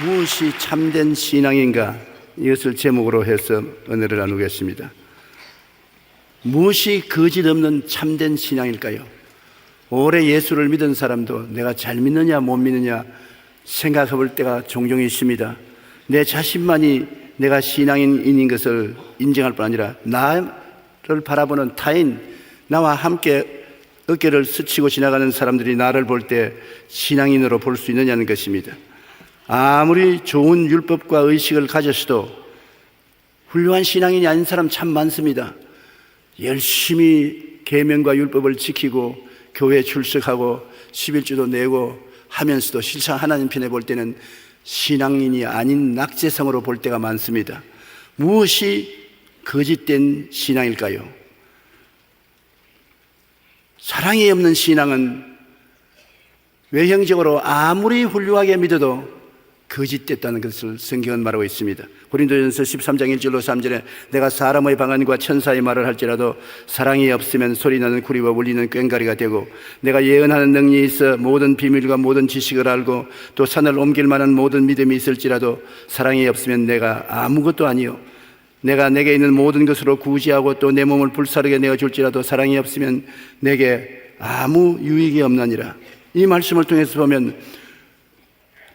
무엇이 참된 신앙인가? 이것을 제목으로 해서 은혜를 나누겠습니다. 무엇이 거짓 없는 참된 신앙일까요? 오래 예수를 믿은 사람도 내가 잘 믿느냐 못 믿느냐 생각해 볼 때가 종종 있습니다. 내 자신만이 내가 신앙인인 것을 인정할 뿐 아니라 나를 바라보는 타인, 나와 함께 어깨를 스치고 지나가는 사람들이 나를 볼 때 신앙인으로 볼 수 있느냐는 것입니다. 아무리 좋은 율법과 의식을 가졌어도 훌륭한 신앙인이 아닌 사람 참 많습니다. 열심히 계명과 율법을 지키고 교회에 출석하고 11주도 내고 하면서도 실상 하나님 편에 볼 때는 신앙인이 아닌 낙제성으로 볼 때가 많습니다. 무엇이 거짓된 신앙일까요? 사랑이 없는 신앙은 외형적으로 아무리 훌륭하게 믿어도 거짓됐다는 것을 성경은 말하고 있습니다. 고린도전서 13장 1절로 3절에 내가 사람의 방언과 천사의 말을 할지라도 사랑이 없으면 소리나는 구리와 울리는 꽹과리가 되고 내가 예언하는 능력이 있어 모든 비밀과 모든 지식을 알고 또 산을 옮길 만한 모든 믿음이 있을지라도 사랑이 없으면 내가 아무것도 아니요 내가 내게 있는 모든 것으로 구제하고 또 내 몸을 불사르게 내어줄지라도 사랑이 없으면 내게 아무 유익이 없나니라. 이 말씀을 통해서 보면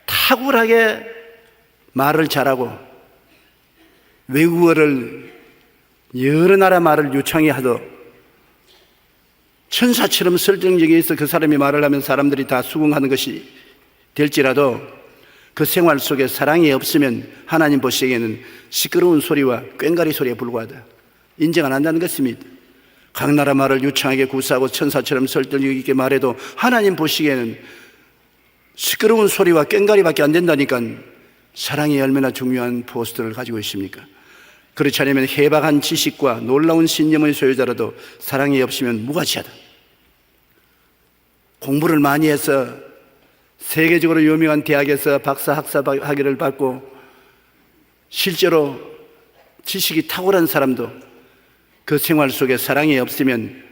탁월하게 말을 잘하고 외국어를 여러 나라 말을 유창히 하도 천사처럼 설득력이 있어 그 사람이 말을 하면 사람들이 다 수긍하는 것이 될지라도 그 생활 속에 사랑이 없으면 하나님 보시기에는 시끄러운 소리와 꽹과리 소리에 불과하다. 인정 안 한다는 것입니다. 각 나라 말을 유창하게 구사하고 천사처럼 설득력 있게 말해도 하나님 보시기에는 시끄러운 소리와 꽹과리밖에 안 된다니까 사랑이 얼마나 중요한 포스트를 가지고 있습니까? 그렇지 않으면 해박한 지식과 놀라운 신념의 소유자라도 사랑이 없으면 무가치하다. 공부를 많이 해서 세계적으로 유명한 대학에서 박사 학사 학위를 받고 실제로 지식이 탁월한 사람도 그 생활 속에 사랑이 없으면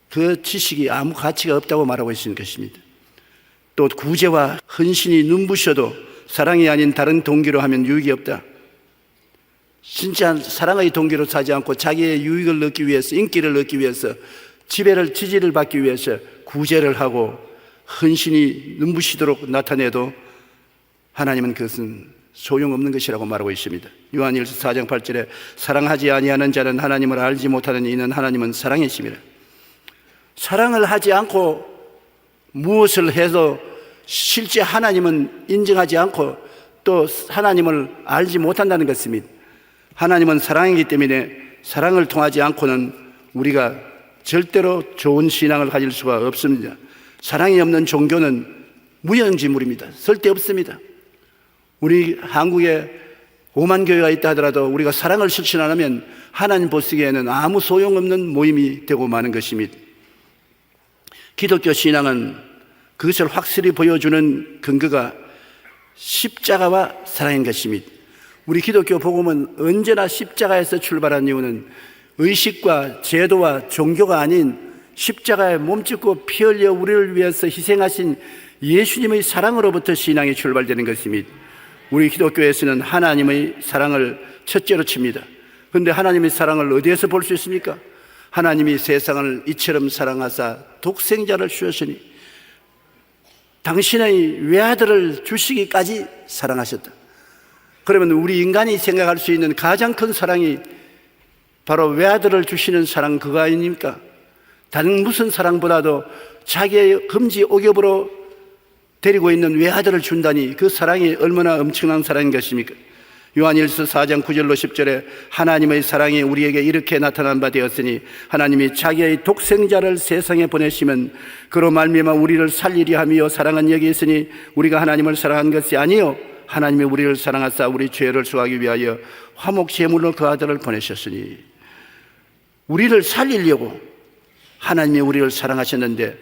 그 지식이 아무 가치가 없다고 말하고 있는 것입니다. 또 구제와 헌신이 눈부셔도 사랑이 아닌 다른 동기로 하면 유익이 없다. 진짜 사랑의 동기로 사지 않고 자기의 유익을 얻기 위해서, 인기를 얻기 위해서, 지지를 받기 위해서 구제를 하고 헌신이 눈부시도록 나타내도 하나님은 그것은 소용없는 것이라고 말하고 있습니다. 요한일서 4장 8절에 사랑하지 아니하는 자는 하나님을 알지 못하는 이는 하나님은 사랑이심이라. 사랑을 하지 않고 무엇을 해도 실제 하나님은 인정하지 않고 또 하나님을 알지 못한다는 것입니다. 하나님은 사랑이기 때문에 사랑을 통하지 않고는 우리가 절대로 좋은 신앙을 가질 수가 없습니다. 사랑이 없는 종교는 무용지물입니다. 쓸데없습니다. 우리 한국에 5만 교회가 있다 하더라도 우리가 사랑을 실천 안 하면 하나님 보시기에는 아무 소용없는 모임이 되고 마는 것입니다. 기독교 신앙은 그것을 확실히 보여주는 근거가 십자가와 사랑인 것입니다. 우리 기독교 복음은 언제나 십자가에서 출발한 이유는 의식과 제도와 종교가 아닌 십자가에 몸짓고 피 흘려 우리를 위해서 희생하신 예수님의 사랑으로부터 신앙이 출발되는 것입니다. 우리 기독교에서는 하나님의 사랑을 첫째로 칩니다. 그런데 하나님의 사랑을 어디에서 볼 수 있습니까? 하나님이 세상을 이처럼 사랑하사 독생자를 주셨으니 당신의 외아들을 주시기까지 사랑하셨다. 그러면 우리 인간이 생각할 수 있는 가장 큰 사랑이 바로 외아들을 주시는 사랑 그거 아닙니까? 다른 무슨 사랑보다도 자기의 금지 오겹으로 데리고 있는 외아들을 준다니 그 사랑이 얼마나 엄청난 사랑인 것입니까? 요한일서 4장 9절로 10절에 하나님의 사랑이 우리에게 이렇게 나타난 바 되었으니 하나님이 자기의 독생자를 세상에 보내시면 그로 말미암아 우리를 살리려 하며 사랑은 여기 있으니 우리가 하나님을 사랑한 것이 아니요 하나님이 우리를 사랑하사 우리 죄를 수하기 위하여 화목 제물로 그 아들을 보내셨으니 우리를 살리려고 하나님이 우리를 사랑하셨는데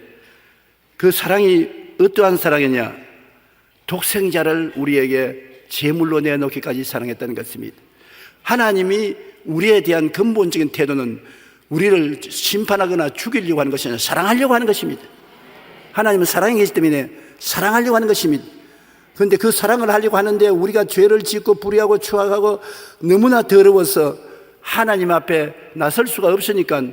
그 사랑이 어떠한 사랑이냐? 독생자를 우리에게 제물로 내놓기까지 사랑했다는 것입니다. 하나님이 우리에 대한 근본적인 태도는 우리를 심판하거나 죽이려고 하는 것이 아니라 사랑하려고 하는 것입니다. 하나님은 사랑이 계시기 때문에 사랑하려고 하는 것입니다. 그런데 그 사랑을 하려고 하는데 우리가 죄를 짓고 불의하고 추악하고 너무나 더러워서 하나님 앞에 나설 수가 없으니까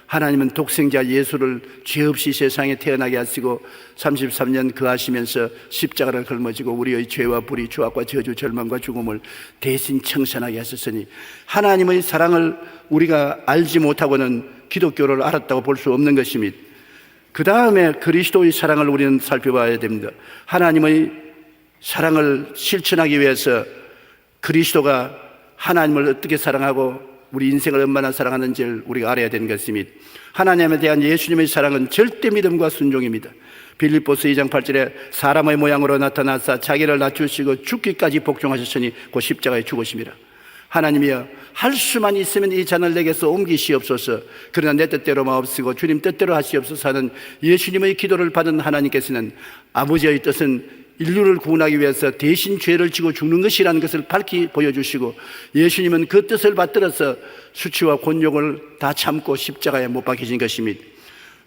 하나님은 독생자 예수를 죄 없이 세상에 태어나게 하시고 33년 거하시면서 십자가를 걸머지고 우리의 죄와 불의, 추악과 저주, 절망과 죽음을 대신 청산하게 하셨으니 하나님의 사랑을 우리가 알지 못하고는 기독교를 알았다고 볼 수 없는 것입니다. 그 다음에 그리스도의 사랑을 우리는 살펴봐야 됩니다. 하나님의 사랑을 실천하기 위해서 그리스도가 하나님을 어떻게 사랑하고 우리 인생을 얼마나 사랑하는지를 우리가 알아야 되는 것입니다. 하나님에 대한 예수님의 사랑은 절대 믿음과 순종입니다. 빌립보서 2장 8절에 사람의 모양으로 나타나사 자기를 낮추시고 죽기까지 복종하셨으니 그 십자가에 죽으심이라. 하나님이여, 할 수만 있으면 이 잔을 내게서 옮기시옵소서. 그러나 내 뜻대로 마옵시고 주님 뜻대로 하시옵소서 하는 예수님의 기도를 받은 하나님께서는 아버지의 뜻은 인류를 구원하기 위해서 대신 죄를 지고 죽는 것이라는 것을 밝히 보여주시고 예수님은 그 뜻을 받들어서 수치와 곤욕을 다 참고 십자가에 못 박히신 것입니다.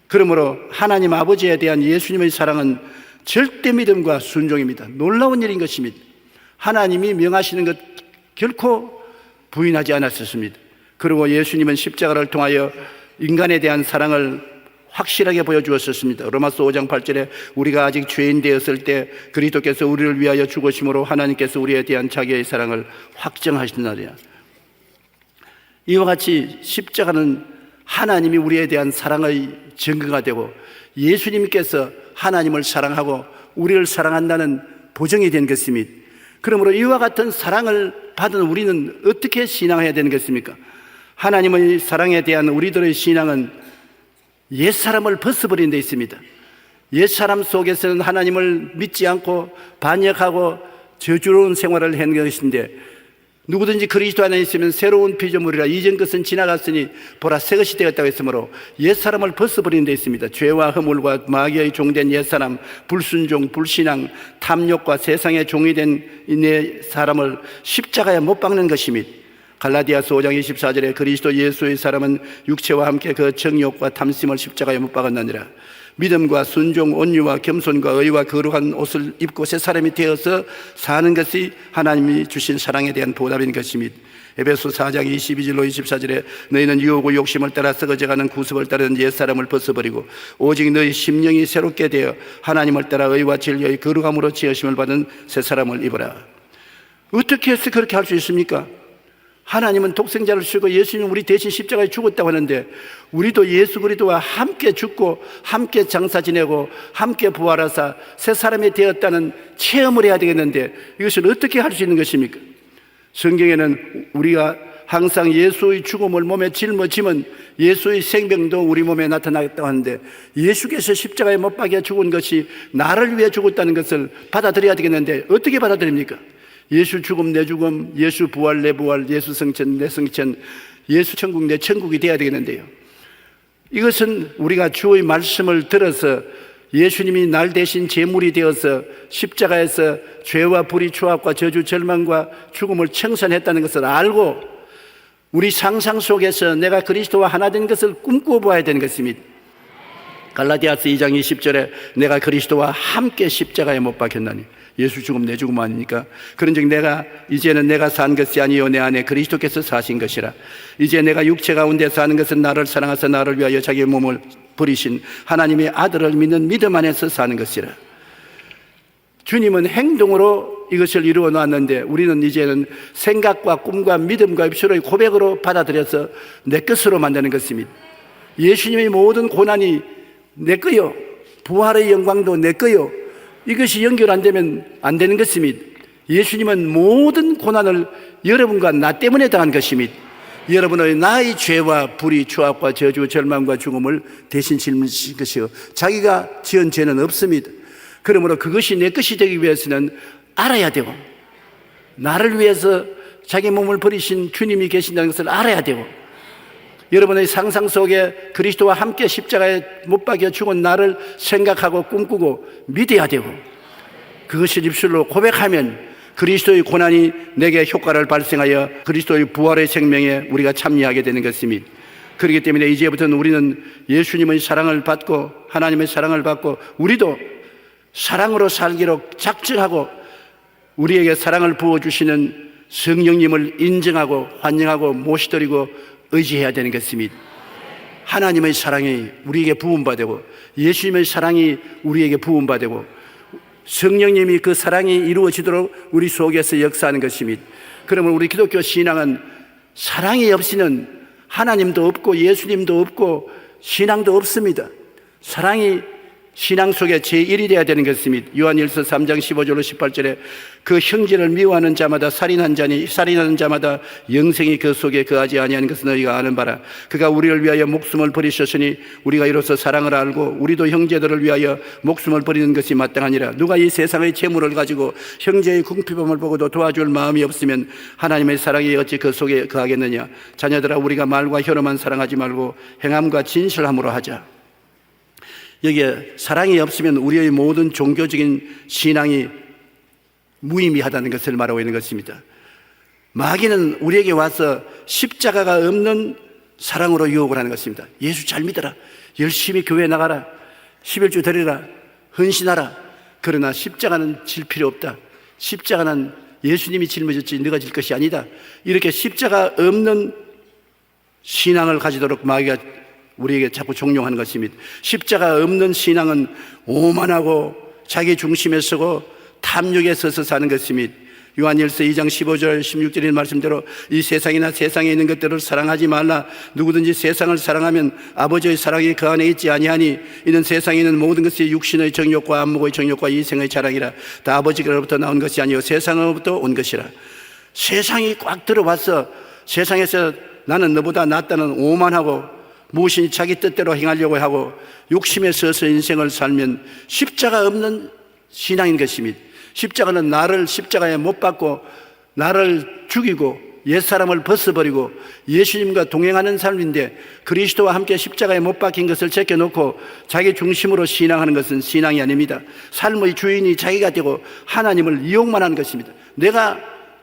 그러므로 하나님 아버지에 대한 예수님의 사랑은 절대 믿음과 순종입니다. 놀라운 일인 것입니다. 하나님이 명하시는 것 결코 부인하지 않았었습니다. 그리고 예수님은 십자가를 통하여 인간에 대한 사랑을 확실하게 보여주었었습니다. 로마서 5장 8절에 우리가 아직 죄인 되었을 때 그리스도께서 우리를 위하여 죽으심으로 하나님께서 우리에 대한 자기의 사랑을 확정하신다리라. 이와 같이 십자가는 하나님이 우리에 대한 사랑의 증거가 되고 예수님께서 하나님을 사랑하고 우리를 사랑한다는 보증이 된 것입니다. 그러므로 이와 같은 사랑을 받은 우리는 어떻게 신앙해야 되는 것입니까? 하나님의 사랑에 대한 우리들의 신앙은 옛사람을 벗어버린 데 있습니다. 옛사람 속에서는 하나님을 믿지 않고 반역하고 저주로운 생활을 한 것인데 누구든지 그리스도 안에 있으면 새로운 피조물이라 이전 것은 지나갔으니 보라 새 것이 되었다고 했으므로 옛사람을 벗어버린 데 있습니다. 죄와 허물과 마귀의 종된 옛사람, 불순종, 불신앙, 탐욕과 세상의 종이 된 이 사람을 십자가에 못 박는 것입니다. 갈라디아서 5장 24절에 그리스도 예수의 사람은 육체와 함께 그 정욕과 탐심을 십자가에 못 박았느니라. 믿음과 순종, 온유와 겸손과 의와 거룩한 옷을 입고 새 사람이 되어서 사는 것이 하나님이 주신 사랑에 대한 보답인 것입니다. 에베소 4장 22절로 24절에 너희는 유혹과 욕심을 따라 썩어져가는 구습을 따르는 옛사람을 벗어버리고 오직 너희 심령이 새롭게 되어 하나님을 따라 의와 진리의 거룩함으로 지으심을 받은 새 사람을 입어라. 어떻게 해서 그렇게 할 수 있습니까? 하나님은 독생자를 주시고 예수님은 우리 대신 십자가에 죽었다고 하는데 우리도 예수 그리스도와 함께 죽고 함께 장사 지내고 함께 부활하사 새 사람이 되었다는 체험을 해야 되겠는데 이것을 어떻게 할 수 있는 것입니까? 성경에는 우리가 항상 예수의 죽음을 몸에 짊어지면 예수의 생명도 우리 몸에 나타나겠다고 하는데 예수께서 십자가에 못 박혀 죽은 것이 나를 위해 죽었다는 것을 받아들여야 되겠는데 어떻게 받아들입니까? 예수 죽음 내 죽음, 예수 부활 내 부활, 예수 성천 내 성천, 예수 천국 내 천국이 되어야 되겠는데요. 이것은 우리가 주의 말씀을 들어서 예수님이 날 대신 제물이 되어서 십자가에서 죄와 불의, 추악과 저주, 절망과 죽음을 청산했다는 것을 알고 우리 상상 속에서 내가 그리스도와 하나 된 것을 꿈꾸어 보아야 되는 것입니다. 갈라디아서 2장 20절에 내가 그리스도와 함께 십자가에 못 박혔나니 예수 죽음 내 죽음 아닙니까? 그런즉 이제는 내가 산 것이 아니요 내 안에 그리스도께서 사신 것이라. 이제 내가 육체 가운데 사는 것은 나를 사랑하사 나를 위하여 자기의 몸을 버리신 하나님의 아들을 믿는 믿음 안에서 사는 것이라. 주님은 행동으로 이것을 이루어 놨는데 우리는 이제는 생각과 꿈과 믿음과 입술의 고백으로 받아들여서 내 것으로 만드는 것입니다. 예수님의 모든 고난이 내 거요, 부활의 영광도 내 거요, 이것이 연결 안 되면 안 되는 것입니다. 예수님은 모든 고난을 여러분과 나 때문에 당한 것입니다. 여러분의 나의 죄와 불의, 추악과 저주, 절망과 죽음을 대신 짊어지신 것이요 자기가 지은 죄는 없습니다. 그러므로 그것이 내 것이 되기 위해서는 알아야 되고 나를 위해서 자기 몸을 버리신 주님이 계신다는 것을 알아야 되고 여러분의 상상 속에 그리스도와 함께 십자가에 못 박혀 죽은 나를 생각하고 꿈꾸고 믿어야 되고 그것을 입술로 고백하면 그리스도의 고난이 내게 효과를 발생하여 그리스도의 부활의 생명에 우리가 참여하게 되는 것입니다. 그렇기 때문에 이제부터는 우리는 예수님의 사랑을 받고 하나님의 사랑을 받고 우리도 사랑으로 살기로 작정하고 우리에게 사랑을 부어주시는 성령님을 인정하고 환영하고 모시드리고 의지해야 되는 것입니다. 하나님의 사랑이 우리에게 부음받고 예수님의 사랑이 우리에게 부음받고 성령님이 그 사랑이 이루어지도록 우리 속에서 역사하는 것입니다. 그러면 우리 기독교 신앙은 사랑이 없이는 하나님도 없고 예수님도 없고 신앙도 없습니다. 사랑이 신앙 속에 제1이 되어야 되는 것입니다. 요한일서 3장 15절로 18절에 그 형제를 미워하는 자마다 살인하는 자마다 영생이 그 속에 거하지 아니하는 것은 너희가 아는 바라. 그가 우리를 위하여 목숨을 버리셨으니 우리가 이로써 사랑을 알고 우리도 형제들을 위하여 목숨을 버리는 것이 마땅하니라. 누가 이 세상의 재물을 가지고 형제의 궁핍함을 보고도 도와줄 마음이 없으면 하나님의 사랑이 어찌 그 속에 거하겠느냐. 자녀들아, 우리가 말과 혀로만 사랑하지 말고 행함과 진실함으로 하자. 여기에 사랑이 없으면 우리의 모든 종교적인 신앙이 무의미하다는 것을 말하고 있는 것입니다. 마귀는 우리에게 와서 십자가가 없는 사랑으로 유혹을 하는 것입니다. 예수 잘 믿어라, 열심히 교회 나가라, 11조 드리라, 헌신하라. 그러나 십자가는 질 필요 없다. 십자가는 예수님이 짊어졌지 네가 질 것이 아니다. 이렇게 십자가 없는 신앙을 가지도록 마귀가 우리에게 자꾸 종용하는 것입니다. 십자가 없는 신앙은 오만하고 자기 중심에 서고 탐욕에 서서 사는 것입니다. 요한일서 2장 15절 16절의 말씀대로 이 세상이나 세상에 있는 것들을 사랑하지 말라. 누구든지 세상을 사랑하면 아버지의 사랑이 그 안에 있지 아니하니 이는 세상에 있는 모든 것이 육신의 정욕과 안목의 정욕과 이생의 자랑이라. 다 아버지로부터 나온 것이 아니요 세상으로부터 온 것이라. 세상이 꽉 들어와서 세상에서 나는 너보다 낫다는 오만하고 무엇이 자기 뜻대로 행하려고 하고 욕심에 서서 인생을 살면 십자가 없는 신앙인 것입니다. 십자가는 나를 십자가에 못 박고 나를 죽이고 옛사람을 벗어버리고 예수님과 동행하는 삶인데, 그리스도와 함께 십자가에 못 박힌 것을 제껴놓고 자기 중심으로 신앙하는 것은 신앙이 아닙니다. 삶의 주인이 자기가 되고 하나님을 이용만 하는 것입니다. 내가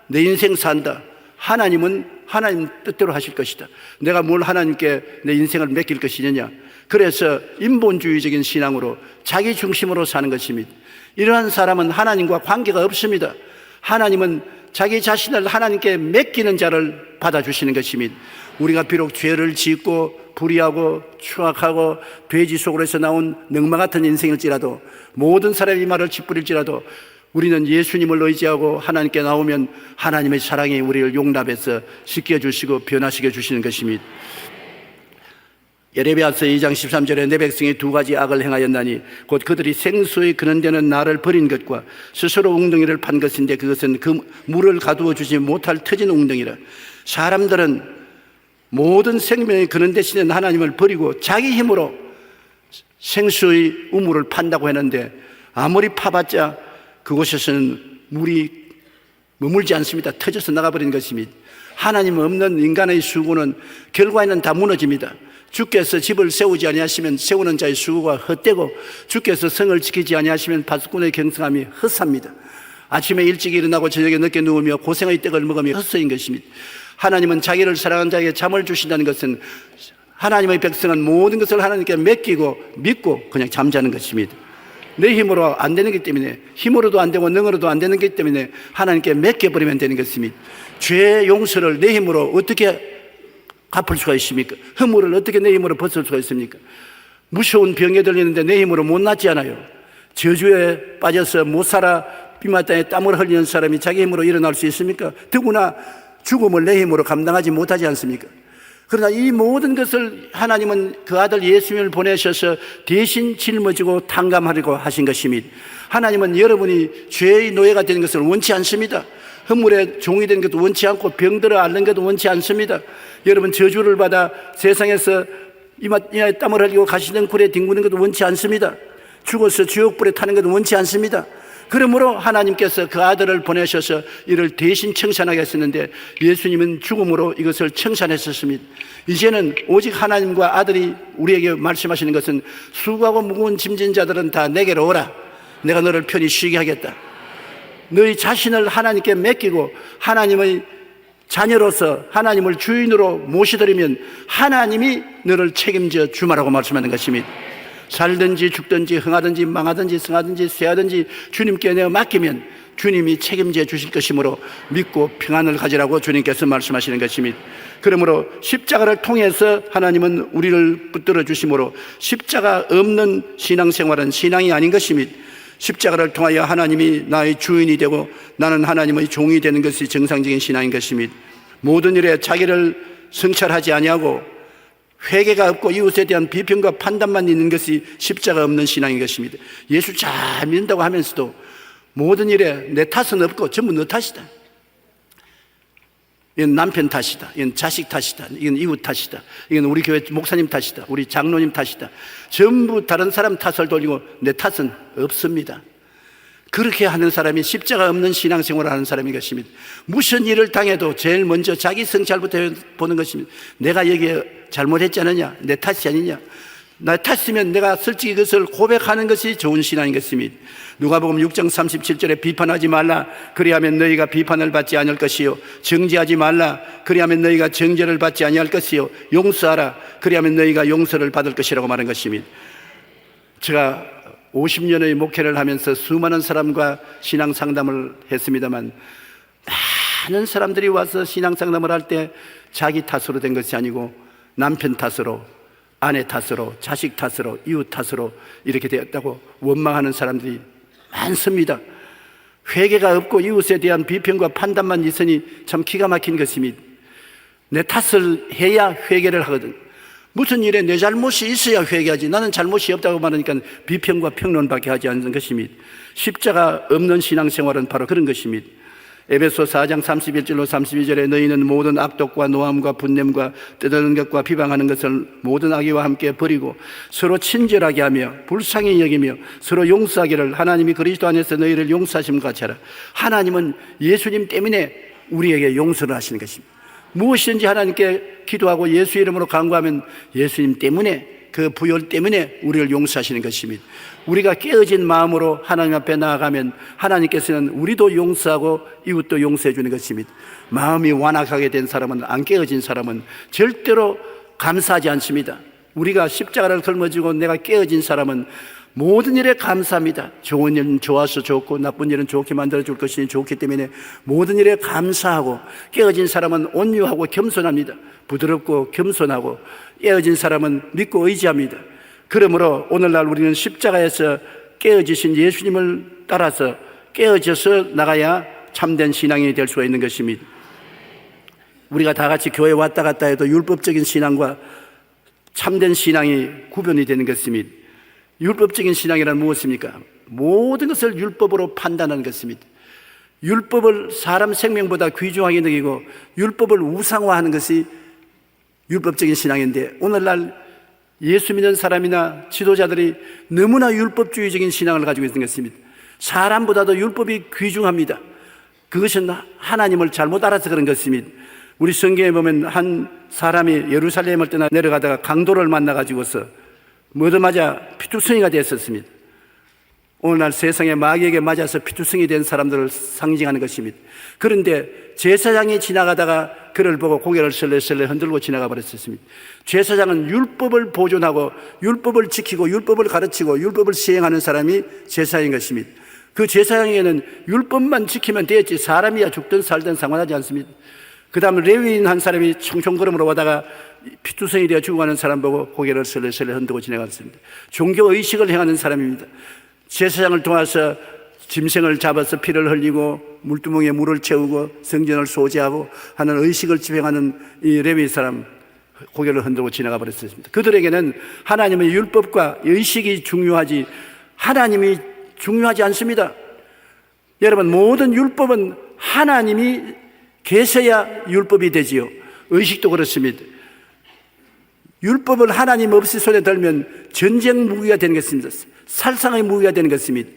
내 인생 산다. 하나님은 하나님 뜻대로 하실 것이다. 내가 뭘 하나님께 내 인생을 맡길 것이느냐. 그래서 인본주의적인 신앙으로 자기 중심으로 사는 것입니다. 이러한 사람은 하나님과 관계가 없습니다. 하나님은 자기 자신을 하나님께 맡기는 자를 받아주시는 것입니다. 우리가 비록 죄를 짓고 불의하고 추악하고 돼지 속으로서 나온 넝마 같은 인생일지라도, 모든 사람이 말을 짓부릴지라도 우리는 예수님을 의지하고 하나님께 나오면 하나님의 사랑이 우리를 용납해서 씻겨주시고 변화시켜 주시는 것입니다. 예레미야서 2장 13절에 내 백성이 두 가지 악을 행하였나니 곧 그들이 생수의 그는 데는 나를 버린 것과 스스로 웅덩이를 판 것인데 그것은 그 물을 가두어 주지 못할 터진 웅덩이라. 사람들은 모든 생명의 그는 대신에 하나님을 버리고 자기 힘으로 생수의 우물을 판다고 했는데 아무리 파봤자 그곳에서는 물이 머물지 않습니다. 터져서 나가버리는 것입니다. 하나님 없는 인간의 수고는 결과에는 다 무너집니다. 주께서 집을 세우지 아니하시면 세우는 자의 수고가 헛되고, 주께서 성을 지키지 아니하시면 파수꾼의 경성함이 헛삽니다. 아침에 일찍 일어나고 저녁에 늦게 누우며 고생의 떡을 먹으며 헛소인 것입니다. 하나님은 자기를 사랑하는 자에게 잠을 주신다는 것은 하나님의 백성은 모든 것을 하나님께 맡기고 믿고 그냥 잠자는 것입니다. 내 힘으로 안 되는 것 때문에, 힘으로도 안 되고 능으로도 안 되는 것 때문에 하나님께 맡겨버리면 되는 것입니다. 죄 용서를 내 힘으로 어떻게 갚을 수가 있습니까? 허물을 어떻게 내 힘으로 벗을 수가 있습니까? 무서운 병에 들리는데 내 힘으로 못 낫지 않아요. 저주에 빠져서 못 살아 비마땅에 땀을 흘리는 사람이 자기 힘으로 일어날 수 있습니까? 더구나 죽음을 내 힘으로 감당하지 못하지 않습니까? 그러나 이 모든 것을 하나님은 그 아들 예수님을 보내셔서 대신 짊어지고 탕감하려고 하신 것입니다. 하나님은 여러분이 죄의 노예가 되는 것을 원치 않습니다. 허물의 종이 되는 것도 원치 않고 병들어 앓는 것도 원치 않습니다. 여러분 저주를 받아 세상에서 이마에 땀을 흘리고 가시는 굴에 뒹구는 것도 원치 않습니다. 죽어서 지옥불에 타는 것도 원치 않습니다. 그러므로 하나님께서 그 아들을 보내셔서 이를 대신 청산하게 했었는데, 예수님은 죽음으로 이것을 청산했었습니다. 이제는 오직 하나님과 아들이 우리에게 말씀하시는 것은 수고하고 무거운 짐진 자들은 다 내게로 오라. 내가 너를 편히 쉬게 하겠다. 너희 자신을 하나님께 맡기고 하나님의 자녀로서 하나님을 주인으로 모시드리면 하나님이 너를 책임져 주마라고 말씀하는 것입니다. 살든지 죽든지 흥하든지 망하든지 성하든지 쇠하든지 주님께 내가 맡기면 주님이 책임져 주실 것이므로 믿고 평안을 가지라고 주님께서 말씀하시는 것입니다. 그러므로 십자가를 통해서 하나님은 우리를 붙들어 주심으로 십자가 없는 신앙생활은 신앙이 아닌 것입니다. 십자가를 통하여 하나님이 나의 주인이 되고 나는 하나님의 종이 되는 것이 정상적인 신앙인 것입니다. 모든 일에 자기를 성찰하지 아니하고 회개가 없고 이웃에 대한 비평과 판단만 있는 것이 십자가 없는 신앙인 것입니다. 예수 잘 믿는다고 하면서도 모든 일에 내 탓은 없고 전부 너 탓이다. 이건 남편 탓이다. 이건 자식 탓이다. 이건 이웃 탓이다. 이건 우리 교회 목사님 탓이다. 우리 장로님 탓이다. 전부 다른 사람 탓을 돌리고 내 탓은 없습니다. 그렇게 하는 사람이 십자가 없는 신앙생활을 하는 사람인 것입니다. 무슨 일을 당해도 제일 먼저 자기 성찰부터 보는 것입니다. 내가 여기에 잘못했지 않느냐? 내 탓이 아니냐? 나 탓이면 내가 솔직히 그것을 고백하는 것이 좋은 신앙인 것입니다. 누가복음 6장 37절에 비판하지 말라 그리하면 너희가 비판을 받지 아니할 것이요 정죄하지 말라 그리하면 너희가 정죄를 받지 아니할 것이요 용서하라 그리하면 너희가 용서를 받을 것이라고 말한 것입니다. 제가 50년의 목회를 하면서 수많은 사람과 신앙 상담을 했습니다만 많은 사람들이 와서 신앙 상담을 할 때 자기 탓으로 된 것이 아니고 남편 탓으로, 아내 탓으로, 자식 탓으로, 이웃 탓으로 이렇게 되었다고 원망하는 사람들이 많습니다. 회개가 없고 이웃에 대한 비평과 판단만 있으니 참 기가 막힌 것입니다. 내 탓을 해야 회개를 하거든. 무슨 일에 내 잘못이 있어야 회개하지. 나는 잘못이 없다고 말하니까 비평과 평론밖에 하지 않는 것입니다. 십자가 없는 신앙생활은 바로 그런 것입니다. 에베소 4장 31절로 32절에 너희는 모든 악독과 노함과 분냄과 떠드는 것과 비방하는 것을 모든 악의와 함께 버리고 서로 친절하게 하며 불쌍히 여기며 서로 용서하기를 하나님이 그리스도 안에서 너희를 용서하심과 같이 하라. 하나님은 예수님 때문에 우리에게 용서를 하시는 것입니다. 무엇이든지 하나님께 기도하고 예수 이름으로 간구하면 예수님 때문에 그 부열 때문에 우리를 용서하시는 것입니다. 우리가 깨어진 마음으로 하나님 앞에 나아가면 하나님께서는 우리도 용서하고 이웃도 용서해 주는 것입니다. 마음이 완악하게 된 사람은, 안 깨어진 사람은 절대로 감사하지 않습니다. 우리가 십자가를 걸머쥐고 내가 깨어진 사람은 모든 일에 감사합니다. 좋은 일은 좋아서 좋고 나쁜 일은 좋게 만들어줄 것이니 좋기 때문에 모든 일에 감사하고, 깨어진 사람은 온유하고 겸손합니다. 부드럽고 겸손하고, 깨어진 사람은 믿고 의지합니다. 그러므로 오늘날 우리는 십자가에서 깨어지신 예수님을 따라서 깨어져서 나가야 참된 신앙이 될 수가 있는 것입니다. 우리가 다 같이 교회 왔다 갔다 해도 율법적인 신앙과 참된 신앙이 구분이 되는 것입니다. 율법적인 신앙이란 무엇입니까? 모든 것을 율법으로 판단하는 것입니다. 율법을 사람 생명보다 귀중하게 여기고 율법을 우상화하는 것이 율법적인 신앙인데, 오늘날 예수 믿는 사람이나 지도자들이 너무나 율법주의적인 신앙을 가지고 있는 것입니다. 사람보다도 율법이 귀중합니다. 그것은 하나님을 잘못 알아서 그런 것입니다. 우리 성경에 보면 한 사람이 예루살렘을 떠나 내려가다가 강도를 만나가지고서 얻어맞아 피투성이가 됐었습니다. 오늘날 세상에 마귀에게 맞아서 피투성이 된 사람들을 상징하는 것입니다. 그런데 제사장이 지나가다가 그를 보고 고개를 설레설레 흔들고 지나가 버렸습니다. 제사장은 율법을 보존하고 율법을 지키고 율법을 가르치고 율법을 시행하는 사람이 제사장인 것입니다. 그 제사장에게는 율법만 지키면 되었지 사람이야 죽든 살든 상관하지 않습니다. 그 다음 레위인 한 사람이 총총걸음으로 오다가 피투성이 되어 죽어가는 사람 보고 고개를 설레설레 흔들고 지나갔습니다. 종교의식을 행하는 사람입니다. 제사장을 통해서 짐승을 잡아서 피를 흘리고 물두멍에 물을 채우고 성전을 소지하고 하는 의식을 집행하는 이 레위 사람 고개를 흔들고 지나가 버렸습니다. 그들에게는 하나님의 율법과 의식이 중요하지 하나님이 중요하지 않습니다. 여러분, 모든 율법은 하나님이 계셔야 율법이 되지요. 의식도 그렇습니다. 율법을 하나님 없이 손에 들면 전쟁 무기가 되는 것입니다. 살상의 무기가 되는 것입니다.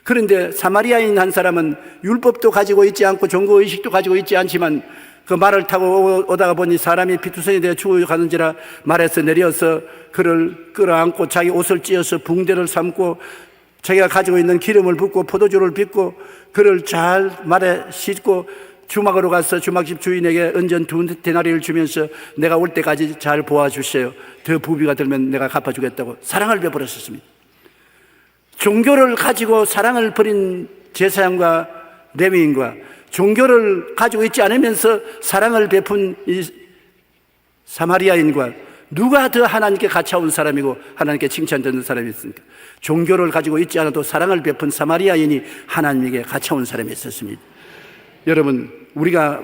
그런데 사마리아인 한 사람은 율법도 가지고 있지 않고 종교의식도 가지고 있지 않지만 그 말을 타고 오다가 보니 사람이 피투성이 되어 죽어가는지라 말에서 내려서 그를 끌어안고 자기 옷을 찢어서 붕대를 삼고 자기가 가지고 있는 기름을 붓고 포도주를 빚고 그를 잘 말에 씻고 주막으로 가서 주막집 주인에게 은전 2데나리를 주면서 내가 올 때까지 잘 보아주세요. 더 부비가 들면 내가 갚아주겠다고 사랑을 베풀었습니다. 종교를 가지고 사랑을 버린 제사장과 레위인과 종교를 가지고 있지 않으면서 사랑을 베푼 이 사마리아인과 누가 더 하나님께 가까운 사람이고 하나님께 칭찬받는 사람이 있습니까? 종교를 가지고 있지 않아도 사랑을 베푼 사마리아인이 하나님에게 가까운 사람이 있었습니다. 여러분, 우리가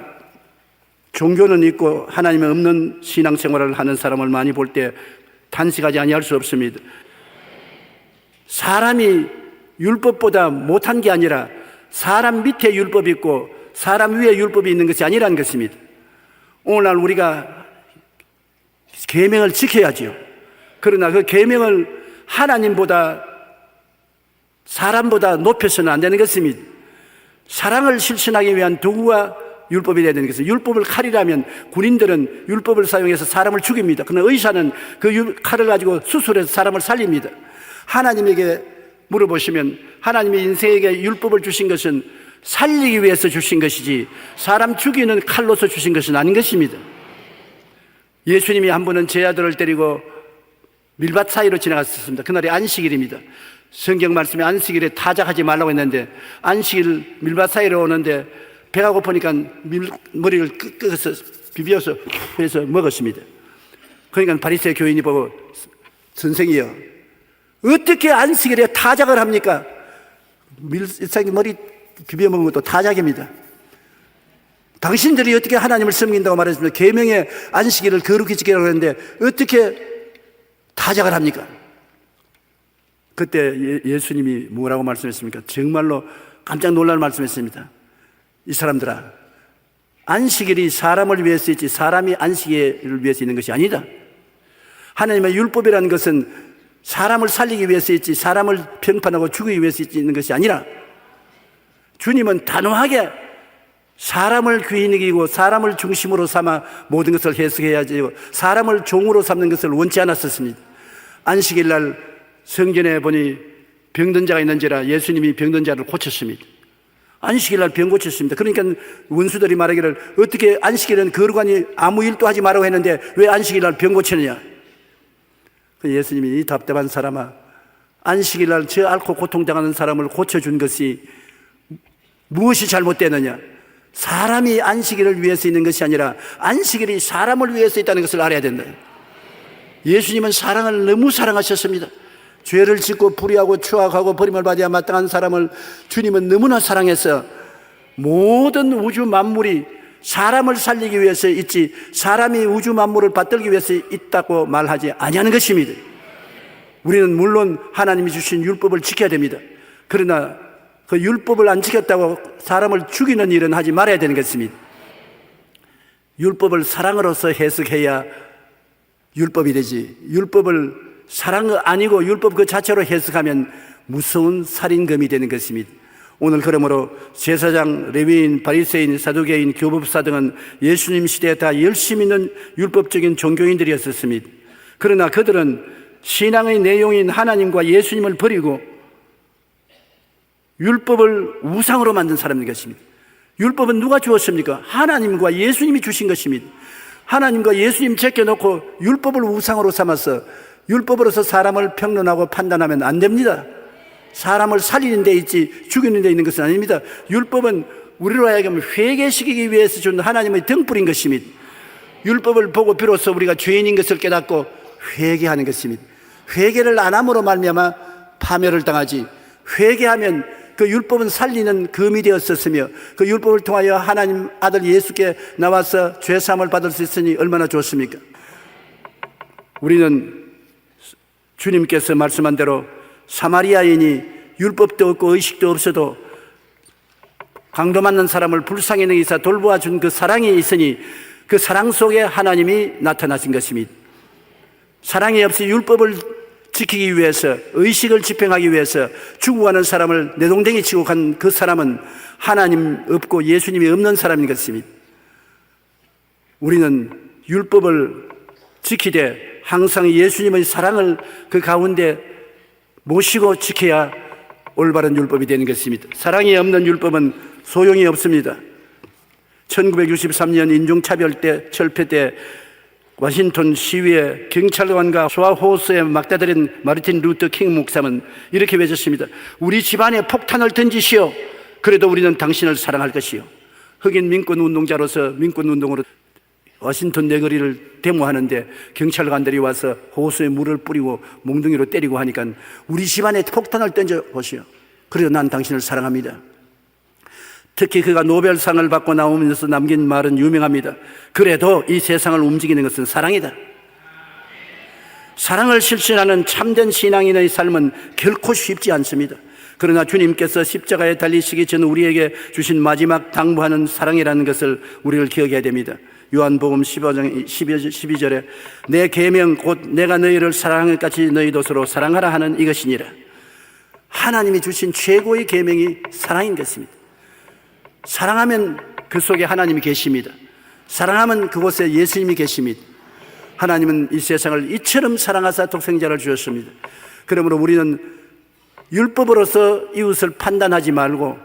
종교는 있고 하나님이 없는 신앙생활을 하는 사람을 많이 볼 때 탄식하지 아니할 수 없습니다. 사람이 율법보다 못한 게 아니라 사람 밑에 율법이 있고 사람 위에 율법이 있는 것이 아니라는 것입니다. 오늘날 우리가 계명을 지켜야지요. 그러나 그 계명을 하나님보다 사람보다 높여서는 안 되는 것입니다. 사랑을 실천하기 위한 도구가 율법이 되야 되는 것은, 율법을 칼이라면 군인들은 율법을 사용해서 사람을 죽입니다. 그러나 의사는 그 칼을 가지고 수술해서 사람을 살립니다. 하나님에게 물어보시면 하나님이 인생에게 율법을 주신 것은 살리기 위해서 주신 것이지 사람 죽이는 칼로서 주신 것은 아닌 것입니다. 예수님이 한 번은 제 아들을 데리고 밀밭 사이로 지나갔었습니다. 그날이 안식일입니다. 성경 말씀에 안식일에 타작하지 말라고 했는데 안식일 밀밭 사이로 오는데 배가 고프니까 머리를 끄서 비벼서 해서 먹었습니다. 그러니까 바리새 교인이 보고 선생이요, 어떻게 안식일에 타작을 합니까? 밀사기 머리 비벼 먹은 것도 타작입니다. 당신들이 어떻게 하나님을 섬긴다고 말했습니다. 계명의 안식일을 거룩히 지키라고 했는데 어떻게 타작을 합니까? 그때 예수님이 뭐라고 말씀했습니까? 정말로 깜짝 놀랄 말씀했습니다. 이 사람들아, 안식일이 사람을 위해서 있지 사람이 안식일을 위해서 있는 것이 아니다. 하나님의 율법이라는 것은 사람을 살리기 위해서 있지 사람을 평판하고 죽이기 위해서 있는 것이 아니라, 주님은 단호하게 사람을 귀히 여기고 사람을 중심으로 삼아 모든 것을 해석해야지 사람을 종으로 삼는 것을 원치 않았었습니다. 안식일 날 성전에 보니 병든 자가 있는지라 예수님이 병든 자를 고쳤습니다. 안식일 날 병 고쳤습니다. 그러니까 원수들이 말하기를 어떻게 안식일은 거룩하니 아무 일도 하지 말라고 했는데 왜 안식일 날 병 고치느냐? 예수님이 이 답답한 사람아, 안식일 날 저 앓고 고통당하는 사람을 고쳐준 것이 무엇이 잘못되느냐? 사람이 안식일을 위해서 있는 것이 아니라 안식일이 사람을 위해서 있다는 것을 알아야 된다. 예수님은 사랑을 너무 사랑하셨습니다. 죄를 짓고 불의하고 추악하고 버림을 받아야 마땅한 사람을 주님은 너무나 사랑해서 모든 우주 만물이 사람을 살리기 위해서 있지 사람이 우주 만물을 받들기 위해서 있다고 말하지 아니하는 것입니다. 우리는 물론 하나님이 주신 율법을 지켜야 됩니다. 그러나 그 율법을 안 지켰다고 사람을 죽이는 일은 하지 말아야 되는 것입니다. 율법을 사랑으로서 해석해야 율법이 되지, 율법을 사랑 아니고 율법 그 자체로 해석하면 무서운 살인범이 되는 것입니다. 오늘 그러므로 제사장, 레위인, 바리새인, 사두개인, 교법사 등은 예수님 시대에 다 열심히 있는 율법적인 종교인들이었습니다. 그러나 그들은 신앙의 내용인 하나님과 예수님을 버리고 율법을 우상으로 만든 사람인 것입니다. 율법은 누가 주었습니까? 하나님과 예수님이 주신 것입니다. 하나님과 예수님 제껴놓고 율법을 우상으로 삼아서 율법으로서 사람을 평론하고 판단하면 안 됩니다. 사람을 살리는 데 있지 죽이는 데 있는 것은 아닙니다. 율법은 우리로 하여금 회개시키기 위해서 준 하나님의 등불인 것입니다. 율법을 보고 비로소 우리가 죄인인 것을 깨닫고 회개하는 것입니다. 회개를 안 함으로 말미암아 파멸을 당하지, 회개하면 그 율법은 살리는 금이 되었었으며 그 율법을 통하여 하나님 아들 예수께 나와서 죄사함을 받을 수 있으니 얼마나 좋습니까? 우리는 주님께서 말씀한 대로 사마리아인이 율법도 없고 의식도 없어도 강도 맞는 사람을 불쌍히 여기사 돌보아 준 그 사랑이 있으니 그 사랑 속에 하나님이 나타나신 것입니다. 사랑이 없이 율법을 지키기 위해서, 의식을 집행하기 위해서 죽어가는 사람을 내동댕이 치고 간 그 사람은 하나님 없고 예수님이 없는 사람인 것입니다. 우리는 율법을 지키되 항상 예수님의 사랑을 그 가운데 모시고 지켜야 올바른 율법이 되는 것입니다. 사랑이 없는 율법은 소용이 없습니다. 1963년 인종차별 때, 철폐 때 워싱턴 시위에 경찰관과 소아호스에 막다들인 마르틴 루터 킹 목사는 이렇게 외쳤습니다. 우리 집안에 폭탄을 던지시오. 그래도 우리는 당신을 사랑할 것이요. 흑인 민권 운동자로서 민권 운동으로 워싱턴 내거리를 데모하는데 경찰관들이 와서 호수에 물을 뿌리고 몽둥이로 때리고 하니까 우리 집안에 폭탄을 던져보시오. 그래도 난 당신을 사랑합니다. 특히 그가 노벨상을 받고 나오면서 남긴 말은 유명합니다. 그래도 이 세상을 움직이는 것은 사랑이다. 사랑을 실천하는 참된 신앙인의 삶은 결코 쉽지 않습니다. 그러나 주님께서 십자가에 달리시기 전 우리에게 주신 마지막 당부하는 사랑이라는 것을 우리를 기억해야 됩니다. 요한복음 15장 12절에 내 계명 곧 내가 너희를 사랑한 것 같이 너희도 서로 사랑하라 하는 이것이니라. 하나님이 주신 최고의 계명이 사랑인 것입니다. 사랑하면 그 속에 하나님이 계십니다. 사랑하면 그곳에 예수님이 계십니다. 하나님은 이 세상을 이처럼 사랑하사 독생자를 주셨습니다. 그러므로 우리는 율법으로서 이웃을 판단하지 말고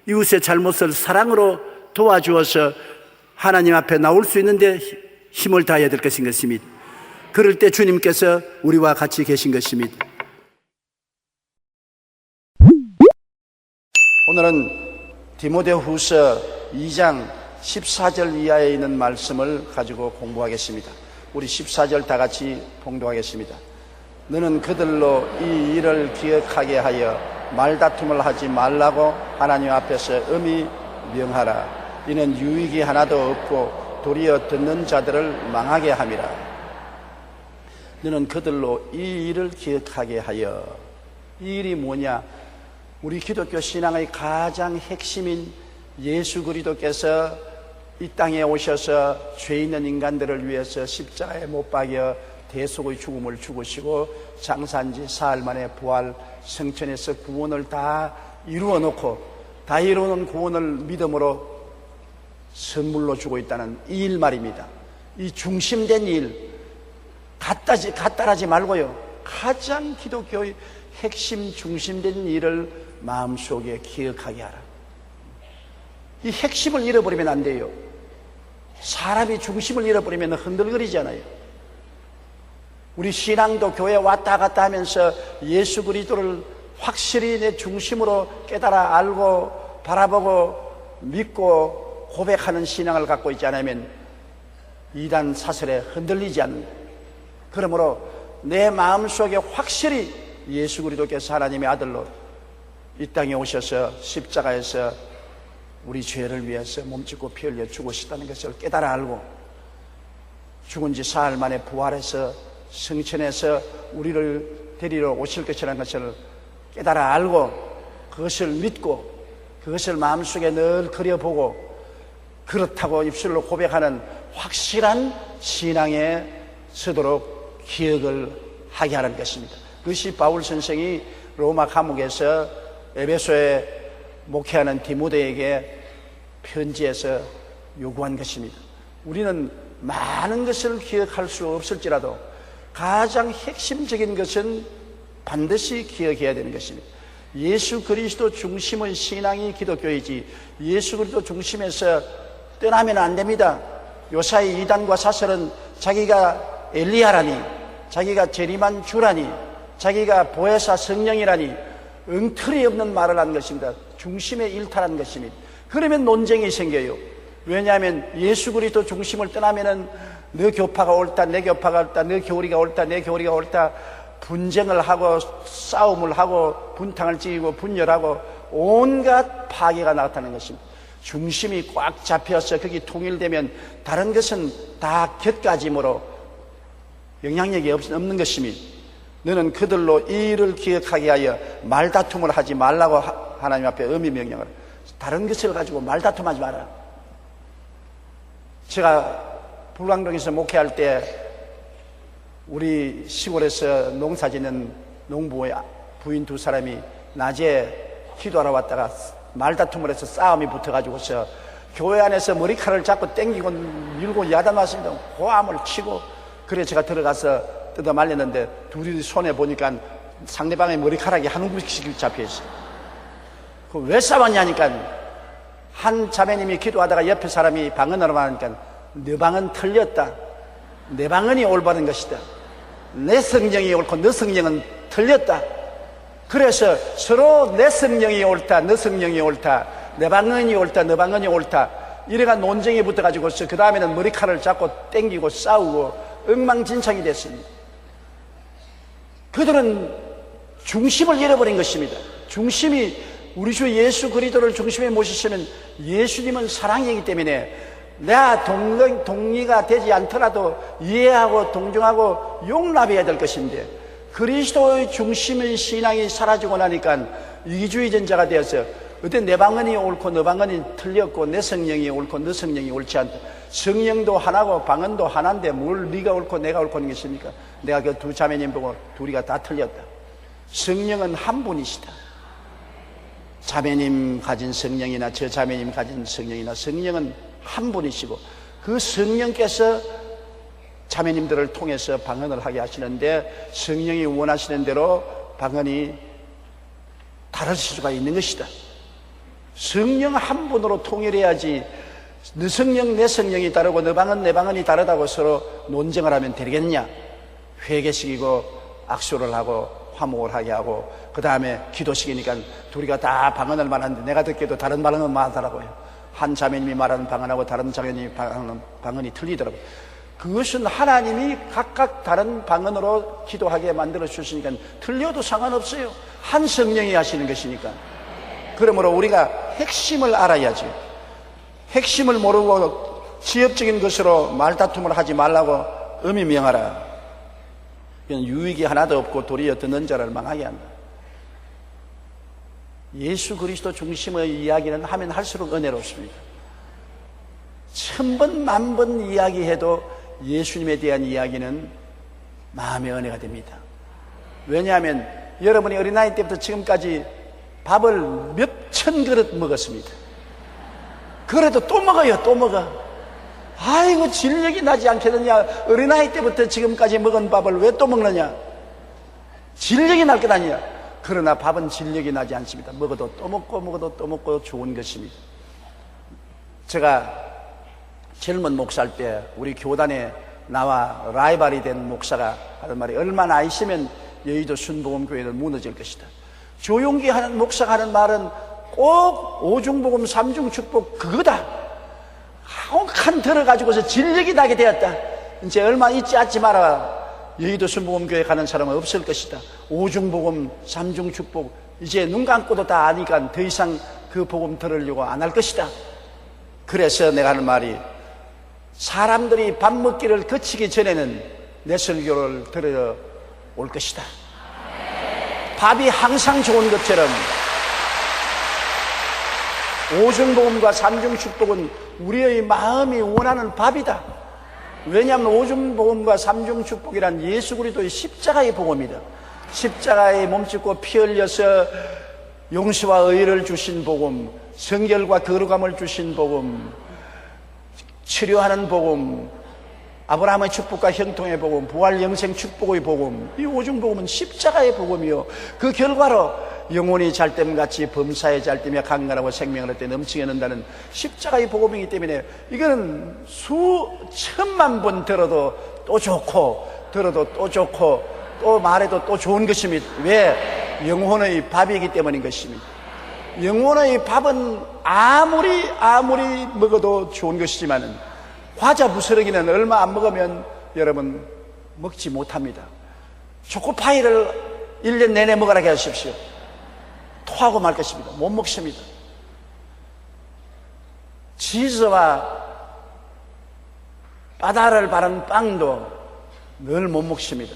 이웃의 잘못을 사랑으로 도와주어서 하나님 앞에 나올 수 있는데 힘을 다해야 될 것인 것입니다. 그럴 때 주님께서 우리와 같이 계신 것입니다. 오늘은 디모데후서 2장 14절 이하에 있는 말씀을 가지고 공부하겠습니다. 우리 14절 다 같이 봉독하겠습니다. 너는 그들로 이 일을 기억하게 하여 말다툼을 하지 말라고 하나님 앞에서 엄히 명하라. 이는 유익이 하나도 없고 도리어 듣는 자들을 망하게 함이라. 너는 그들로 이 일을 기억하게 하여. 이 일이 뭐냐? 우리 기독교 신앙의 가장 핵심인 예수 그리스도께서 이 땅에 오셔서 죄 있는 인간들을 위해서 십자가에 못 박여 대속의 죽음을 죽으시고 장사한 지 사흘 만에 부활 성천에서 구원을 다 이루어 놓고 다 이루어놓은 구원을 믿음으로 선물로 주고 있다는 이 일 말입니다. 이 중심된 일 갖다라지 말고요, 가장 기독교의 핵심 중심된 일을 마음속에 기억하게 하라. 이 핵심을 잃어버리면 안 돼요. 사람이 중심을 잃어버리면 흔들거리잖아요. 우리 신앙도 교회 왔다 갔다 하면서 예수 그리스도를 확실히 내 중심으로 깨달아 알고 바라보고 믿고 고백하는 신앙을 갖고 있지 않으면 이단 사슬에 흔들리지 않는 거예요. 그러므로 내 마음속에 확실히 예수 그리스도께서 하나님의 아들로 이 땅에 오셔서 십자가에서 우리 죄를 위해서 몸짓고 피 흘려 죽으셨다는 것을 깨달아 알고 죽은 지 사흘 만에 부활해서 성천에서 우리를 데리러 오실 것이라는 것을 깨달아 알고 그것을 믿고 그것을 마음속에 늘 그려보고 그렇다고 입술로 고백하는 확실한 신앙에 서도록 기억을 하게 하는 것입니다. 그것이 바울 선생이 로마 감옥에서 에베소에 목회하는 디모데에게 편지에서 요구한 것입니다. 우리는 많은 것을 기억할 수 없을지라도 가장 핵심적인 것은 반드시 기억해야 되는 것입니다. 예수 그리스도 중심의 신앙이 기독교이지 예수 그리스도 중심에서 떠나면 안 됩니다. 요사이 이단과 사설은 자기가 엘리야라니, 자기가 재림한 주라니, 자기가 보혜사 성령이라니 엉터리 없는 말을 한 것입니다. 중심에 일탈한 것입니다. 그러면 논쟁이 생겨요. 왜냐하면 예수 그리스도 중심을 떠나면은 너 교파가 옳다, 내 교파가 옳다, 너 교리가 옳다, 내 교리가 옳다, 분쟁을 하고 싸움을 하고 분탕을 찌고 분열하고 온갖 파괴가 나타나는 것입니다. 중심이 꽉 잡혀서 거기 통일되면 다른 것은 다 곁가짐으로 영향력이 없는 것입니다. 너는 그들로 이 일을 기억하게 하여 말다툼을 하지 말라고 하나님 앞에 엄히 명령을. 다른 것을 가지고 말다툼하지 마라. 제가 불광동에서 목회할 때 우리 시골에서 농사 짓는 농부의 부인 두 사람이 낮에 기도하러 왔다가 말다툼을 해서 싸움이 붙어가지고서 교회 안에서 머리칼을 잡고 땡기고 밀고 야단맞습니다. 고함을 치고 그래서 제가 들어가서 뜯어 말렸는데 둘이 손에 보니까 상대방의 머리카락이 한 움큼씩 잡혀있어요. 왜 싸웠냐니까 한 자매님이 기도하다가 옆에 사람이 방언으로 말하니까 네 방언 틀렸다. 내 방언이 올바른 것이다. 내 성령이 옳고 너 성령은 틀렸다. 그래서 서로 내 성령이 옳다, 너 성령이 옳다, 내 방언이 옳다, 너 방언이 옳다, 이래가 논쟁이 붙어가지고서 그 다음에는 머리칼을 잡고 땡기고 싸우고 엉망진창이 됐습니다. 그들은 중심을 잃어버린 것입니다. 중심이, 우리 주 예수 그리스도를 중심에 모시시면 예수님은 사랑이기 때문에 내가 동의가 되지 않더라도 이해하고 동정하고 용납해야 될 것인데, 그리스도의 중심의 신앙이 사라지고 나니까 이기주의전자가 되어서 어때 내 방언이 옳고 너 방언이 틀렸고 내 성령이 옳고 너 성령이 옳지 않다. 성령도 하나고 방언도 하나인데 뭘 네가 옳고 내가 옳고 하는 것입니까? 내가 그 두 자매님 보고 둘이가 다 틀렸다. 성령은 한 분이시다. 자매님 가진 성령이나 저 자매님 가진 성령이나 성령은 한 분이시고 그 성령께서 자매님들을 통해서 방언을 하게 하시는데 성령이 원하시는 대로 방언이 다르실 수가 있는 것이다. 성령 한 분으로 통일해야지 너 성령 내 성령이 다르고 너 방언 내 방언이 다르다고 서로 논쟁을 하면 되겠냐. 회개식이고 악수를 하고 화목을 하게 하고 그 다음에 기도식이니까 둘이가 다 방언을 말하는데 내가 듣기에도 다른 방언은 말하더라고요. 한 자매님이 말하는 방언하고 다른 자매님이 말하는 방언이 틀리더라고요. 그것은 하나님이 각각 다른 방언으로 기도하게 만들어 주시니까 틀려도 상관없어요. 한 성령이 하시는 것이니까. 그러므로 우리가 핵심을 알아야죠. 핵심을 모르고 지엽적인 것으로 말다툼을 하지 말라고 엄히 명하라. 이건 유익이 하나도 없고 도리어 듣는 자를 망하게 한다. 예수 그리스도 중심의 이야기는 하면 할수록 은혜롭습니다. 1000번, 10,000번 이야기해도 예수님에 대한 이야기는 마음의 은혜가 됩니다. 왜냐하면 여러분이 어린아이 때부터 지금까지 밥을 몇천 그릇 먹었습니다. 그래도 또 먹어요. 또 먹어. 아이고 질력이 나지 않겠느냐. 어린아이 때부터 지금까지 먹은 밥을 왜 또 먹느냐. 질력이 날 것 아니냐. 그러나 밥은 질력이 나지 않습니다. 먹어도 또 먹고 먹어도 또 먹고 좋은 것입니다. 제가 젊은 목사일 때 우리 교단에 나와 라이벌이 된 목사가 하는 말이 얼마나 있으면 여의도 순복음교회는 무너질 것이다. 조용기 하는 목사가 하는 말은 꼭 오중복음 삼중축복 그거다. 한 들어가지고서 진력이 나게 되었다. 이제 얼마 있지 않지 마라. 여의도 순복음교회 가는 사람은 없을 것이다. 오중복음 삼중축복 이제 눈 감고도 다 아니까 더 이상 그 복음 들으려고 안 할 것이다. 그래서 내가 하는 말이 사람들이 밥 먹기를 거치기 전에는 내 설교를 들어 올 것이다. 밥이 항상 좋은 것처럼 오중복음과 삼중축복은 우리의 마음이 원하는 밥이다. 왜냐하면 오중복음과 삼중축복이란 예수 그리스도의 십자가의 복음이다. 십자가에 몸짓고 피 흘려서 용서와 의를 주신 복음, 성결과 거룩함을 주신 복음, 치료하는 복음, 아브라함의 축복과 형통의 복음, 부활 영생 축복의 복음, 이 오중복음은 십자가의 복음이요. 그 결과로 영혼이 잘됨같이 범사에 잘되며 강건하고 생명을 얻되 넘치게 는다는 십자가의 복음이기 때문에 이거는 수천만 번 들어도 또 좋고 들어도 또 좋고 또 말해도 또 좋은 것입니다. 왜? 영혼의 밥이기 때문인 것입니다. 영혼의 밥은 아무리 먹어도 좋은 것이지만은 과자 부스러기는 얼마 안 먹으면 여러분 먹지 못합니다. 초코파이를 1년 내내 먹으라고 하십시오. 토하고 말 것입니다. 못 먹습니다. 치즈와 바다를 바른 빵도 늘 못 먹습니다.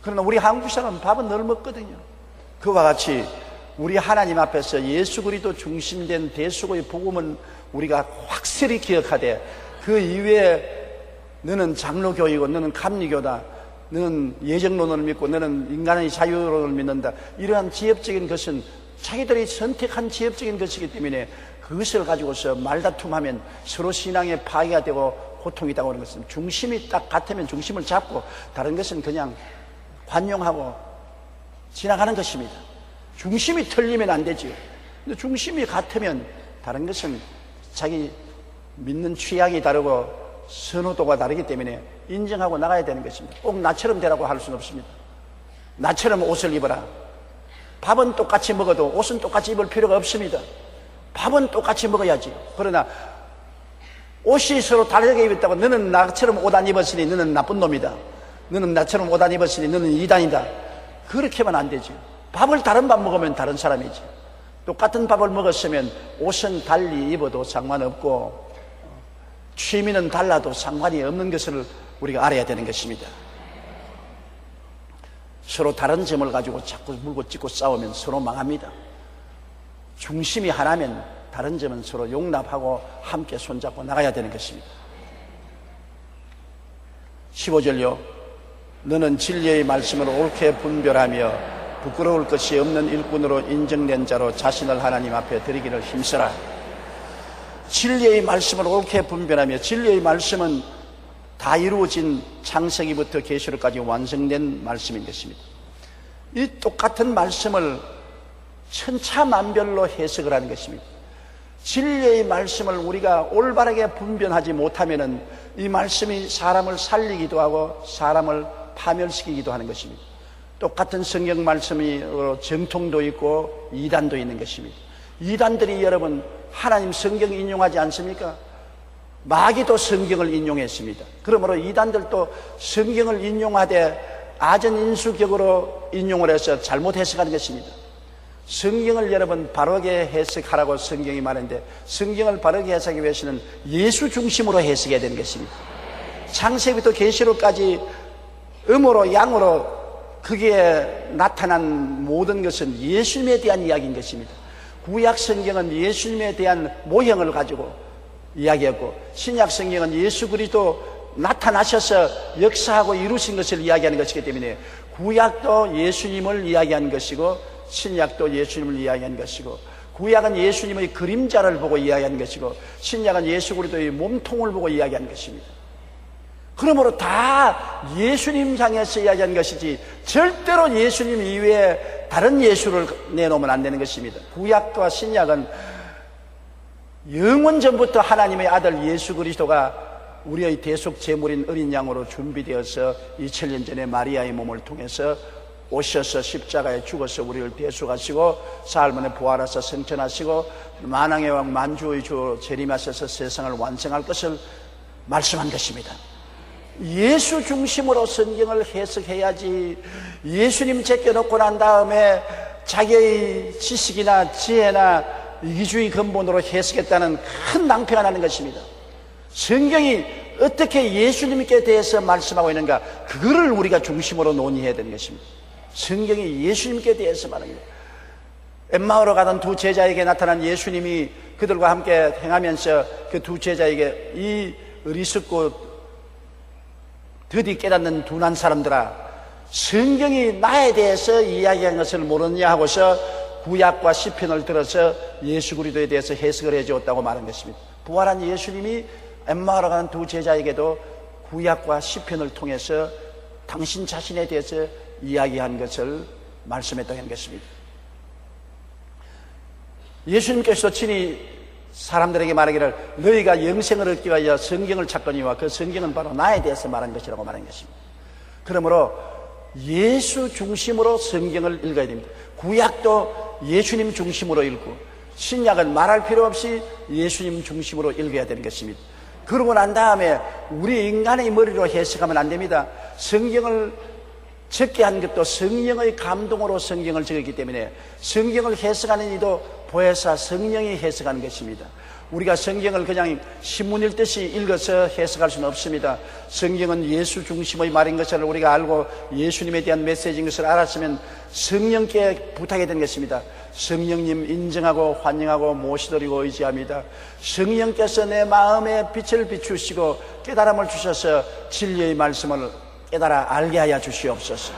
그러나 우리 한국 사람은 밥은 늘 먹거든요. 그와 같이 우리 하나님 앞에서 예수 그리스도 중심된 대수고의 복음은 우리가 확실히 기억하되 그 이외에 너는 장로교이고 너는 감리교다, 너는 예정론을 믿고 너는 인간의 자유론을 믿는다, 이러한 지엽적인 것은 자기들이 선택한 지엽적인 것이기 때문에 그것을 가지고서 말다툼하면 서로 신앙에 파괴가 되고 고통이 있다고 하는 것은 중심이 딱 같으면 중심을 잡고 다른 것은 그냥 관용하고 지나가는 것입니다. 중심이 틀리면 안 되지요. 근데 중심이 같으면 다른 것은 자기 믿는 취향이 다르고 선호도가 다르기 때문에 인정하고 나가야 되는 것입니다. 꼭 나처럼 되라고 할 수는 없습니다. 나처럼 옷을 입어라. 밥은 똑같이 먹어도 옷은 똑같이 입을 필요가 없습니다. 밥은 똑같이 먹어야지. 그러나 옷이 서로 다르게 입었다고 너는 나처럼 옷 안 입었으니 너는 나쁜 놈이다. 너는 나처럼 옷 안 입었으니 너는 이단이다. 그렇게 하면 안 되죠. 밥을 다른 밥 먹으면 다른 사람이지. 똑같은 밥을 먹었으면 옷은 달리 입어도 상관없고 취미는 달라도 상관이 없는 것을 우리가 알아야 되는 것입니다. 서로 다른 점을 가지고 자꾸 물고 찢고 싸우면 서로 망합니다. 중심이 하나면 다른 점은 서로 용납하고 함께 손잡고 나가야 되는 것입니다. 15절요. 너는 진리의 말씀을 옳게 분별하며 부끄러울 것이 없는 일꾼으로 인정된 자로 자신을 하나님 앞에 드리기를 힘써라. 진리의 말씀을 옳게 분별하며, 진리의 말씀은 다 이루어진 창세기부터 계시록까지 완성된 말씀인 것입니다. 이 똑같은 말씀을 천차만별로 해석을 하는 것입니다. 진리의 말씀을 우리가 올바르게 분별하지 못하면 이 말씀이 사람을 살리기도 하고 사람을 파멸시키기도 하는 것입니다. 똑같은 성경 말씀이 정통도 있고 이단도 있는 것입니다. 이단들이 여러분 하나님 성경 인용하지 않습니까? 마귀도 성경을 인용했습니다. 그러므로 이단들도 성경을 인용하되 아전인수격으로 인용을 해서 잘못 해석하는 것입니다. 성경을 여러분 바르게 해석하라고 성경이 말하는데, 성경을 바르게 해석하기 위해서는 예수 중심으로 해석해야 되는 것입니다. 창세기부터 계시록까지 음으로 양으로 거기에 나타난 모든 것은 예수님에 대한 이야기인 것입니다. 구약 성경은 예수님에 대한 모형을 가지고 이야기했고, 신약 성경은 예수 그리스도 나타나셔서 역사하고 이루신 것을 이야기하는 것이기 때문에 구약도 예수님을 이야기하는 것이고 신약도 예수님을 이야기하는 것이고, 구약은 예수님의 그림자를 보고 이야기하는 것이고 신약은 예수 그리스도의 몸통을 보고 이야기하는 것입니다. 그러므로 다 예수님 향해서 이야기하는 것이지 절대로 예수님 이외에 다른 예수를 내놓으면 안 되는 것입니다. 구약과 신약은 영원 전부터 하나님의 아들 예수 그리스도가 우리의 대속 제물인 어린 양으로 준비되어서 2000년 전에 마리아의 몸을 통해서 오셔서 십자가에 죽어서 우리를 대속하시고 사흘 만에 부활하셔서 승천하시고 만왕의 왕 만주의 주 재림하셔서 세상을 완성할 것을 말씀한 것입니다. 예수 중심으로 성경을 해석해야지, 예수님 제껴놓고 난 다음에 자기의 지식이나 지혜나 이기주의 근본으로 해석했다는 큰 낭패가 나는 것입니다. 성경이 어떻게 예수님께 대해서 말씀하고 있는가, 그거를 우리가 중심으로 논의해야 되는 것입니다. 성경이 예수님께 대해서 말합니다. 엠마오로 가던 두 제자에게 나타난 예수님이 그들과 함께 행하면서 그 두 제자에게 이 어리석고 드디 깨닫는 둔한 사람들아, 성경이 나에 대해서 이야기한 것을 모르느냐 하고서 구약과 시편을 들어서 예수 그리스도에 대해서 해석을 해주었다고 말한 것입니다. 부활한 예수님이 엠마오로 가는 두 제자에게도 구약과 시편을 통해서 당신 자신에 대해서 이야기한 것을 말씀했다는 것입니다. 예수님께서 친히 사람들에게 말하기를 너희가 영생을 얻기 위하여 성경을 찾거니와 그 성경은 바로 나에 대해서 말한 것이라고 말한 것입니다. 그러므로 예수 중심으로 성경을 읽어야 됩니다. 구약도 예수님 중심으로 읽고 신약은 말할 필요 없이 예수님 중심으로 읽어야 되는 것입니다. 그러고 난 다음에 우리 인간의 머리로 해석하면 안 됩니다. 성경을 적게 한 것도 성령의 감동으로 성경을 적었기 때문에 성경을 해석하는 이도 보혜사 성령이 해석하는 것입니다. 우리가 성경을 그냥 신문 읽듯이 읽어서 해석할 수는 없습니다. 성경은 예수 중심의 말인 것을 우리가 알고 예수님에 대한 메시지인 것을 알았으면 성령께 부탁해야 되는 것입니다. 성령님 인정하고 환영하고 모시드리고 의지합니다. 성령께서 내 마음에 빛을 비추시고 깨달음을 주셔서 진리의 말씀을 깨달아 알게 하여 주시옵소서.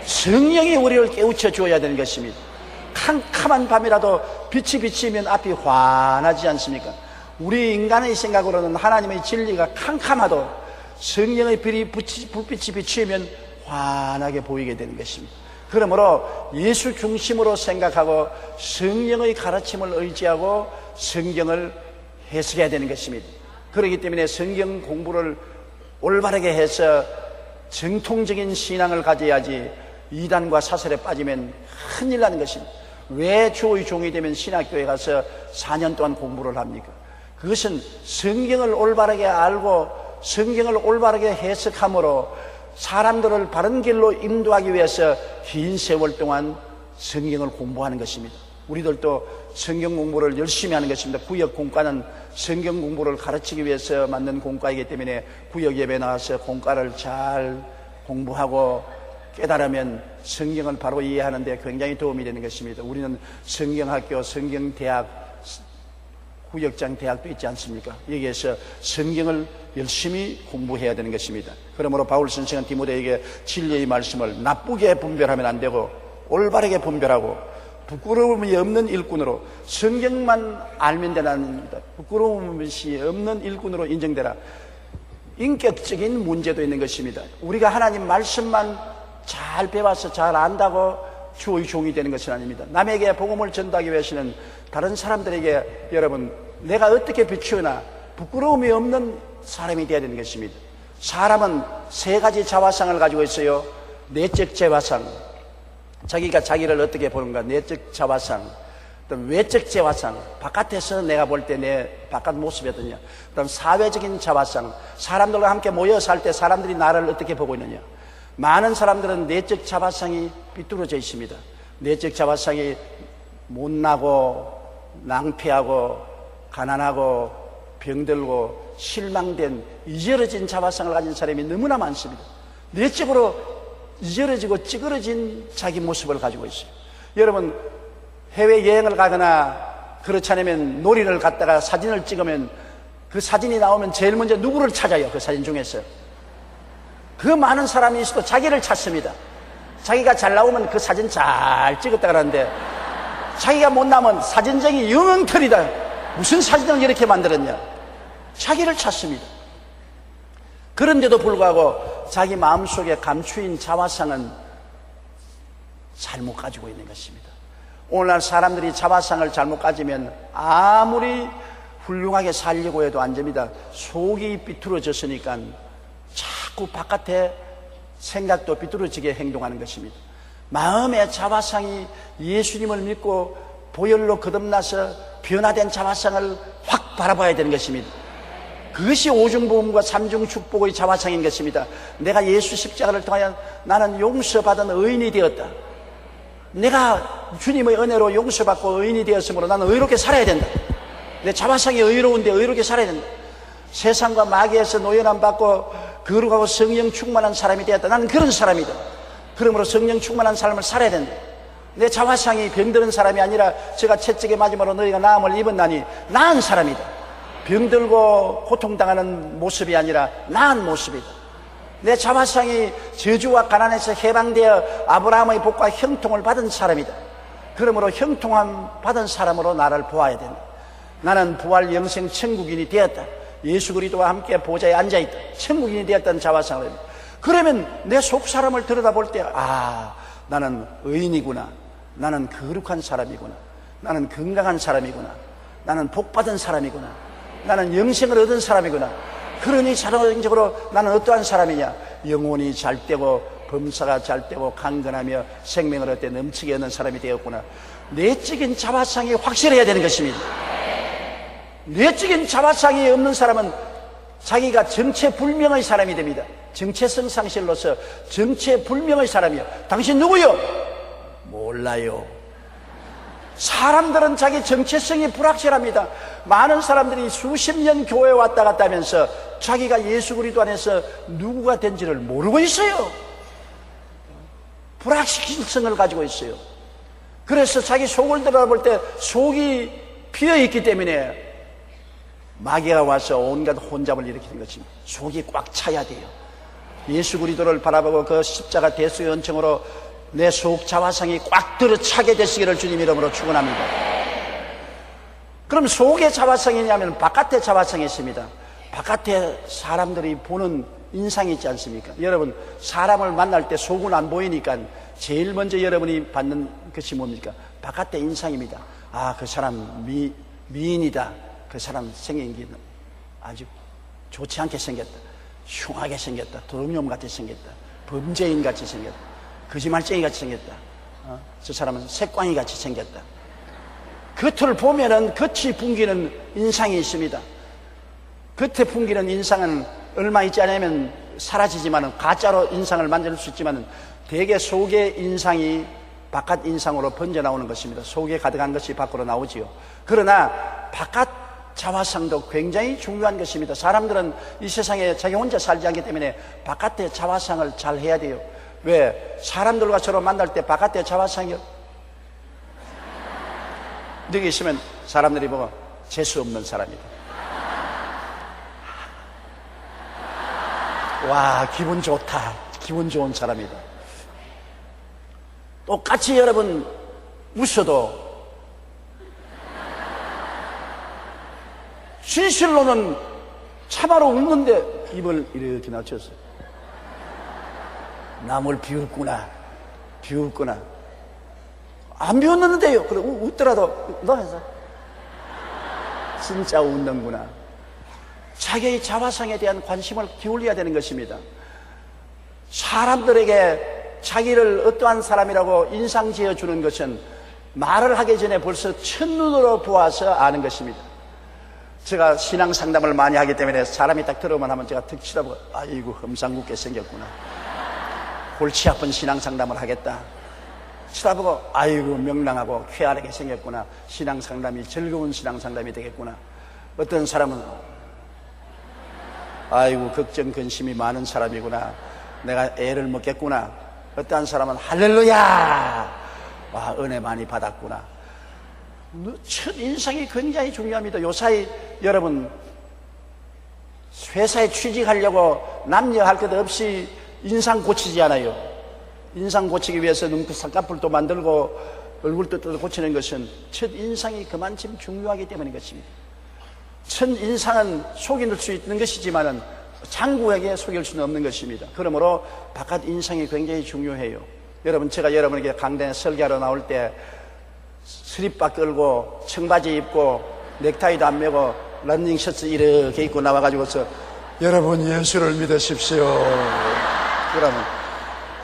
성령이 우리를 깨우쳐 주어야 되는 것입니다. 캄캄한 밤이라도 빛이 비치면 앞이 환하지 않습니까? 우리 인간의 생각으로는 하나님의 진리가 캄캄하도 성령의 불빛이 비치면 환하게 보이게 되는 것입니다. 그러므로 예수 중심으로 생각하고 성령의 가르침을 의지하고 성경을 해석해야 되는 것입니다. 그렇기 때문에 성경 공부를 올바르게 해서 정통적인 신앙을 가져야지 이단과 사설에 빠지면 큰일 나는 것입니다. 왜 주의 종이 되면 신학교에 가서 4년 동안 공부를 합니까? 그것은 성경을 올바르게 알고 성경을 올바르게 해석함으로 사람들을 바른 길로 인도하기 위해서 긴 세월 동안 성경을 공부하는 것입니다. 우리들도 성경 공부를 열심히 하는 것입니다. 구역 공과는 성경 공부를 가르치기 위해서 만든 공과이기 때문에 구역 예배 나와서 공과를 잘 공부하고 깨달으면 성경을 바로 이해하는 데 굉장히 도움이 되는 것입니다. 우리는 성경학교, 성경대학, 구역장 대학도 있지 않습니까? 여기에서 성경을 열심히 공부해야 되는 것입니다. 그러므로 바울 선생은 디모데에게 진리의 말씀을 나쁘게 분별하면 안 되고 올바르게 분별하고 부끄러움이 없는 일꾼으로 성경만 알면 되는 겁니다. 부끄러움이 없는 일꾼으로 인정되라. 인격적인 문제도 있는 것입니다. 우리가 하나님 말씀만 잘 배워서 잘 안다고 주의 종이 되는 것은 아닙니다. 남에게 복음을 전달하기 위해서는 다른 사람들에게 여러분 내가 어떻게 비추나 부끄러움이 없는 사람이 되어야 되는 것입니다. 사람은 세 가지 자화상을 가지고 있어요. 내적 자화상, 자기가 자기를 어떻게 보는가, 내적 자화상. 또 외적 자화상, 바깥에서 내가 볼 때 내 바깥 모습이 어떠냐. 그다음 사회적인 자화상, 사람들과 함께 모여 살 때 사람들이 나를 어떻게 보고 있느냐. 많은 사람들은 내적 자화상이 삐뚤어져 있습니다. 내적 자화상이 못나고 낭패하고 가난하고 병들고 실망된 이절어진 자화상을 가진 사람이 너무나 많습니다. 내적으로 이절어지고 찌그러진 자기 모습을 가지고 있어요. 여러분 해외여행을 가거나 그렇지 않으면 놀이를 갔다가 사진을 찍으면 그 사진이 나오면 제일 먼저 누구를 찾아요? 그 사진 중에서 그 많은 사람이 있어도 자기를 찾습니다. 자기가 잘 나오면 그 사진 잘 찍었다 그러는데 자기가 못 나오면 사진쟁이 영엉터리다. 무슨 사진을 이렇게 만들었냐. 자기를 찾습니다. 그런데도 불구하고 자기 마음속에 감추인 자화상은 잘못 가지고 있는 것입니다. 오늘날 사람들이 자화상을 잘못 가지면 아무리 훌륭하게 살려고 해도 안 됩니다. 속이 삐뚤어졌으니까 자꾸 바깥에 생각도 삐뚤어지게 행동하는 것입니다. 마음의 자화상이 예수님을 믿고 보혈로 거듭나서 변화된 자화상을 확 바라봐야 되는 것입니다. 그것이 오중보험과 삼중축복의 자화상인 것입니다. 내가 예수 십자가를 통하여 나는 용서받은 의인이 되었다. 내가 주님의 은혜로 용서받고 의인이 되었으므로 나는 의롭게 살아야 된다. 내 자화상이 의로운데 의롭게 살아야 된다. 세상과 마귀에서 노연함 받고 거룩하고 성령 충만한 사람이 되었다. 나는 그런 사람이다. 그러므로 성령 충만한 삶을 살아야 된다. 내 자화상이 병드는 사람이 아니라 제가 채찍에 맞음으로 너희가 나음을 입었나니 나은 사람이다. 병들고 고통당하는 모습이 아니라 나은 모습이다. 내 자화상이 저주와 가난에서 해방되어 아브라함의 복과 형통을 받은 사람이다. 그러므로 형통함 받은 사람으로 나를 보아야 된다. 나는 부활 영생 천국인이 되었다. 예수 그리스도와 함께 보좌에 앉아있다. 천국인이 되었다는 자화상을. 그러면 내 속 사람을 들여다볼 때 나는 의인이구나. 나는 거룩한 사람이구나. 나는 건강한 사람이구나. 나는 복받은 사람이구나. 나는 영생을 얻은 사람이구나. 그러니 자동적으로 나는 어떠한 사람이냐. 영혼이 잘되고 범사가 잘되고 강건하며 생명을 얻되 넘치게 얻는 사람이 되었구나. 내적인 자화상이 확실해야 되는 것입니다. 내적인 자화상이 없는 사람은 자기가 정체불명의 사람이 됩니다. 정체성 상실로서 정체불명의 사람이요. 당신 누구요? 몰라요. 사람들은 자기 정체성이 불확실합니다. 많은 사람들이 수십 년 교회에 왔다 갔다 하면서 자기가 예수 그리스도 안에서 누구가 된지를 모르고 있어요. 불확실성을 가지고 있어요. 그래서 자기 속을 들여다볼 때 속이 비어있기 때문에 마귀가 와서 온갖 혼잡을 일으키는 것입니다. 속이 꽉 차야 돼요. 예수 그리스도를 바라보고 그 십자가 대수의 은총으로 내 속 자화상이 꽉 들어차게 되시기를 주님 이름으로 축원합니다. 그럼 속의 자화상이냐면 바깥의 자화상이 있습니다. 바깥에 사람들이 보는 인상이 있지 않습니까? 여러분 사람을 만날 때 속은 안 보이니까 제일 먼저 여러분이 받는 것이 뭡니까? 바깥의 인상입니다. 그 사람 미인이다. 그 그 사람 생긴 게 아주 좋지 않게 생겼다, 흉하게 생겼다, 도둑놈 같이 생겼다, 범죄인 같이 생겼다, 거짓말쟁이 같이 생겼다, 저 사람은 색광이 같이 생겼다. 겉을 보면은 겉이 풍기는 인상이 있습니다. 겉에 풍기는 인상은 얼마 있지 않으면 사라지지만은, 가짜로 인상을 만들 수 있지만은 대개 속의 인상이 바깥 인상으로 번져나오는 것입니다. 속에 가득한 것이 밖으로 나오지요. 그러나 바깥 자화상도 굉장히 중요한 것입니다. 사람들은 이 세상에 자기 혼자 살지 않기 때문에 바깥의 자화상을 잘 해야 돼요. 왜? 사람들과 서로 만날 때 바깥의 자화상이 여기 있으면 사람들이 보고 재수 없는 사람이다, 와 기분 좋다, 기분 좋은 사람이다. 똑같이 여러분 웃어도 진실로는 참아로 웃는데 입을 이렇게 낮췄어요. 남을 비웃구나, 비웃구나. 안 비웃는데요. 그래 웃더라도 너 해서 진짜 웃는구나. 자기의 자화상에 대한 관심을 기울여야 되는 것입니다. 사람들에게 자기를 어떠한 사람이라고 인상 지어주는 것은 말을 하기 전에 벌써 첫눈으로 보아서 아는 것입니다. 제가 신앙 상담을 많이 하기 때문에 사람이 딱 들어오면 하면 제가 툭 치다보고 아이고 험상궂게 생겼구나, 골치 아픈 신앙 상담을 하겠다 치다보고 아이고 명랑하고 쾌활하게 생겼구나, 신앙 상담이 즐거운 신앙 상담이 되겠구나. 어떤 사람은 아이고 걱정 근심이 많은 사람이구나, 내가 애를 먹겠구나. 어떤 사람은 할렐루야, 와 은혜 많이 받았구나. 첫 인상이 굉장히 중요합니다. 요사이 여러분 회사에 취직하려고 남녀 할 것 없이 인상 고치지 않아요. 인상 고치기 위해서 눈빛 쌍꺼풀도 만들고 얼굴도 고치는 것은 첫 인상이 그만큼 중요하기 때문인 것입니다. 첫 인상은 속일 수 있는 것이지만은 장구에게 속일 수는 없는 것입니다. 그러므로 바깥 인상이 굉장히 중요해요. 여러분, 제가 여러분에게 강단에 설교하러 나올 때 스립바 끌고 청바지 입고 넥타이도 안 매고 런닝셔츠 이렇게 입고 나와가지고서 여러분 예수를 믿으십시오 그러면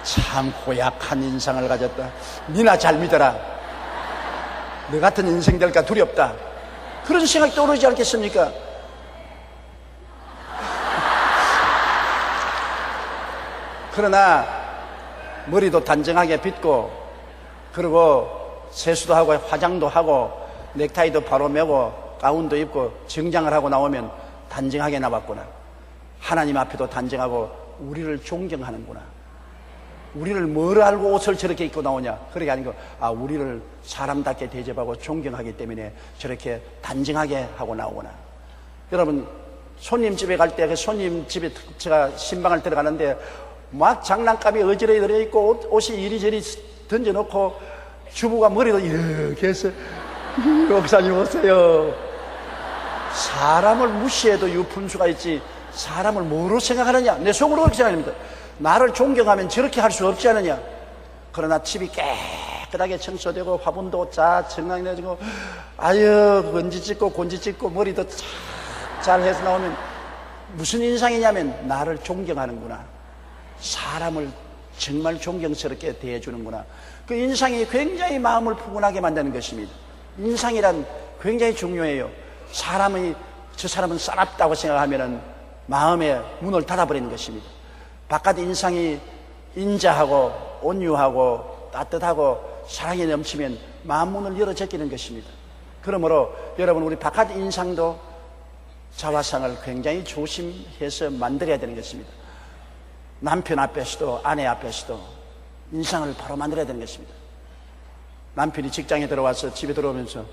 참 고약한 인상을 가졌다, 니나 잘 믿어라, 너 같은 인생 될까 두렵다, 그런 생각이 떠오르지 않겠습니까? 그러나 머리도 단정하게 빗고 그리고 세수도 하고 화장도 하고 넥타이도 바로 매고 가운도 입고 정장을 하고 나오면 단정하게 나왔구나, 하나님 앞에도 단정하고 우리를 존경하는구나. 우리를 뭘 알고 옷을 저렇게 입고 나오냐, 그게 아니고 우리를 사람답게 대접하고 존경하기 때문에 저렇게 단정하게 하고 나오구나. 여러분, 손님 집에 갈 때 그 손님 집에 제가 신방을 들어가는데 막 장난감이 어지러이 들어있고 옷이 이리저리 던져놓고 주부가 머리도 이렇게 해서 목사님 오세요. 사람을 무시해도 유품수가 있지 사람을 뭐로 생각하느냐, 내 속으로 그렇게 생각합니다. 나를 존경하면 저렇게 할 수 없지 않느냐. 그러나 집이 깨끗하게 청소되고 화분도 정강해지고 아유 먼지 찢고 곤지 찢고 머리도 잘 해서 나오면 무슨 인상이냐면 나를 존경하는구나, 사람을 정말 존경스럽게 대해주는구나. 그 인상이 굉장히 마음을 푸근하게 만드는 것입니다. 인상이란 굉장히 중요해요. 사람이 저 사람은 싸납다고 생각하면은 마음의 문을 닫아버리는 것입니다. 바깥 인상이 인자하고 온유하고 따뜻하고 사랑이 넘치면 마음 문을 열어 제끼는 것입니다. 그러므로 여러분, 우리 바깥 인상도 자화상을 굉장히 조심해서 만들어야 되는 것입니다. 남편 앞에서도 아내 앞에서도 인상을 바로 만들어야 되는 것입니다. 남편이 직장에 들어와서 집에 들어오면서 요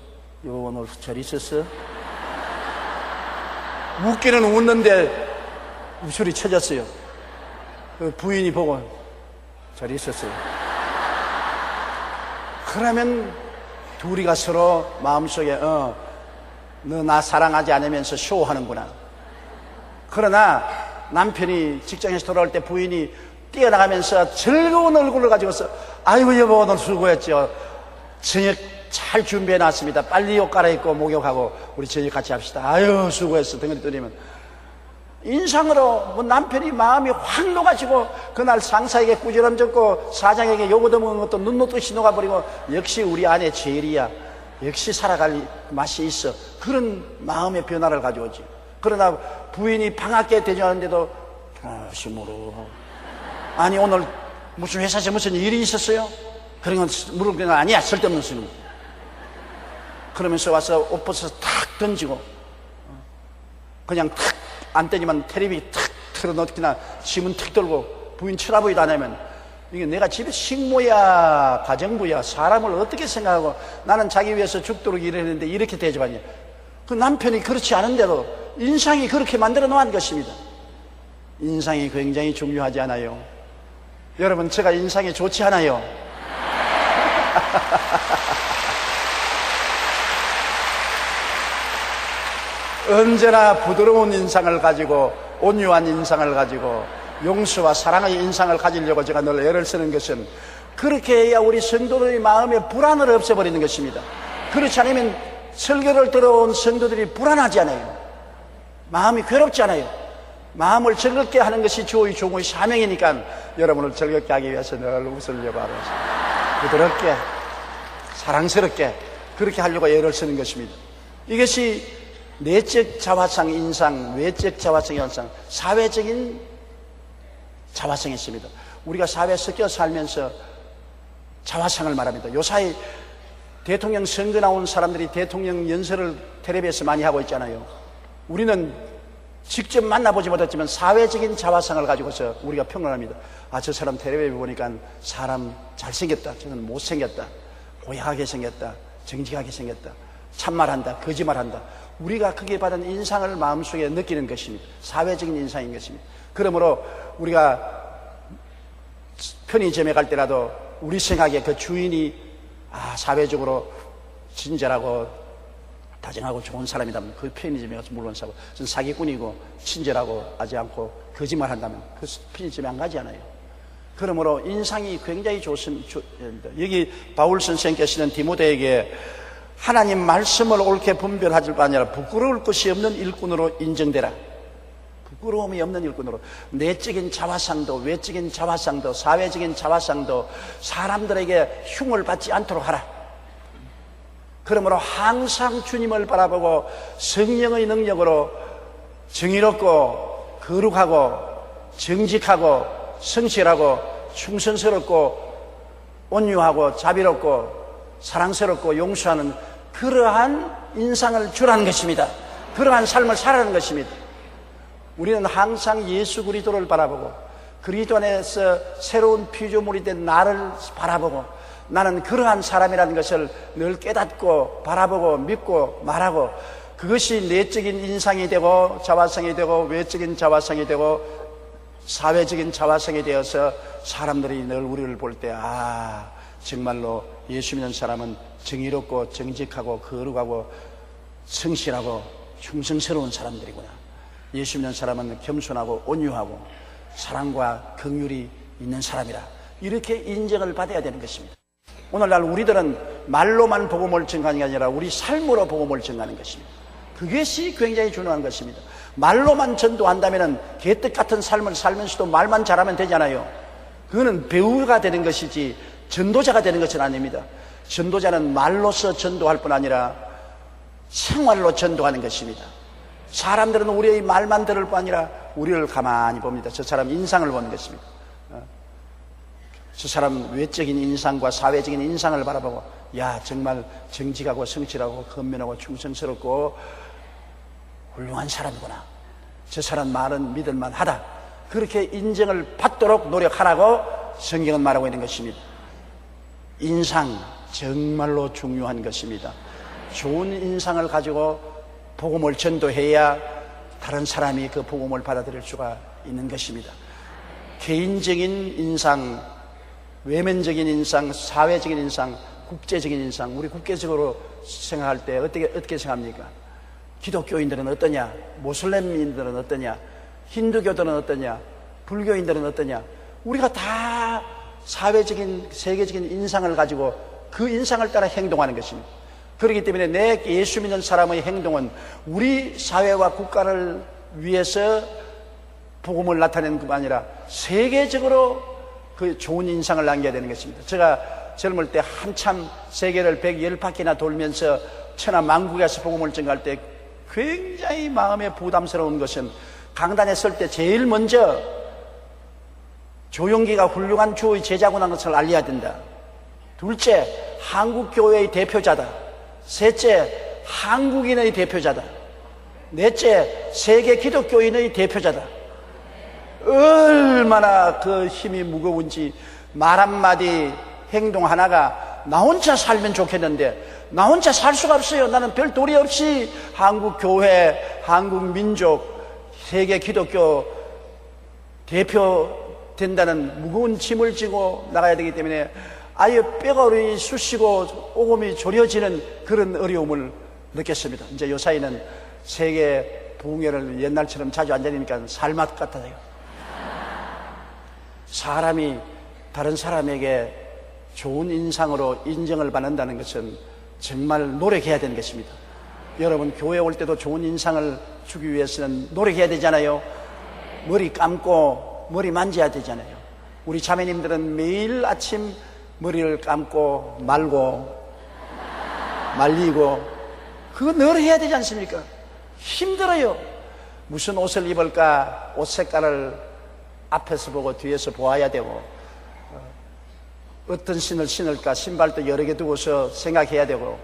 오늘 잘 있었어? 웃기는 웃는데 웃음이 쳐졌어요. 그 부인이 보고 잘 있었어요. 그러면 둘이가 서로 마음속에 너 나 사랑하지 않으면서 쇼하는구나. 그러나 남편이 직장에서 돌아올 때 부인이 뛰어나가면서 즐거운 얼굴을 가지고서 아이고 여보 오늘 수고했죠, 저녁 잘 준비해 놨습니다. 빨리 옷 갈아입고 목욕하고 우리 저녁 같이 합시다. 아유 수고했어. 덩어리 떨리면 인상으로 뭐 남편이 마음이 확 녹아지고 그날 상사에게 꾸지람 졌고 사장에게 욕 얻어먹은 것도 눈 녹듯이 녹아버리고 역시 우리 아내 제일이야. 역시 살아갈 맛이 있어. 그런 마음의 변화를 가져오지. 그러나 부인이 방학에 대전하는데도 심으로 아니 오늘 무슨 회사에서 무슨 일이 있었어요? 그런 건 물어보면 아니야. 쓸데없는 소리. 그러면서 와서 옷 벗어서 탁 던지고 그냥 탁 안 떼지만 텔레비 탁 틀어놓기나 짐은 탁 들고 부인 쳐다보지도 않으면 이게 내가 집에 식모야 가정부야 사람을 어떻게 생각하고 나는 자기 위해서 죽도록 일했는데 이렇게 대접하냐. 그 남편이 그렇지 않은데도 인상이 그렇게 만들어 놓은 것입니다. 인상이 굉장히 중요하지 않아요? 여러분 제가 인상이 좋지 않아요? 언제나 부드러운 인상을 가지고 온유한 인상을 가지고 용서와 사랑의 인상을 가지려고 제가 늘 애를 쓰는 것은 그렇게 해야 우리 성도들의 마음의 불안을 없애버리는 것입니다. 그렇지 않으면 설교를 들어온 성도들이 불안하지 않아요. 마음이 괴롭지 않아요. 마음을 즐겁게 하는 것이 주의 종의 사명이니까 여러분을 즐겁게 하기 위해서 늘 웃으려고 하고 부드럽게 사랑스럽게 그렇게 하려고 애를 쓰는 것입니다. 이것이 내적 자화상 인상, 외적 자화상 현상, 사회적인 자화상이 있습니다. 우리가 사회에 섞여 살면서 자화상을 말합니다. 요사이 대통령 선거 나온 사람들이 대통령 연설을 텔레비에서 많이 하고 있잖아요. 우리는 직접 만나보지 못했지만 사회적인 자화상을 가지고서 우리가 평론합니다. 아, 저 사람 텔레비에 보니까 사람 잘생겼다. 저는 못생겼다. 고약하게 생겼다. 정직하게 생겼다. 참말한다. 거짓말한다. 우리가 크게 받은 인상을 마음속에 느끼는 것입니다. 사회적인 인상인 것입니다. 그러므로 우리가 편의점에 갈 때라도 우리 생각에 그 주인이 사회적으로 친절하고 다정하고 좋은 사람이라면 그 편의점에 가서 물건 사고, 저는 사기꾼이고 친절하고 하지 않고 거짓말한다면 그 편의점에 안 가지 않아요. 그러므로 인상이 굉장히 좋습니다. 여기 바울 선생께서는 디모데에게 하나님 말씀을 옳게 분별하실 뿐 아니라 부끄러울 것이 없는 일꾼으로 인정되라. 부끄러움이 없는 일꾼으로 내적인 자화상도 외적인 자화상도 사회적인 자화상도 사람들에게 흉을 받지 않도록 하라. 그러므로 항상 주님을 바라보고 성령의 능력으로 정의롭고 거룩하고 정직하고 성실하고 충성스럽고 온유하고 자비롭고 사랑스럽고 용서하는 그러한 인상을 주라는 것입니다. 그러한 삶을 살아가는 것입니다. 우리는 항상 예수 그리스도를 바라보고 그리스도 안에서 새로운 피조물이 된 나를 바라보고 나는 그러한 사람이라는 것을 늘 깨닫고 바라보고 믿고 말하고 그것이 내적인 인상이 되고 자화상이 되고 외적인 자화상이 되고 사회적인 자화상이 되어서 사람들이 늘 우리를 볼 때 정말로 예수 믿는 사람은 정의롭고 정직하고 거룩하고 성실하고 충성스러운 사람들이구나. 예수 믿는 사람은 겸손하고 온유하고 사랑과 긍휼이 있는 사람이라. 이렇게 인정을 받아야 되는 것입니다. 오늘날 우리들은 말로만 복음을 전하는 게 아니라 우리 삶으로 복음을 전하는 것입니다. 그것이 굉장히 중요한 것입니다. 말로만 전도한다면 개떡 같은 삶을 살면서도 말만 잘하면 되잖아요. 그거는 배우가 되는 것이지 전도자가 되는 것은 아닙니다. 전도자는 말로서 전도할 뿐 아니라 생활로 전도하는 것입니다. 사람들은 우리의 말만 들을 뿐 아니라 우리를 가만히 봅니다. 저 사람 인상을 보는 것입니다. 저 사람 외적인 인상과 사회적인 인상을 바라보고 정말 정직하고 성실하고 건면하고 충성스럽고 훌륭한 사람이구나. 저 사람 말은 믿을만 하다. 그렇게 인정을 받도록 노력하라고 성경은 말하고 있는 것입니다. 인상 정말로 중요한 것입니다. 좋은 인상을 가지고 복음을 전도해야 다른 사람이 그 복음을 받아들일 수가 있는 것입니다. 개인적인 인상, 외면적인 인상, 사회적인 인상, 국제적인 인상, 우리 국제적으로 생각할 때 어떻게 생각합니까? 기독교인들은 어떠냐? 모슬렘인들은 어떠냐? 힌두교들은 어떠냐? 불교인들은 어떠냐? 우리가 다 사회적인, 세계적인 인상을 가지고 그 인상을 따라 행동하는 것입니다. 그렇기 때문에 내 예수 믿는 사람의 행동은 우리 사회와 국가를 위해서 복음을 나타내는 것만 아니라 세계적으로 그 좋은 인상을 남겨야 되는 것입니다. 제가 젊을 때 한참 세계를 110바퀴나 돌면서 천하 만국에서 복음을 전가할 때 굉장히 마음에 부담스러운 것은 강단에 설 때 제일 먼저 조용기가 훌륭한 주의 제자구나 것을 알려야 된다. 둘째, 한국교회의 대표자다. 셋째, 한국인의 대표자다. 넷째, 세계 기독교인의 대표자다. 얼마나 그 힘이 무거운지 말 한마디 행동 하나가 나 혼자 살면 좋겠는데 나 혼자 살 수가 없어요. 나는 별 도리 없이 한국 교회, 한국 민족, 세계 기독교 대표 된다는 무거운 짐을 지고 나가야 되기 때문에 아예 뼈가 쑤시고 오금이 졸여지는 그런 어려움을 느꼈습니다. 이제 요사이는 세계 부흥회를 옛날처럼 자주 안 다니니까 살맛 같아요. 사람이 다른 사람에게 좋은 인상으로 인정을 받는다는 것은 정말 노력해야 되는 것입니다. 여러분 교회 올 때도 좋은 인상을 주기 위해서는 노력해야 되잖아요. 머리 감고 머리 만져야 되잖아요. 우리 자매님들은 매일 아침 머리를 감고 말고 말리고 그거 늘 해야 되지 않습니까? 힘들어요. 무슨 옷을 입을까 옷 색깔을 앞에서 보고 뒤에서 보아야 되고 어떤 신을 신을까 신발도 여러 개 두고서 생각해야 되고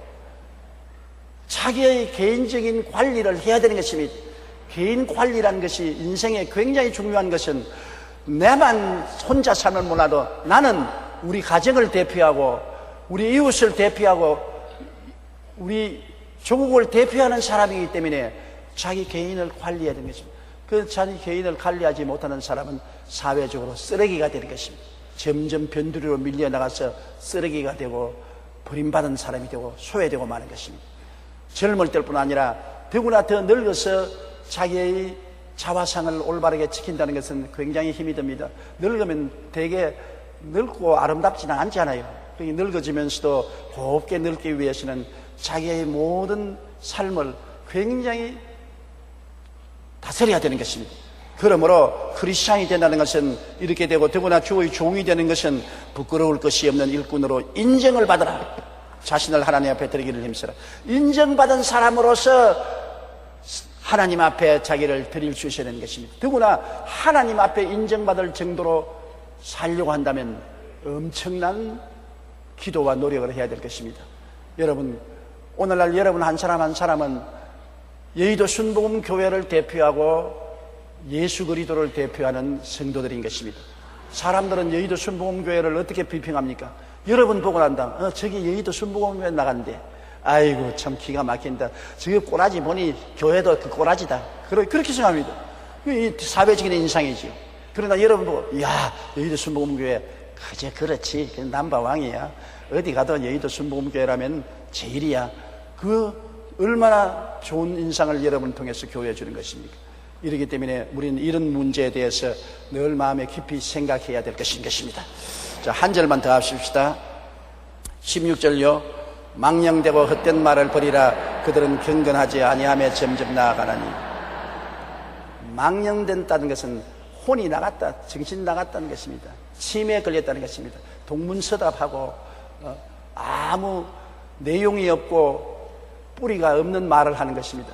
자기의 개인적인 관리를 해야 되는 것입니다. 개인 관리라는 것이 인생에 굉장히 중요한 것은 내만 혼자 살면 몰라도 나는 우리 가정을 대표하고 우리 이웃을 대표하고 우리 조국을 대표하는 사람이기 때문에 자기 개인을 관리해야 되는 것입니다. 그 자기 개인을 관리하지 못하는 사람은 사회적으로 쓰레기가 되는 것입니다. 점점 변두리로 밀려나가서 쓰레기가 되고 버림받은 사람이 되고 소외되고 마는 것입니다. 젊을 때뿐 아니라 더구나 더 늙어서 자기의 자화상을 올바르게 지킨다는 것은 굉장히 힘이 듭니다. 늙으면 되게 늙고 아름답지는 않잖아요. 늙어지면서도 곱게 늙기 위해서는 자기의 모든 삶을 굉장히 다스려야 되는 것입니다. 그러므로 크리스찬이 된다는 것은 이렇게 되고 더구나 주의 종이 되는 것은 부끄러울 것이 없는 일꾼으로 인정을 받으라. 자신을 하나님 앞에 드리기를 힘쓰라. 인정받은 사람으로서 하나님 앞에 자기를 드릴 수 있어야 되는 것입니다. 더구나 하나님 앞에 인정받을 정도로 살려고 한다면 엄청난 기도와 노력을 해야 될 것입니다. 여러분, 오늘날 여러분 한 사람 한 사람은 여의도 순복음 교회를 대표하고 예수 그리스도를 대표하는 성도들인 것입니다. 사람들은 여의도 순복음 교회를 어떻게 비평합니까? 여러분 보고 난다. 저기 여의도 순복음 교회 나간대. 아이고 참 기가 막힌다. 저기 꼬라지 보니 교회도 그 꼬라지다. 그렇게 생각합니다. 이 사회적인 인상이죠. 그러나 여러분 보고 야 여의도 순복음 교회 그저 그렇지 남바왕이야. 어디 가도 여의도 순복음 교회라면 제일이야. 그 얼마나 좋은 인상을 여러분 통해서 교회해 주는 것입니까? 이렇기 때문에 우리는 이런 문제에 대해서 늘 마음에 깊이 생각해야 될 것인 것입니다. 자, 한 절만 더 합시다. 16절요. 망령되고 헛된 말을 버리라. 그들은 경건하지 아니하며 점점 나아가나니. 망령된다는 것은 혼이 나갔다, 정신 나갔다는 것입니다. 치매에 걸렸다는 것입니다. 동문서답하고 아무 내용이 없고 뿌리가 없는 말을 하는 것입니다.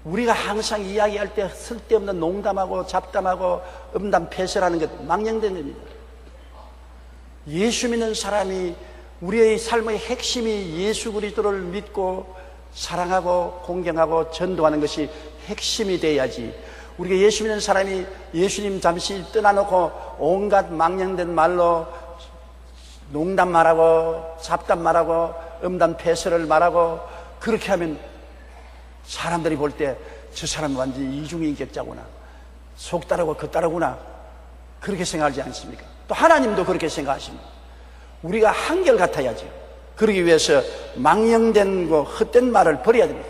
우리가 항상 이야기할 때 쓸데없는 농담하고 잡담하고 음담패설하는 것 망령된 겁니다. 예수 믿는 사람이 우리의 삶의 핵심이 예수 그리스도를 믿고 사랑하고 공경하고 전도하는 것이 핵심이 돼야지. 우리가 예수 믿는 사람이 예수님 잠시 떠나놓고 온갖 망령된 말로 농담 말하고 잡담 말하고 음담패설을 말하고 그렇게 하면 사람들이 볼 때 저 사람은 완전히 이중인격자구나, 속다르고 겉다르구나, 그렇게 생각하지 않습니까? 또 하나님도 그렇게 생각하십니다. 우리가 한결같아야죠. 그러기 위해서 망령된 거 헛된 말을 버려야 됩니다.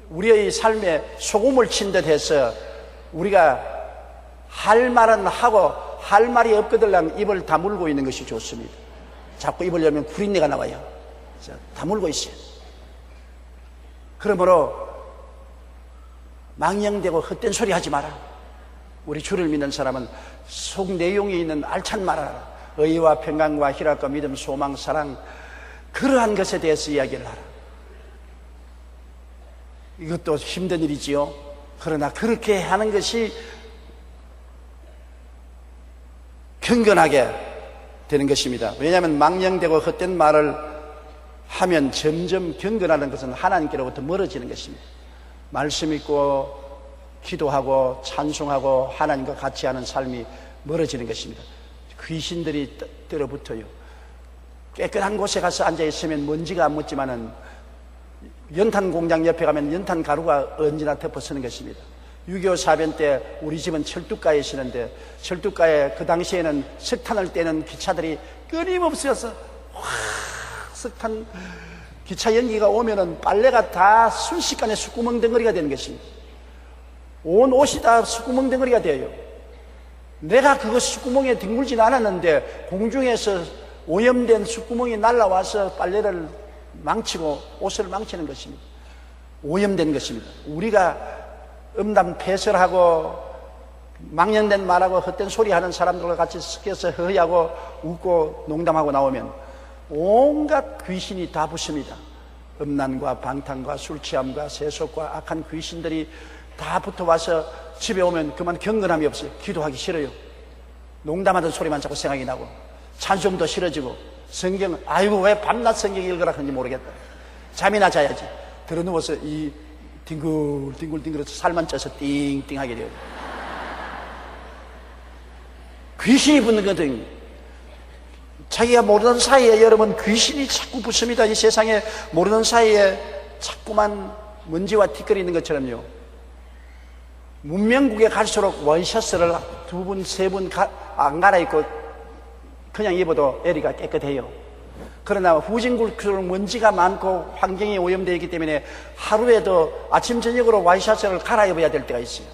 우리의 삶에 소금을 친 듯 해서 우리가 할 말은 하고 할 말이 없거들랑 입을 다물고 있는 것이 좋습니다. 자꾸 입으려면 구린내가 나와요. 다물고 있어요. 그러므로 망령되고 헛된 소리 하지 마라. 우리 주를 믿는 사람은 속 내용이 있는 알찬 말을 하라. 의와 평강과 희락과 믿음, 소망, 사랑, 그러한 것에 대해서 이야기를 하라. 이것도 힘든 일이지요. 그러나 그렇게 하는 것이 경건하게 되는 것입니다. 왜냐하면 망령되고 헛된 말을 하면 점점 경건하는 것은 하나님께로부터 멀어지는 것입니다. 말씀 있고 기도하고 찬송하고 하나님과 같이 하는 삶이 멀어지는 것입니다. 귀신들이 들어붙어요. 깨끗한 곳에 가서 앉아있으면 먼지가 안 묻지만은 연탄 공장 옆에 가면 연탄 가루가 언제나 덮어서는 것입니다. 6.25 사변 때 우리 집은 철두가에 있었는데, 철두가에 그 당시에는 석탄을 떼는 기차들이 끊임없어서 석탄 기차 연기가 오면은 빨래가 다 순식간에 숯구멍 덩어리가 되는 것입니다. 온 옷이 다 숯구멍 덩어리가 돼요. 내가 그거 숯구멍에 뒹굴지는 않았는데 공중에서 오염된 숯구멍이 날아와서 빨래를 망치고 옷을 망치는 것입니다. 오염된 것입니다. 우리가 음담 패설하고 망령된 말하고 헛된 소리 하는 사람들과 같이 섞여서 허위하고 웃고 농담하고 나오면 온갖 귀신이 다 붙습니다. 음란과 방탕과 술취함과 세속과 악한 귀신들이 다 붙어와서 집에 오면 그만 경건함이 없어요. 기도하기 싫어요. 농담하던 소리만 자꾸 생각이 나고 찬송도 싫어지고 성경, 아이고 왜 밤낮 성경 읽으라 하는지 모르겠다. 잠이나 자야지. 들어누워서 이 뒹굴뒹굴 살만 쪄서 띵띵하게 돼요. 귀신이 붙는 거거든요. 자기가 모르는 사이에 여러분 귀신이 자꾸 붙습니다. 이 세상에 모르는 사이에 자꾸만 먼지와 티끌이 있는 것처럼요. 문명국에 갈수록 원셔츠를 2분, 3분 안 갈아입고 그냥 입어도 에리가 깨끗해요. 그러나 후진국수록 먼지가 많고 환경이 오염되어 있기 때문에 하루에도 아침 저녁으로 와이셔츠를 갈아입어야 될 때가 있어요.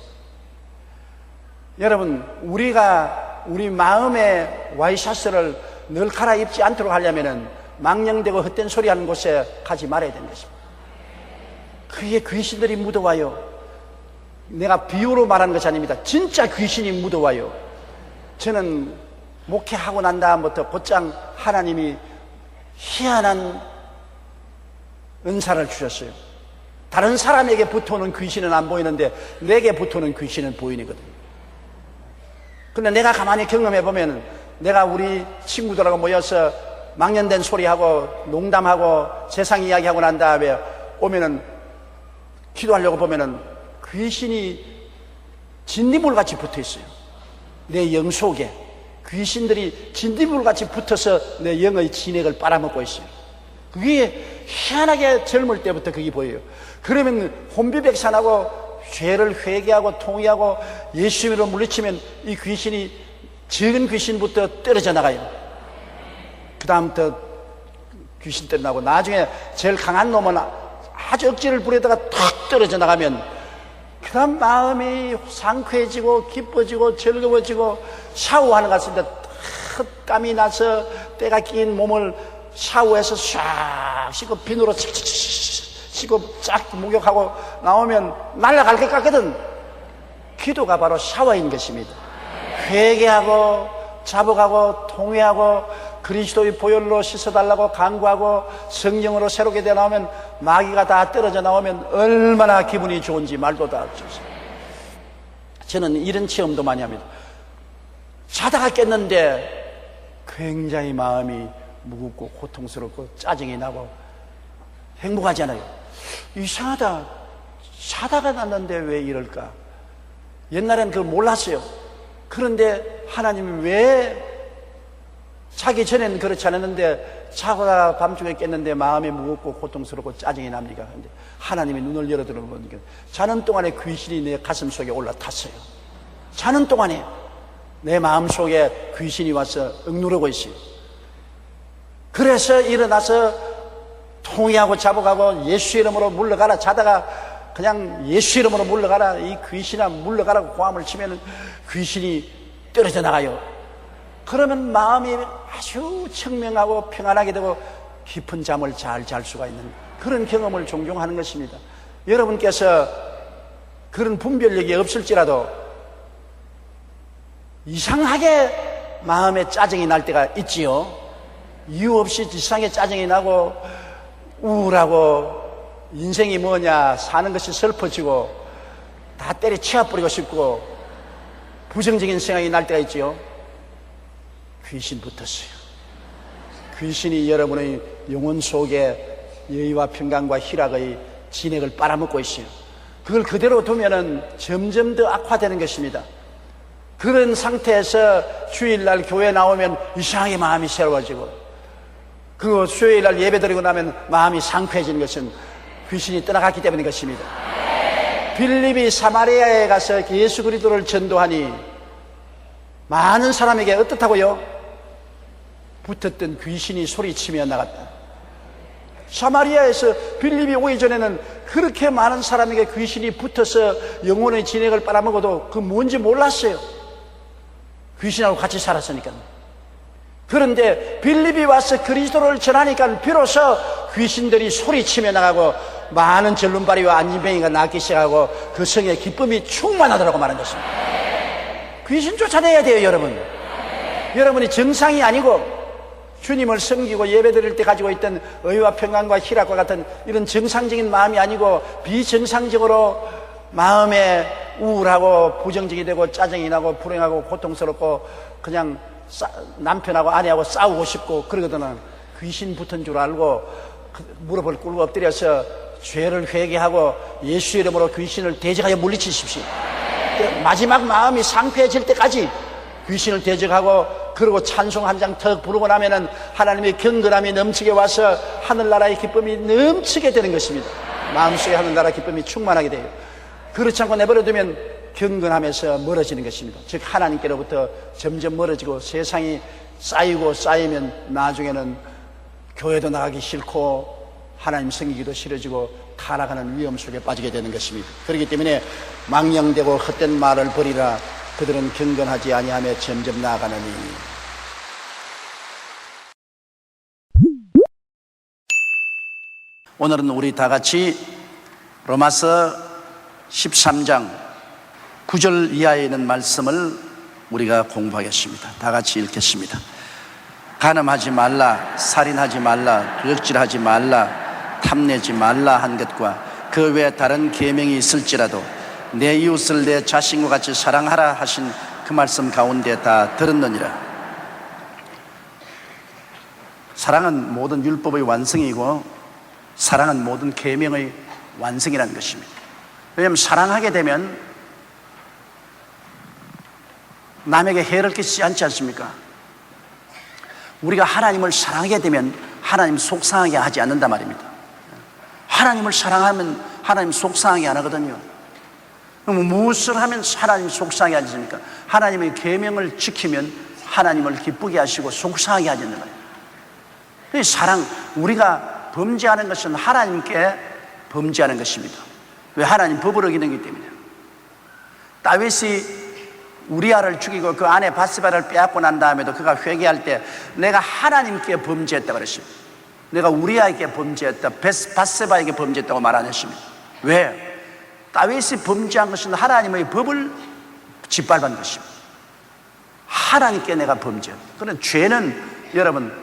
여러분, 우리가 우리 마음의 와이셔츠를 늘 갈아입지 않도록 하려면은 망령되고 헛된 소리 하는 곳에 가지 말아야 되는 것입니다. 그게 귀신들이 묻어와요. 내가 비유로 말하는 것이 아닙니다. 진짜 귀신이 묻어와요. 저는 목회하고 난 다음부터 곧장 하나님이 희한한 은사를 주셨어요. 다른 사람에게 붙어오는 귀신은 안 보이는데 내게 붙어오는 귀신은 보이거든요. 근데 내가 가만히 경험해보면 내가 우리 친구들하고 모여서 망연된 소리하고 농담하고 세상 이야기하고 난 다음에 오면은 기도하려고 보면은 귀신이 진딧물같이 붙어 있어요. 내 영 속에 귀신들이 진딧물같이 붙어서 내 영의 진액을 빨아먹고 있어요. 그게 희한하게 젊을 때부터 그게 보여요. 그러면 혼비백산하고 죄를 회개하고 통회하고 예수님으로 물리치면 이 귀신이 적은 귀신부터 떨어져 나가요. 그 다음부터 귀신 떨어나고 나중에 제일 강한 놈은 아주 억지를 부리다가 탁 떨어져 나가면 그 다음 마음이 상쾌해지고 기뻐지고 즐거워지고 샤워하는 것 같습니다. 땀이 나서 때가 낀 몸을 샤워해서 샥 씻고 비누로 씻고 쫙 목욕하고 나오면 날아갈 것 같거든. 기도가 바로 샤워인 것입니다. 회개하고 자복하고 통회하고 그리스도의 보혈로 씻어달라고 간구하고 성령으로 새롭게 되어 나오면 마귀가 다 떨어져 나오면 얼마나 기분이 좋은지 말도 다 없어요. 저는 이런 체험도 많이 합니다. 자다가 깼는데 굉장히 마음이 무겁고 고통스럽고 짜증이 나고 행복하지 않아요. 이상하다. 자다가 났는데 왜 이럴까? 옛날엔 그걸 몰랐어요. 그런데 하나님이 왜 자기 전에는 그렇지 않았는데 자다가 밤중에 깼는데 마음이 무겁고 고통스럽고 짜증이 납니까? 근데 하나님이 눈을 열어 들어보니까 자는 동안에 귀신이 내 가슴 속에 올라탔어요. 자는 동안에 내 마음 속에 귀신이 와서 억누르고 있어요. 그래서 일어나서 통회하고 자복하고 예수 이름으로 물러가라. 자다가 그냥 예수 이름으로 물러가라. 이 귀신아 물러가라고 고함을 치면 귀신이 떨어져 나가요. 그러면 마음이 아주 청명하고 평안하게 되고 깊은 잠을 잘 잘 수가 있는 그런 경험을 종종 하는 것입니다. 여러분께서 그런 분별력이 없을지라도 이상하게 마음에 짜증이 날 때가 있지요. 이유 없이 이상하게 짜증이 나고 우울하고 인생이 뭐냐, 사는 것이 슬퍼지고 다 때려치워버리고 싶고 부정적인 생각이 날 때가 있지요. 귀신 붙었어요. 귀신이 여러분의 영혼 속에 여의와 평강과 희락의 진액을 빨아먹고 있어요. 그걸 그대로 두면은 점점 더 악화되는 것입니다. 그런 상태에서 주일날 교회 나오면 이상하게 마음이 새로워지고, 그리고 수요일날 예배 드리고 나면 마음이 상쾌해지는 것은 귀신이 떠나갔기 때문인 것입니다. 빌립이 사마리아에 가서 예수 그리스도를 전도하니 많은 사람에게 어떻다고요? 붙었던 귀신이 소리치며 나갔다. 사마리아에서 빌립이 오기 전에는 그렇게 많은 사람에게 귀신이 붙어서 영혼의 진액을 빨아먹어도 그 뭔지 몰랐어요. 귀신하고 같이 살았으니까. 그런데 빌립이 와서 그리스도를 전하니까 비로소 귀신들이 소리치며 나가고 많은 절름발이와 안진뱅이가 낫기 시작하고 그 성에 기쁨이 충만하더라고 말하는 것입니다. 귀신 쫓아내야 돼요, 여러분. 여러분이 정상이 아니고 주님을 섬기고 예배드릴 때 가지고 있던 의와 평강과 희락과 같은 이런 정상적인 마음이 아니고 비정상적으로 마음에 우울하고 부정적이 되고 짜증이 나고 불행하고 고통스럽고 그냥 남편하고 아내하고 싸우고 싶고 그러거든요. 귀신 붙은 줄 알고 무릎을 꿇고 엎드려서 죄를 회개하고 예수 이름으로 귀신을 대적하여 물리치십시오. 마지막 마음이 상쾌해질 때까지 귀신을 대적하고, 그리고 찬송 한 장 턱 부르고 나면은 하나님의 경건함이 넘치게 와서 하늘나라의 기쁨이 넘치게 되는 것입니다. 마음속에 하늘나라 기쁨이 충만하게 돼요. 그렇지 않고 내버려두면 경건함에서 멀어지는 것입니다. 즉 하나님께로부터 점점 멀어지고 세상이 쌓이고 쌓이면 나중에는 교회도 나가기 싫고 하나님 섬기기도 싫어지고 타락하는 위험 속에 빠지게 되는 것입니다. 그렇기 때문에 망령되고 헛된 말을 버리라. 그들은 경건하지 아니하며 점점 나아가느니. 오늘은 우리 다 같이 로마서 13장 9절 이하에 있는 말씀을 우리가 공부하겠습니다. 다 같이 읽겠습니다. 간음하지 말라, 살인하지 말라, 도적질하지 말라, 탐내지 말라 한 것과 그 외에 다른 계명이 있을지라도 내 이웃을 내 자신과 같이 사랑하라 하신 그 말씀 가운데 다 들었느니라. 사랑은 모든 율법의 완성이고 사랑은 모든 계명의 완성이라는 것입니다. 왜냐하면 사랑하게 되면 남에게 해를 끼치지 않지 않습니까? 우리가 하나님을 사랑하게 되면 하나님 속상하게 하지 않는단 말입니다. 하나님을 사랑하면 하나님 속상하게 안 하거든요. 그럼 무엇을 하면 하나님 속상하게 하지 않습니까? 하나님의 계명을 지키면 하나님을 기쁘게 하시고 속상하게 하지 않는 거예요. 사랑, 우리가 범죄하는 것은 하나님께 범죄하는 것입니다. 왜? 하나님 법을 어기는 때문에. 다윗이 우리아를 죽이고 그 아내 바스바를 빼앗고 난 다음에도 그가 회개할 때 내가 하나님께 범죄했다고 그랬습니다. 내가 우리아에게 범죄했다, 바스바에게 범죄했다고 말 안 했습니다. 왜? 다윗이 범죄한 것은 하나님의 법을 짓밟은 것입니다. 하나님께 내가 범죄했다. 그런 죄는 여러분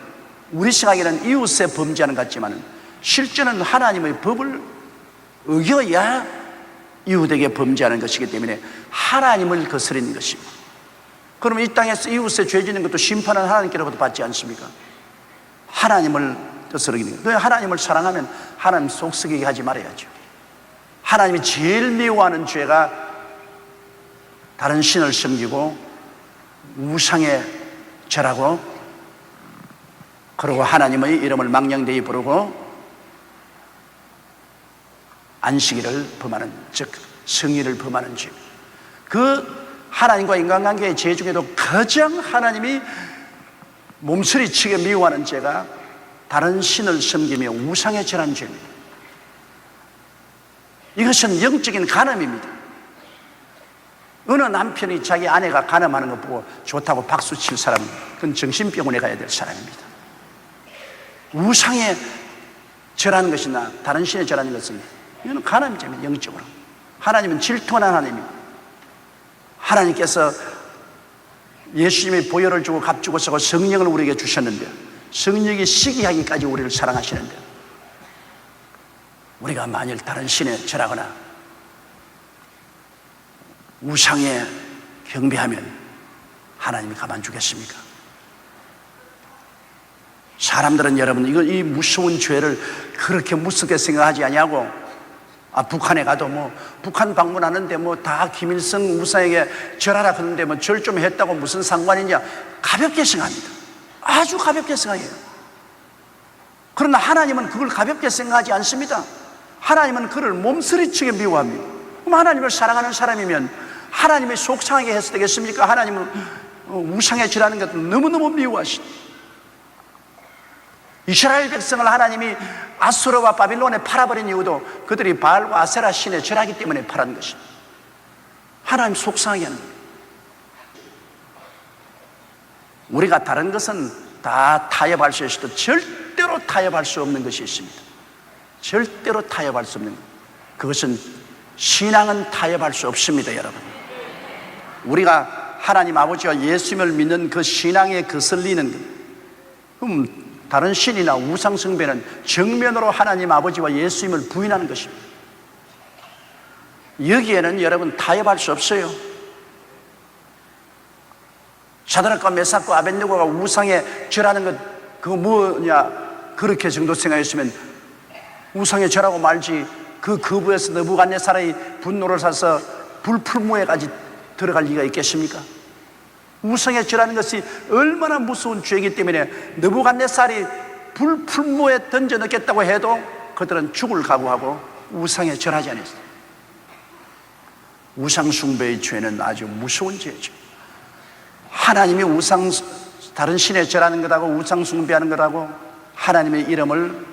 우리 생각에는 이웃에 범죄하는 것 같지만 실제는 하나님의 법을 어겨야 이웃에게 범죄하는 것이기 때문에 하나님을 거스르는 것입니다. 그럼 이 땅에서 이웃에 죄 짓는 것도 심판은 하나님께로부터 받지 않습니까? 하나님을 거스르는 거예요. 하나님을 사랑하면 하나님 속썩이게 하지 말아야죠. 하나님이 제일 미워하는 죄가 다른 신을 섬기고 우상의 죄라고, 그리고 하나님의 이름을 망령되이 부르고 안식일을 범하는, 즉 성일을 범하는 죄. 그 하나님과 인간관계의 죄 중에도 가장 하나님이 몸서리치게 미워하는 죄가 다른 신을 섬기며 우상의 죄라는 죄입니다. 이것은 영적인 간음입니다. 어느 남편이 자기 아내가 간음하는 거 보고 좋다고 박수 칠 사람은 그건 정신병원에 가야 될 사람입니다. 우상에 절하는 것이나 다른 신에 절하는 것은 이거는 간음죄입니다. 영적으로. 하나님은 질투하는 하나님입니다. 하나님께서 예수님이 보혈을 주고 값주고 쓰고 성령을 우리에게 주셨는데 성령이 시기하기까지 우리를 사랑하시는데 우리가 만일 다른 신에 절하거나 우상에 경배하면 하나님이 가만 두겠습니까? 사람들은 여러분 이 무서운 죄를 그렇게 무섭게 생각하지 아니하고 북한에 가도 북한 방문하는데 다 김일성 우상에게 절하라 그러는데 절 좀 했다고 무슨 상관이냐 가볍게 생각합니다. 아주 가볍게 생각해요. 그러나 하나님은 그걸 가볍게 생각하지 않습니다. 하나님은 그를 몸서리치게 미워합니다. 그럼 하나님을 사랑하는 사람이면 하나님이 속상하게 해서 되겠습니까? 하나님은 우상에 절하는 것도 너무너무 미워하시죠. 이스라엘 백성을 하나님이 아수르와 바빌론에 팔아버린 이유도 그들이 바알과 아세라 신에 절하기 때문에 팔은 것입니다. 하나님 속상하게 하는 거예요. 우리가 다른 것은 다 타협할 수 있어도 절대로 타협할 수 없는 것이 있습니다. 절대로 타협할 수 없는 것. 그것은 신앙은 타협할 수 없습니다, 여러분. 우리가 하나님 아버지와 예수님을 믿는 그 신앙에 거슬리는 것. 그럼 다른 신이나 우상 숭배는 정면으로 하나님 아버지와 예수님을 부인하는 것입니다. 여기에는 여러분 타협할 수 없어요. 사드락과 메삭과 아벳느고가 우상에 절하는 것 그거 뭐냐 그렇게 정도 생각했으면 우상에 절하고 말지 그 거부에서 느부갓네살의 분노를 사서 불풀무에까지 들어갈 리가 있겠습니까? 우상에 절하는 것이 얼마나 무서운 죄이기 때문에 느부갓네살이 불풀무에 던져 넣겠다고 해도 그들은 죽을 각오하고 우상에 절하지 않았어요. 우상 숭배의 죄는 아주 무서운 죄죠. 하나님이 다른 신에 절하는 것하고 우상 숭배하는 것하고 하나님의 이름을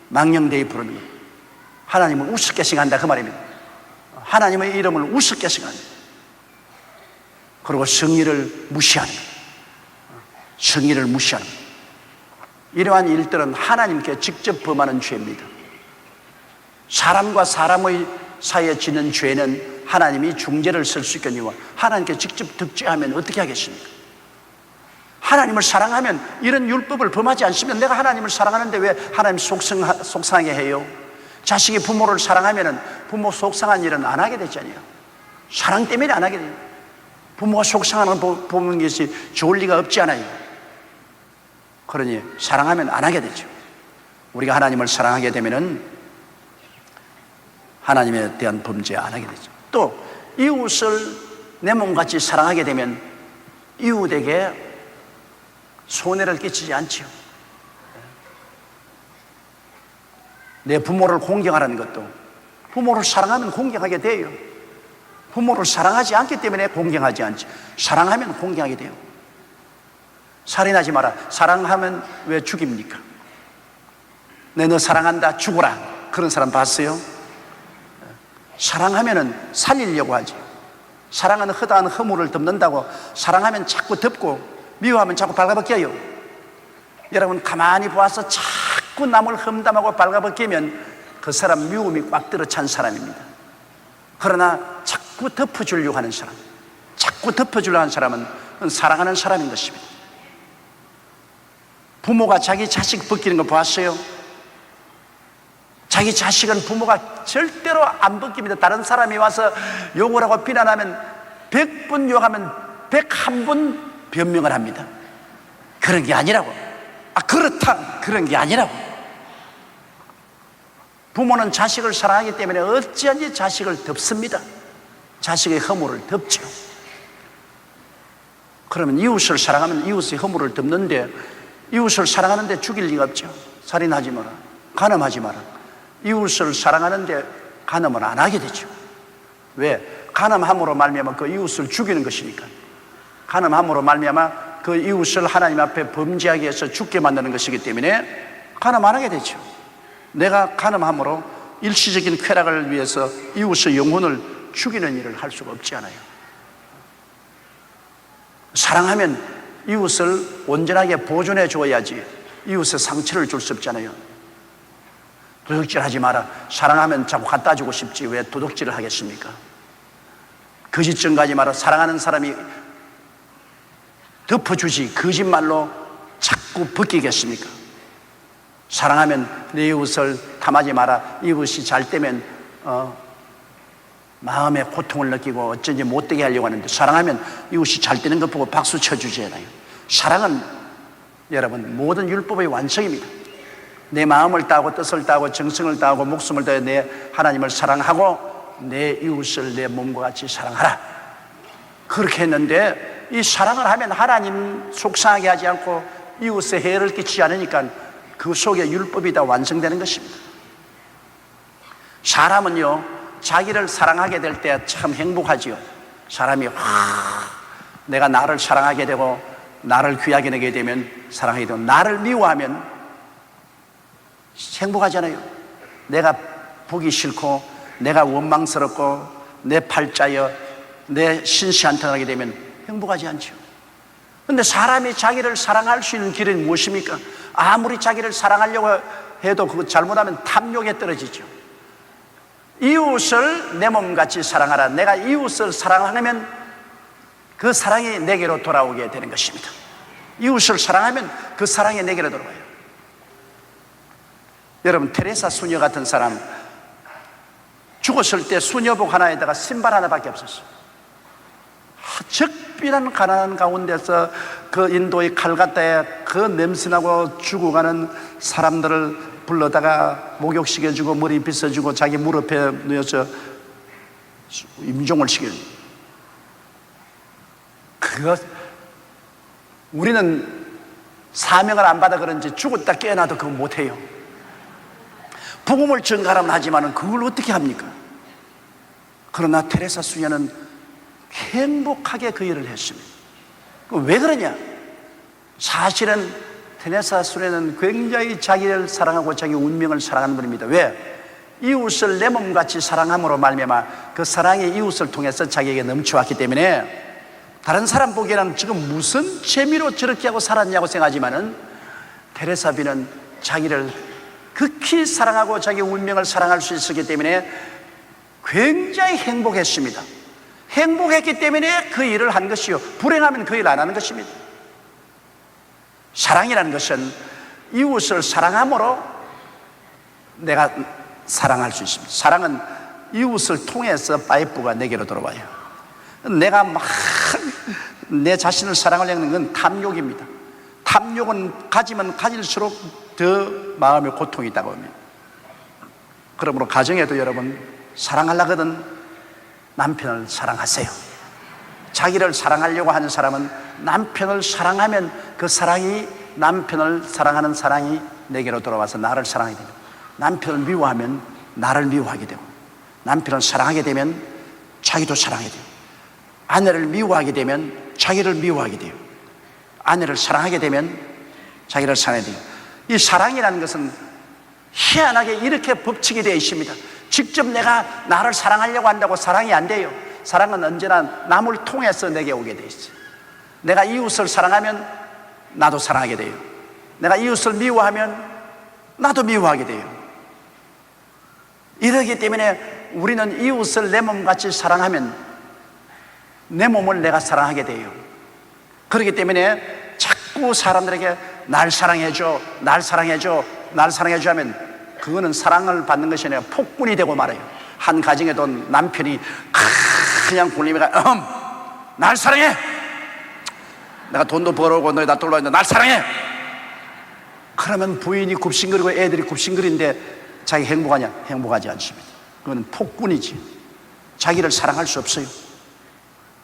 망령되이 부릅니다. 하나님을 우습게 생각한다 그 말입니다. 하나님의 이름을 우습게 생각합니다. 그리고 성의를 무시하는 거예요. 성의를 무시하는 거예요. 이러한 일들은 하나님께 직접 범하는 죄입니다. 사람과 사람의 사이에 짓는 죄는 하나님이 중재를 쓸 수 있거니와 하나님께 직접 득죄하면 어떻게 하겠습니까? 하나님을 사랑하면 이런 율법을 범하지 않으면 내가 하나님을 사랑하는데 왜 하나님 속상하게 해요? 자식이 부모를 사랑하면 부모 속상한 일은 안 하게 되잖아요. 사랑 때문에 안 하게 돼요. 부모가 속상하는 거 보는 것이 좋을 리가 없지 않아요. 그러니 사랑하면 안 하게 되죠. 우리가 하나님을 사랑하게 되면은 하나님에 대한 범죄 안 하게 되죠. 또 이웃을 내 몸같이 사랑하게 되면 이웃에게 손해를 끼치지 않지요. 내 부모를 공경하라는 것도 부모를 사랑하면 공경하게 돼요. 부모를 사랑하지 않기 때문에 공경하지 않지. 사랑하면 공경하게 돼요. 살인하지 마라. 사랑하면 왜 죽입니까? 내 너 사랑한다 죽어라. 그런 사람 봤어요? 사랑하면은 살리려고 하지. 사랑은 허다한 허물을 덮는다고 사랑하면 자꾸 덮고 미워하면 자꾸 발가벗겨요. 여러분 가만히 보아서 자꾸 남을 험담하고 발가벗기면 그 사람 미움이 꽉 들어찬 사람입니다. 그러나 자꾸 덮어주려고 하는 사람, 자꾸 덮어주려고 하는 사람은 사랑하는 사람인 것입니다. 부모가 자기 자식 벗기는 거 보았어요? 자기 자식은 부모가 절대로 안 벗깁니다. 다른 사람이 와서 욕을 하고 비난하면 100분 욕하면 101분 변명을 합니다. 그런 게 아니라고. 그렇다. 그런 게 아니라고. 부모는 자식을 사랑하기 때문에 어찌하든지 자식을 덮습니다. 자식의 허물을 덮죠. 그러면 이웃을 사랑하면 이웃의 허물을 덮는데 이웃을 사랑하는데 죽일 리가 없죠. 살인하지 마라. 간음하지 마라. 이웃을 사랑하는데 간음을 안 하게 되죠. 왜? 간음함으로 말미암아 그 이웃을 죽이는 것이니까. 간음함으로 말미암아 그 이웃을 하나님 앞에 범죄하게 해서 죽게 만드는 것이기 때문에 간음 안 하게 되죠. 내가 간음함으로 일시적인 쾌락을 위해서 이웃의 영혼을 죽이는 일을 할 수가 없지 않아요. 사랑하면 이웃을 온전하게 보존해 줘야지 이웃의 상처를 줄 수 없잖아요. 도둑질하지 마라. 사랑하면 자꾸 갖다 주고 싶지 왜 도둑질을 하겠습니까? 거짓 증거하지 마라. 사랑하는 사람이 덮어주지 거짓말로 자꾸 벗기겠습니까? 사랑하면 내 이웃을 탐하지 마라. 이웃이 잘 되면 마음에 고통을 느끼고 어쩐지 못되게 하려고 하는데, 사랑하면 이웃이 잘 되는 것 보고 박수 쳐주잖아요. 사랑은 여러분 모든 율법의 완성입니다. 내 마음을 다하고 뜻을 다하고 정성을 다하고 목숨을 다해 내 하나님을 사랑하고 내 이웃을 내 몸과 같이 사랑하라. 그렇게 했는데 이 사랑을 하면 하나님 속상하게 하지 않고 이웃에 해를 끼치지 않으니까 그 속에 율법이 다 완성되는 것입니다. 사람은요 자기를 사랑하게 될 때 참 행복하지요. 사람이 내가 나를 사랑하게 되고 나를 귀하게 여기게 되면 사랑하게 되고, 나를 미워하면 행복하잖아요. 내가 보기 싫고 내가 원망스럽고 내 팔자여 내 신세한탄 하게 되면 행복하지 않죠. 그런데 사람이 자기를 사랑할 수 있는 길은 무엇입니까? 아무리 자기를 사랑하려고 해도 그거 잘못하면 탐욕에 떨어지죠. 이웃을 내 몸같이 사랑하라. 내가 이웃을 사랑하면 그 사랑이 내게로 돌아오게 되는 것입니다. 이웃을 사랑하면 그 사랑이 내게로 돌아와요. 여러분, 테레사 수녀 같은 사람 죽었을 때 수녀복 하나에다가 신발 하나밖에 없었어요. 적비난 가난한 가운데서 그 인도의 칼가타에 그 냄새나고 죽어가는 사람들을 불러다가 목욕시켜주고 머리 빗어주고 자기 무릎에 누워서 임종을 시켜요. 그거 우리는 사명을 안 받아 그런지 죽었다 깨어나도 그거 못해요. 복음을 전가라면 하지만 그걸 어떻게 합니까? 그러나 테레사 수녀는 행복하게 그 일을 했습니다. 왜 그러냐? 사실은 테레사 수녀는 굉장히 자기를 사랑하고 자기 운명을 사랑하는 분입니다. 왜? 이웃을 내 몸같이 사랑함으로 말미암아 그 사랑이 이웃을 통해서 자기에게 넘쳐왔기 때문에 다른 사람 보기에는 지금 무슨 재미로 저렇게 하고 살았냐고 생각하지만은 테레사비는 자기를 극히 사랑하고 자기 운명을 사랑할 수 있었기 때문에 굉장히 행복했습니다. 행복했기 때문에 그 일을 한 것이요, 불행하면 그 일 안 하는 것입니다. 사랑이라는 것은 이웃을 사랑함으로 내가 사랑할 수 있습니다. 사랑은 이웃을 통해서 파이프가 내게로 들어와요. 내가 막 내 자신을 사랑하려는 건 탐욕입니다. 탐욕은 가지면 가질수록 더 마음에 고통이 있다고 합니다. 그러므로 가정에도 여러분 사랑하려거든 남편을 사랑하세요. 자기를 사랑하려고 하는 사람은 남편을 사랑하면 그 사랑이, 남편을 사랑하는 사랑이 내게로 돌아와서 나를 사랑하게 됩니다. 남편을 미워하면 나를 미워하게 되고, 남편을 사랑하게 되면 자기도 사랑하게 돼요. 아내를 미워하게 되면 자기를 미워하게 돼요. 아내를 사랑하게 되면 자기를 사랑하게 돼요. 이 사랑이라는 것은 희한하게 이렇게 법칙이 되어 있습니다. 직접 내가 나를 사랑하려고 한다고 사랑이 안 돼요. 사랑은 언제나 남을 통해서 내게 오게 되어 있어요. 내가 이웃을 사랑하면 나도 사랑하게 돼요. 내가 이웃을 미워하면 나도 미워하게 돼요. 이러기 때문에 우리는 이웃을 내 몸같이 사랑하면 내 몸을 내가 사랑하게 돼요. 그렇기 때문에 자꾸 사람들에게 날 사랑해줘, 날 사랑해줘, 날 사랑해줘 하면 그거는 사랑을 받는 것이 아니라 폭군이 되고 말아요. 한 가정에도 남편이 그냥 굴리다가 날 사랑해, 내가 돈도 벌어오고 너희 나 돌아왔는데 날 사랑해. 그러면 부인이 굽신거리고 애들이 굽신거리는데 자기 행복하냐? 행복하지 않습니다. 그건 폭군이지. 자기를 사랑할 수 없어요.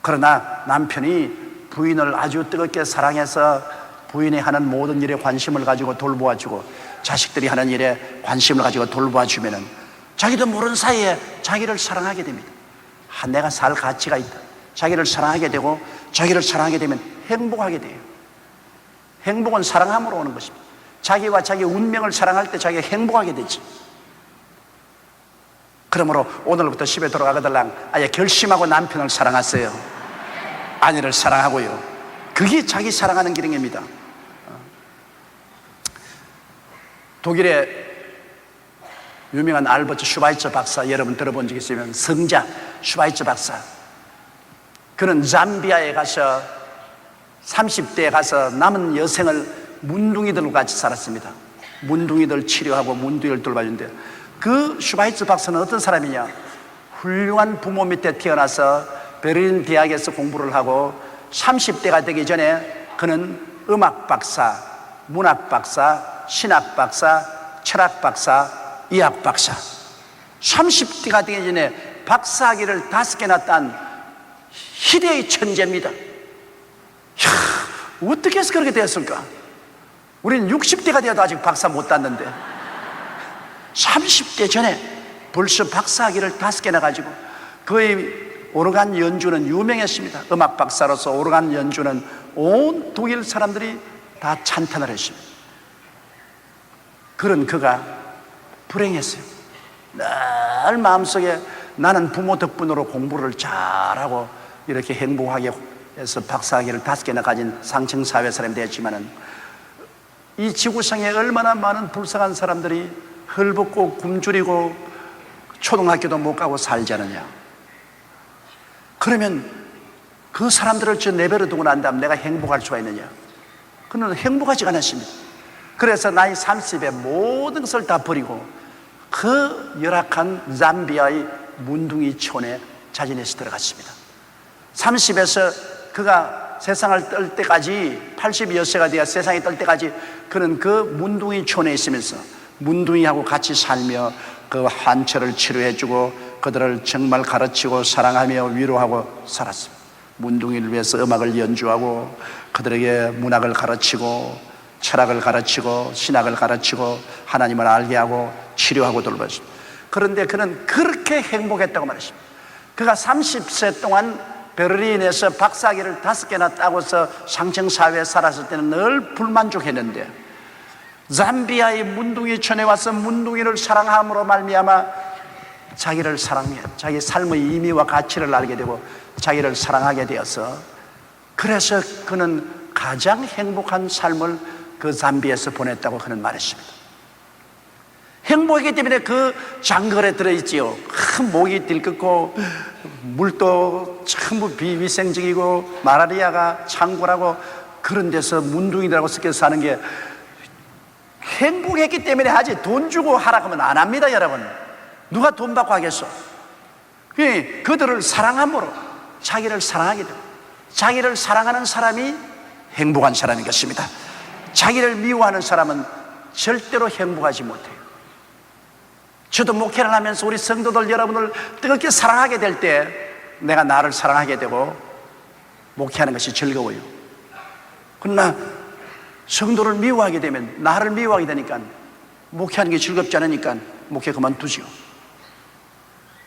그러나 남편이 부인을 아주 뜨겁게 사랑해서 부인이 하는 모든 일에 관심을 가지고 돌보아주고 자식들이 하는 일에 관심을 가지고 돌보아주면은 자기도 모르는 사이에 자기를 사랑하게 됩니다. 내가 살 가치가 있다. 자기를 사랑하게 되고, 자기를 사랑하게 되면 행복하게 돼요. 행복은 사랑함으로 오는 것입니다. 자기와 자기 운명을 사랑할 때 자기가 행복하게 되지. 그러므로 오늘부터 집에 돌아가거들랑 아예 결심하고 남편을 사랑하세요. 아내를 사랑하고요, 그게 자기 사랑하는 기능입니다. 독일의 유명한 알버트 슈바이처 박사, 여러분 들어본 적 있으면 성자 슈바이처 박사, 그는 잠비아에 가서 30대에 가서 남은 여생을 문둥이들과 같이 살았습니다. 문둥이들 치료하고 문둥이를 돌봐준대요. 그 슈바이처 박사는 어떤 사람이냐, 훌륭한 부모 밑에 태어나서 베를린 대학에서 공부를 하고 30대가 되기 전에 그는 음악 박사, 문학 박사, 신학 박사, 철학 박사, 의학 박사, 30대가 되기 전에 박사학위를 5개나 딴 희대의 천재입니다. 이야, 어떻게 해서 그렇게 되었을까? 우리는 60대가 되어도 아직 박사 못 땄는데 30대 전에 벌써 박사학위를 5개나 가지고 그의 오르간 연주는 유명했습니다. 음악 박사로서 오르간 연주는 온 독일 사람들이 다 찬탄을 했습니다. 그런 그가 불행했어요. 늘 마음속에 나는 부모 덕분으로 공부를 잘하고 이렇게 행복하게 해서 박사학위를 5개나 가진 상층사회 사람이 되었지만은 이 지구상에 얼마나 많은 불쌍한 사람들이 헐벗고 굶주리고 초등학교도 못 가고 살지 않느냐. 그러면 그 사람들을 저 내버려 두고 난 다음 내가 행복할 수가 있느냐? 그는 행복하지 않았습니다. 그래서 나이 30에 모든 것을 다 버리고 그 열악한 잠비아의 문둥이촌에 자진해서 들어갔습니다. 30에서 그가 세상을 뜰 때까지, 80여세가 되어 세상에 뜰 때까지 그는 그 문둥이촌에 있으면서 문둥이하고 같이 살며 그 환처를 치료해주고 그들을 정말 가르치고 사랑하며 위로하고 살았습니다. 문둥이를 위해서 음악을 연주하고 그들에게 문학을 가르치고 철학을 가르치고 신학을 가르치고 하나님을 알게 하고 치료하고 돌봤습니다. 그런데 그는 그렇게 행복했다고 말했습니다. 그가 30세 동안 베를린에서 박사학위를 5개나 따고서 상층사회에 살았을 때는 늘 불만족했는데 잠비아의 문둥이촌에 와서 문둥이를 사랑함으로 말미암아 자기를 사랑해, 자기 삶의 의미와 가치를 알게 되고 자기를 사랑하게 되어서, 그래서 그는 가장 행복한 삶을 그 잠비아에서 보냈다고 그는 말했습니다. 행복했기 때문에 그 장거리에 들어있지요. 큰 목이 들끓고 물도 전부 비위생적이고 마라리아가 창궐하고 그런 데서 문둥이들하고 섞여서 사는 게 행복했기 때문에 하지, 돈 주고 하라 하면 안 합니다. 여러분, 누가 돈 받고 하겠어? 그들을 사랑함으로 자기를 사랑하게 되고, 자기를 사랑하는 사람이 행복한 사람인 것입니다. 자기를 미워하는 사람은 절대로 행복하지 못해요. 저도 목회를 하면서 우리 성도들 여러분을 뜨겁게 사랑하게 될 때 내가 나를 사랑하게 되고 목회하는 것이 즐거워요. 그러나 성도를 미워하게 되면, 나를 미워하게 되니까 목회하는 게 즐겁지 않으니까 목회 그만두죠.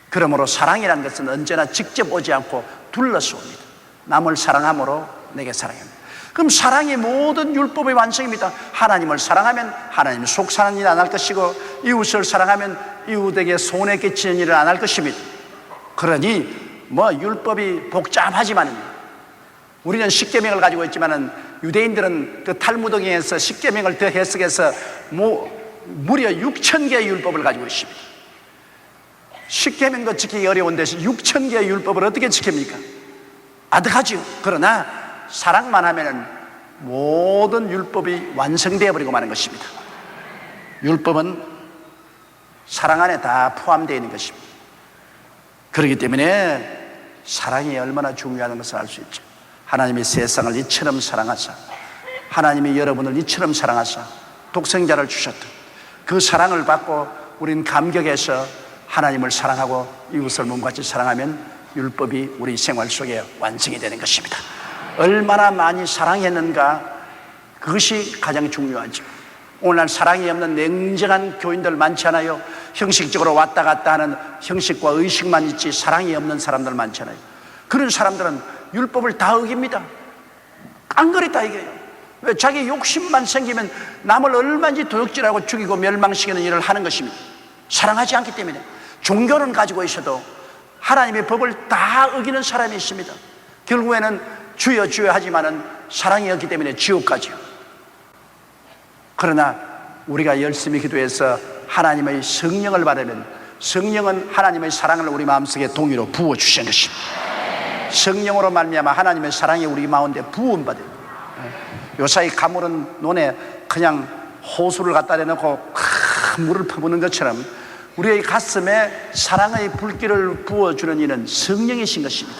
그러므로 사랑이라는 것은 언제나 직접 오지 않고 둘러서 옵니다. 남을 사랑함으로 내게 사랑합니다. 그럼 사랑이 모든 율법의 완성입니다. 하나님을 사랑하면 하나님 속사는 일 안 할 것이고, 이웃을 사랑하면 이웃에게 손해 끼치는 일을 안 할 것입니다. 그러니 율법이 복잡하지만 우리는 십계명을 가지고 있지만은 유대인들은 그 탈무드경에서 십계명을 더 해석해서 무려 6,000개의 율법을 가지고 있습니다. 십계명도 지키기 어려운 데서 6,000개의 율법을 어떻게 지킵니까? 아득하죠. 그러나 사랑만 하면은 모든 율법이 완성되어 버리고 마는 것입니다. 율법은 사랑 안에 다 포함되어 있는 것입니다. 그렇기 때문에 사랑이 얼마나 중요한 것을 알 수 있죠. 하나님이 세상을 이처럼 사랑하사, 하나님이 여러분을 이처럼 사랑하사 독생자를 주셨다. 그 사랑을 받고 우리는 감격해서 하나님을 사랑하고 이웃을 몸같이 사랑하면 율법이 우리 생활 속에 완성이 되는 것입니다. 얼마나 많이 사랑했는가, 그것이 가장 중요하죠. 오늘날 사랑이 없는 냉정한 교인들 많지 않아요? 형식적으로 왔다 갔다 하는 형식과 의식만 있지 사랑이 없는 사람들 많잖아요. 그런 사람들은 율법을 다 어깁니다. 깡그리다 이게요. 왜? 자기 욕심만 생기면 남을 얼마든지 도둑질하고 죽이고 멸망시키는 일을 하는 것입니다. 사랑하지 않기 때문에. 종교는 가지고 있어도 하나님의 법을 다 어기는 사람이 있습니다. 결국에는 주여 주여 하지만은 사랑이 없기 때문에 지옥 가죠. 그러나 우리가 열심히 기도해서 하나님의 성령을 받으면 성령은 하나님의 사랑을 우리 마음속에 동의로 부어주시는 것입니다. 성령으로 말미암아 하나님의 사랑이 우리 마음에 부음받아요. 요사이 가물은 논에 그냥 호수를 갖다 대놓고 물을 퍼부는 것처럼 우리의 가슴에 사랑의 불길을 부어주는 이는 성령이신 것입니다.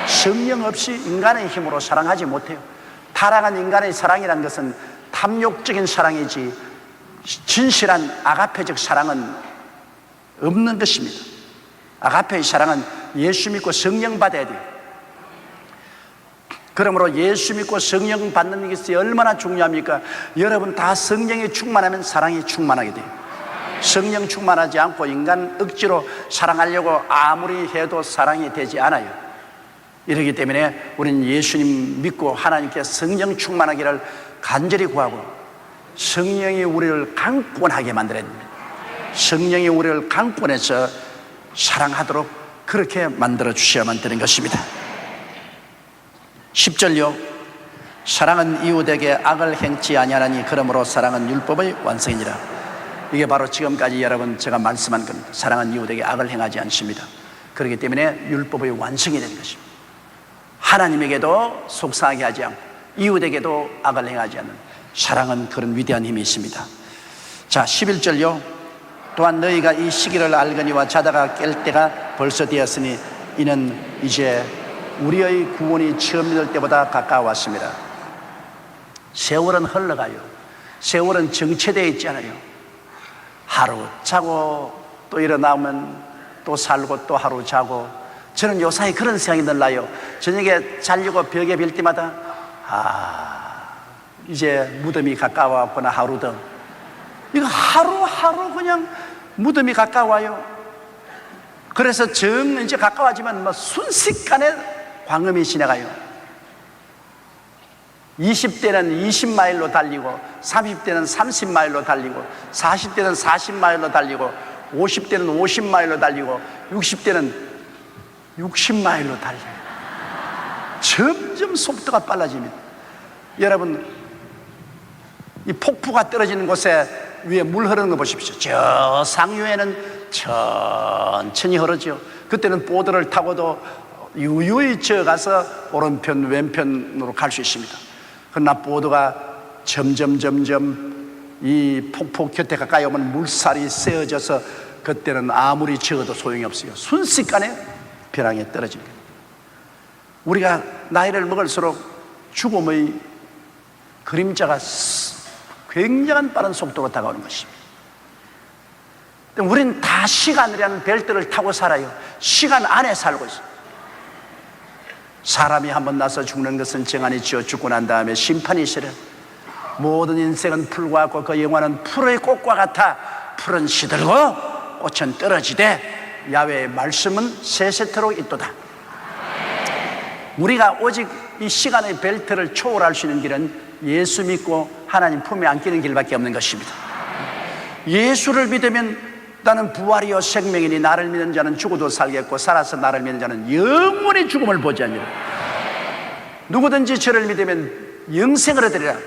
성령 없이 인간의 힘으로 사랑하지 못해요. 타락한 인간의 사랑이란 것은 탐욕적인 사랑이지 진실한 아가페적 사랑은 없는 것입니다. 아가페의 사랑은 예수 믿고 성령 받아야 돼요. 그러므로 예수 믿고 성령 받는 것이 얼마나 중요합니까? 여러분 다 성령이 충만하면 사랑이 충만하게 돼요. 성령 충만하지 않고 인간 억지로 사랑하려고 아무리 해도 사랑이 되지 않아요. 이렇기 때문에 우리는 예수님 믿고 하나님께 성령 충만하기를 간절히 구하고 성령이 우리를 강권하게 만들어야 됩니다. 성령이 우리를 강권해서 사랑하도록 그렇게 만들어 주셔야만 되는 것입니다. 10절요. 사랑은 이웃에게 악을 행치 아니하나니 그러므로 사랑은 율법의 완성이니라. 이게 바로 지금까지 여러분 제가 말씀한 겁니다. 사랑은 이웃에게 악을 행하지 않습니다. 그렇기 때문에 율법의 완성이 되는 것입니다. 하나님에게도 속상하게 하지 않고 이웃에게도 악을 행하지 않는 사랑은 그런 위대한 힘이 있습니다. 자, 11절요. 또한 너희가 이 시기를 알거니와 자다가 깰 때가 벌써 되었으니 이는 이제 우리의 구원이 처음 될 때보다 가까웠습니다. 세월은 흘러가요. 세월은 정체되어 있잖아요. 하루 자고 또 일어나면 또 살고 또 하루 자고. 저는 요사이 그런 생각이 늘 나요. 저녁에 자려고 벽에 빌 때마다 이제 무덤이 가까웠구나. 하루 더 이거 하루하루 그냥 무덤이 가까워요. 그래서 이제 가까워지면 뭐 순식간에 광음이 지나가요. 20대는 20마일로 달리고 30대는 30마일로 달리고 40대는 40마일로 달리고 50대는 50마일로 달리고 60대는 60마일로 달려요. 점점 속도가 빨라집니다. 여러분 이 폭포가 떨어지는 곳에 위에 물 흐르는 거 보십시오. 저 상류에는 천천히 흐르죠. 그때는 보드를 타고도 유유히 져가서 오른편 왼편으로 갈 수 있습니다. 그러나 보드가 점점 이 폭포 곁에 가까이 오면 물살이 세어져서 그때는 아무리 저어도 소용이 없어요. 순식간에 벼랑에 떨어집니다. 우리가 나이를 먹을수록 죽음의 그림자가 굉장한 빠른 속도로 다가오는 것입니다. 우리는 다 시간이라는 벨트를 타고 살아요. 시간 안에 살고 있어요. 사람이 한번 나서 죽는 것은 정한이 지어 죽고 난 다음에 심판이 있으려. 모든 인생은 풀과 같고 그 영화는 풀의 꽃과 같아. 풀은 시들고 꽃은 떨어지되 야훼의 말씀은 세세토록 있도다. 우리가 오직 이 시간의 벨트를 초월할 수 있는 길은 예수 믿고 하나님 품에 안기는 길밖에 없는 것입니다. 예수를 믿으면 나는 부활이요 생명이니 나를 믿는 자는 죽어도 살겠고 살아서 나를 믿는 자는 영원히 죽음을 보지 아니라. 누구든지 저를 믿으면 영생을 얻으리라.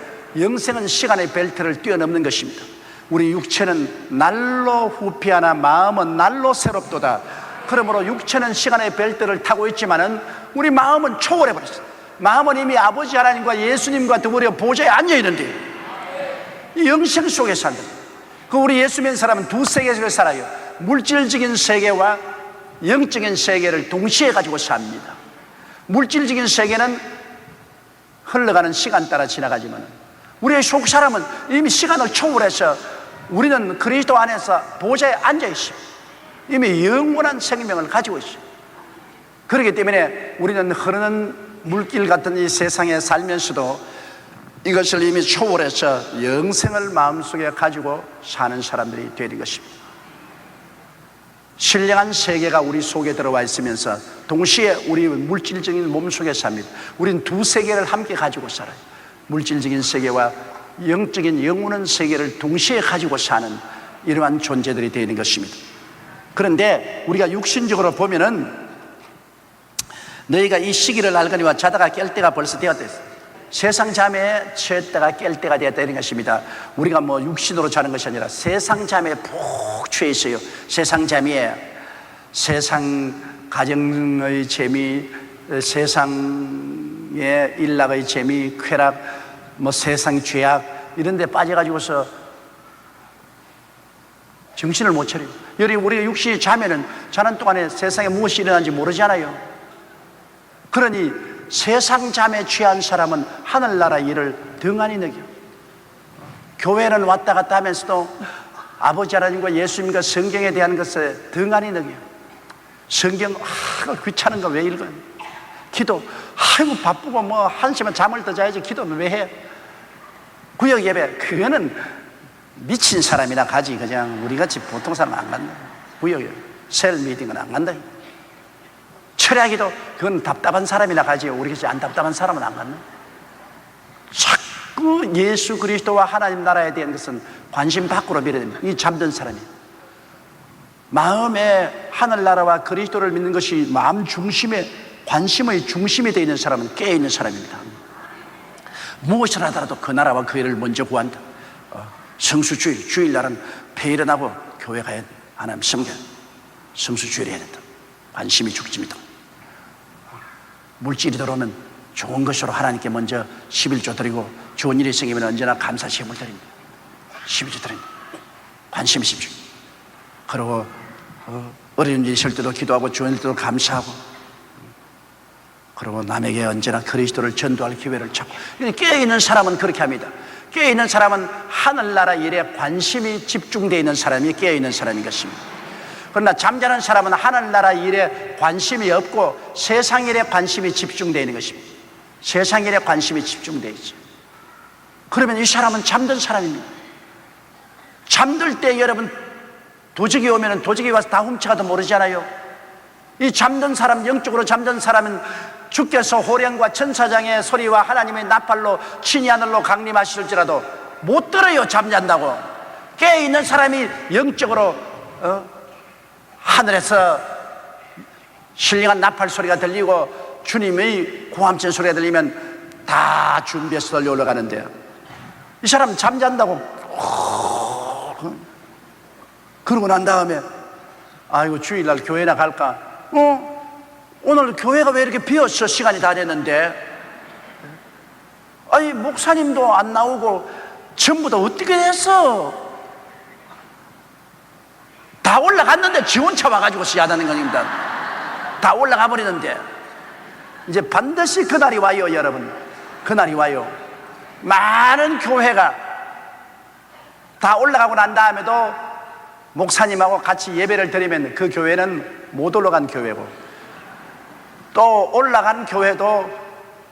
영생은 시간의 벨트를 뛰어넘는 것입니다. 우리 육체는 날로 후피하나 마음은 날로 새롭도다. 그러므로 육체는 시간의 벨트를 타고 있지만은 우리 마음은 초월해버렸어요. 마음은 이미 아버지 하나님과 예수님과 더불어 보좌에 앉아있는데 이 영생 속에 산다. 그 우리 예수 믿는 사람은 두 세계를 살아요. 물질적인 세계와 영적인 세계를 동시에 가지고 삽니다. 물질적인 세계는 흘러가는 시간 따라 지나가지만 우리의 속 사람은 이미 시간을 초월해서 우리는 그리스도 안에서 보좌에 앉아 있어요. 이미 영원한 생명을 가지고 있어요. 그렇기 때문에 우리는 흐르는 물길 같은 이 세상에 살면서도 이것을 이미 초월해서 영생을 마음속에 가지고 사는 사람들이 되는 것입니다. 신령한 세계가 우리 속에 들어와 있으면서 동시에 우리 물질적인 몸 속에 삽니다. 우리는 두 세계를 함께 가지고 살아요. 물질적인 세계와 영적인 영원한 세계를 동시에 가지고 사는 이러한 존재들이 되는 것입니다. 그런데 우리가 육신적으로 보면은 너희가 이 시기를 알거니와 자다가 깰 때가 벌써 되었다. 세상 잠에 취했다가 깰 때가 되었다 이런 것입니다. 우리가 뭐 육신으로 자는 것이 아니라 세상 잠에 푹 취해 있어요. 세상 잠에 세상 가정의 재미, 세상의 일락의 재미, 쾌락, 뭐 세상 죄악 이런 데 빠져가지고서 정신을 못 차려요. 여기 우리가 육신이 자면은 자는 동안에 세상에 무엇이 일어나는지 모르잖아요. 그러니 세상 잠에 취한 사람은 하늘나라 일을 등한히 느껴. 교회는 왔다 갔다 하면서도 아버지 하나님과 예수님과 성경에 대한 것을 등한히 느껴. 성경 귀찮은 거 왜 읽어요? 기도 아이고 바쁘고 뭐 한시만 잠을 더 자야지 기도는 왜 해? 구역 예배 그거는 미친 사람이나 가지 그냥 우리같이 보통 사람 안 간다. 구역 예배 셀 미팅은 안 간다. 철야기도 그건 답답한 사람이나 가지요. 우리같이 안 답답한 사람은 안 간다. 자꾸 예수 그리스도와 하나님 나라에 대한 것은 관심 밖으로 밀어냅니다. 이 잠든 사람이 마음에 하늘나라와 그리스도를 믿는 것이 마음 중심에 관심의 중심이 되어 있는 사람은 깨어있는 사람입니다. 무엇을 하더라도 그 나라와 그 일을 먼저 구한다. 성수주의, 주일날은 배 일어나고 교회 가야 돼. 하나님 섬겨 성수주의를 해야 된다. 관심이 중심이다. 물질이 들어오면 좋은 것으로 하나님께 먼저 11조 드리고 좋은 일이 생기면 언제나 감사 시험을 드립니다. 12조 드립니다. 관심이 집중. 그리고 어려운 일이 있을 때도 기도하고 좋은 일도 감사하고 그리고 남에게 언제나 그리스도를 전도할 기회를 찾고. 깨어있는 사람은 그렇게 합니다. 깨어있는 사람은 하늘나라 일에 관심이 집중되어 있는 사람이 깨어있는 사람인 것입니다. 그러나 잠자는 사람은 하늘나라 일에 관심이 없고 세상 일에 관심이 집중되어 있는 것입니다. 세상 일에 관심이 집중되어 있죠. 그러면 이 사람은 잠든 사람입니다. 잠들 때 여러분 도적이 오면 도적이 와서 다 훔쳐가도 모르잖아요. 이 잠든 사람, 영적으로 잠든 사람은 주께서 호령과 천사장의 소리와 하나님의 나팔로 친히 하늘로 강림하실지라도 못 들어요. 잠잔다고. 깨어있는 사람이 영적으로 하늘에서 신령한 나팔 소리가 들리고 주님의 고함친 소리가 들리면 다 준비해서 달려 올라가는데요. 이 사람 잠잔다고 그러고 난 다음에 아이고 주일날 교회나 갈까? 오늘 교회가 왜 이렇게 비었어? 시간이 다 됐는데. 아니 목사님도 안 나오고 전부 다 어떻게 됐어? 다 올라갔는데 지원차 와가지고 시야하는 겁니다. 다 올라가 버리는데 이제 반드시 그날이 와요. 여러분 그날이 와요. 많은 교회가 다 올라가고 난 다음에도 목사님하고 같이 예배를 드리면 그 교회는 못 올라간 교회고 또 올라간 교회도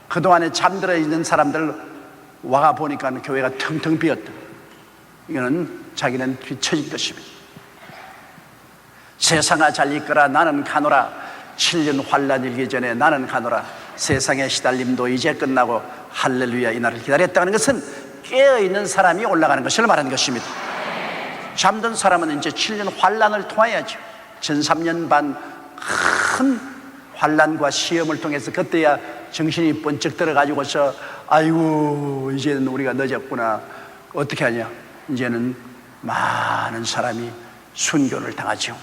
그동안에 잠들어 있는 사람들 와가 보니까 교회가 텅텅 비었다. 이거는 자기는 뒤처진 것입니다. 세상아 잘 있거라 나는 가노라. 7년 환란 일기 전에 나는 가노라. 세상의 시달림도 이제 끝나고 할렐루야 이 날을 기다렸다는 것은 깨어있는 사람이 올라가는 것을 말하는 것입니다. 잠든 사람은 이제 7년 환란을 통해야죠. 전 3년 반 큰 환란과 시험을 통해서 그때야 정신이 번쩍 들어가지고서 아이고 이제는 우리가 늦었구나. 어떻게 하냐. 이제는 많은 사람이 순교를 당하죠.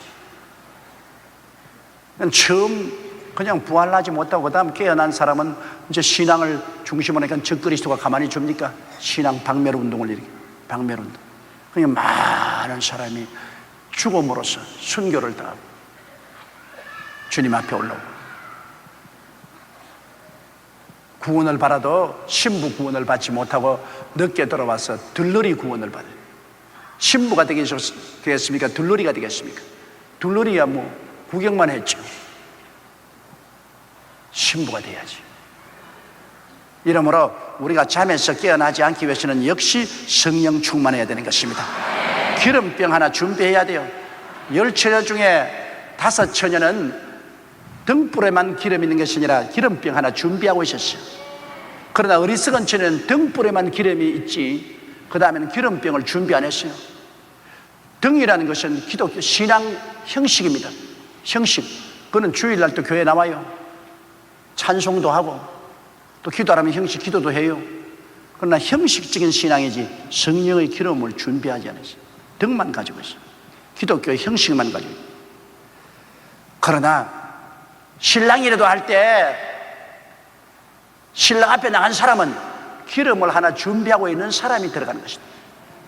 처음 그냥 부활하지 못하고 그 다음 깨어난 사람은 이제 신앙을 중심으로 하니까 적그리스도가 가만히 줍니까? 신앙 박멸 운동을 일으켜. 박멸 운동. 그냥 많은 사람이 죽음으로써 순교를 당하고 주님 앞에 올라오고 구원을 받아도 신부 구원을 받지 못하고 늦게 돌아와서 들러리 구원을 받아요. 신부가 되겠습니까? 들러리가 되겠습니까? 들러리야 뭐 구경만 했죠. 신부가 돼야지. 이러므로 우리가 잠에서 깨어나지 않기 위해서는 역시 성령 충만해야 되는 것입니다. 기름병 하나 준비해야 돼요. 10처녀 중에 5처녀는 등불에만 기름 있는 것이 아니라 기름병 하나 준비하고 있었어요. 그러나 어리석은 처녀는 등불에만 기름이 있지 그 다음에는 기름병을 준비 안 했어요. 등이라는 것은 기독교 신앙 형식입니다. 형식. 그는 주일날 또 교회 나와요. 찬송도 하고 또 기도하라면 형식 기도도 해요. 그러나 형식적인 신앙이지 성령의 기름을 준비하지 않았어요. 등만 가지고 있어요. 기독교의 형식만 가지고 있어요. 그러나 신랑이라도 할 때 신랑 앞에 나간 사람은 기름을 하나 준비하고 있는 사람이 들어가는 것이다.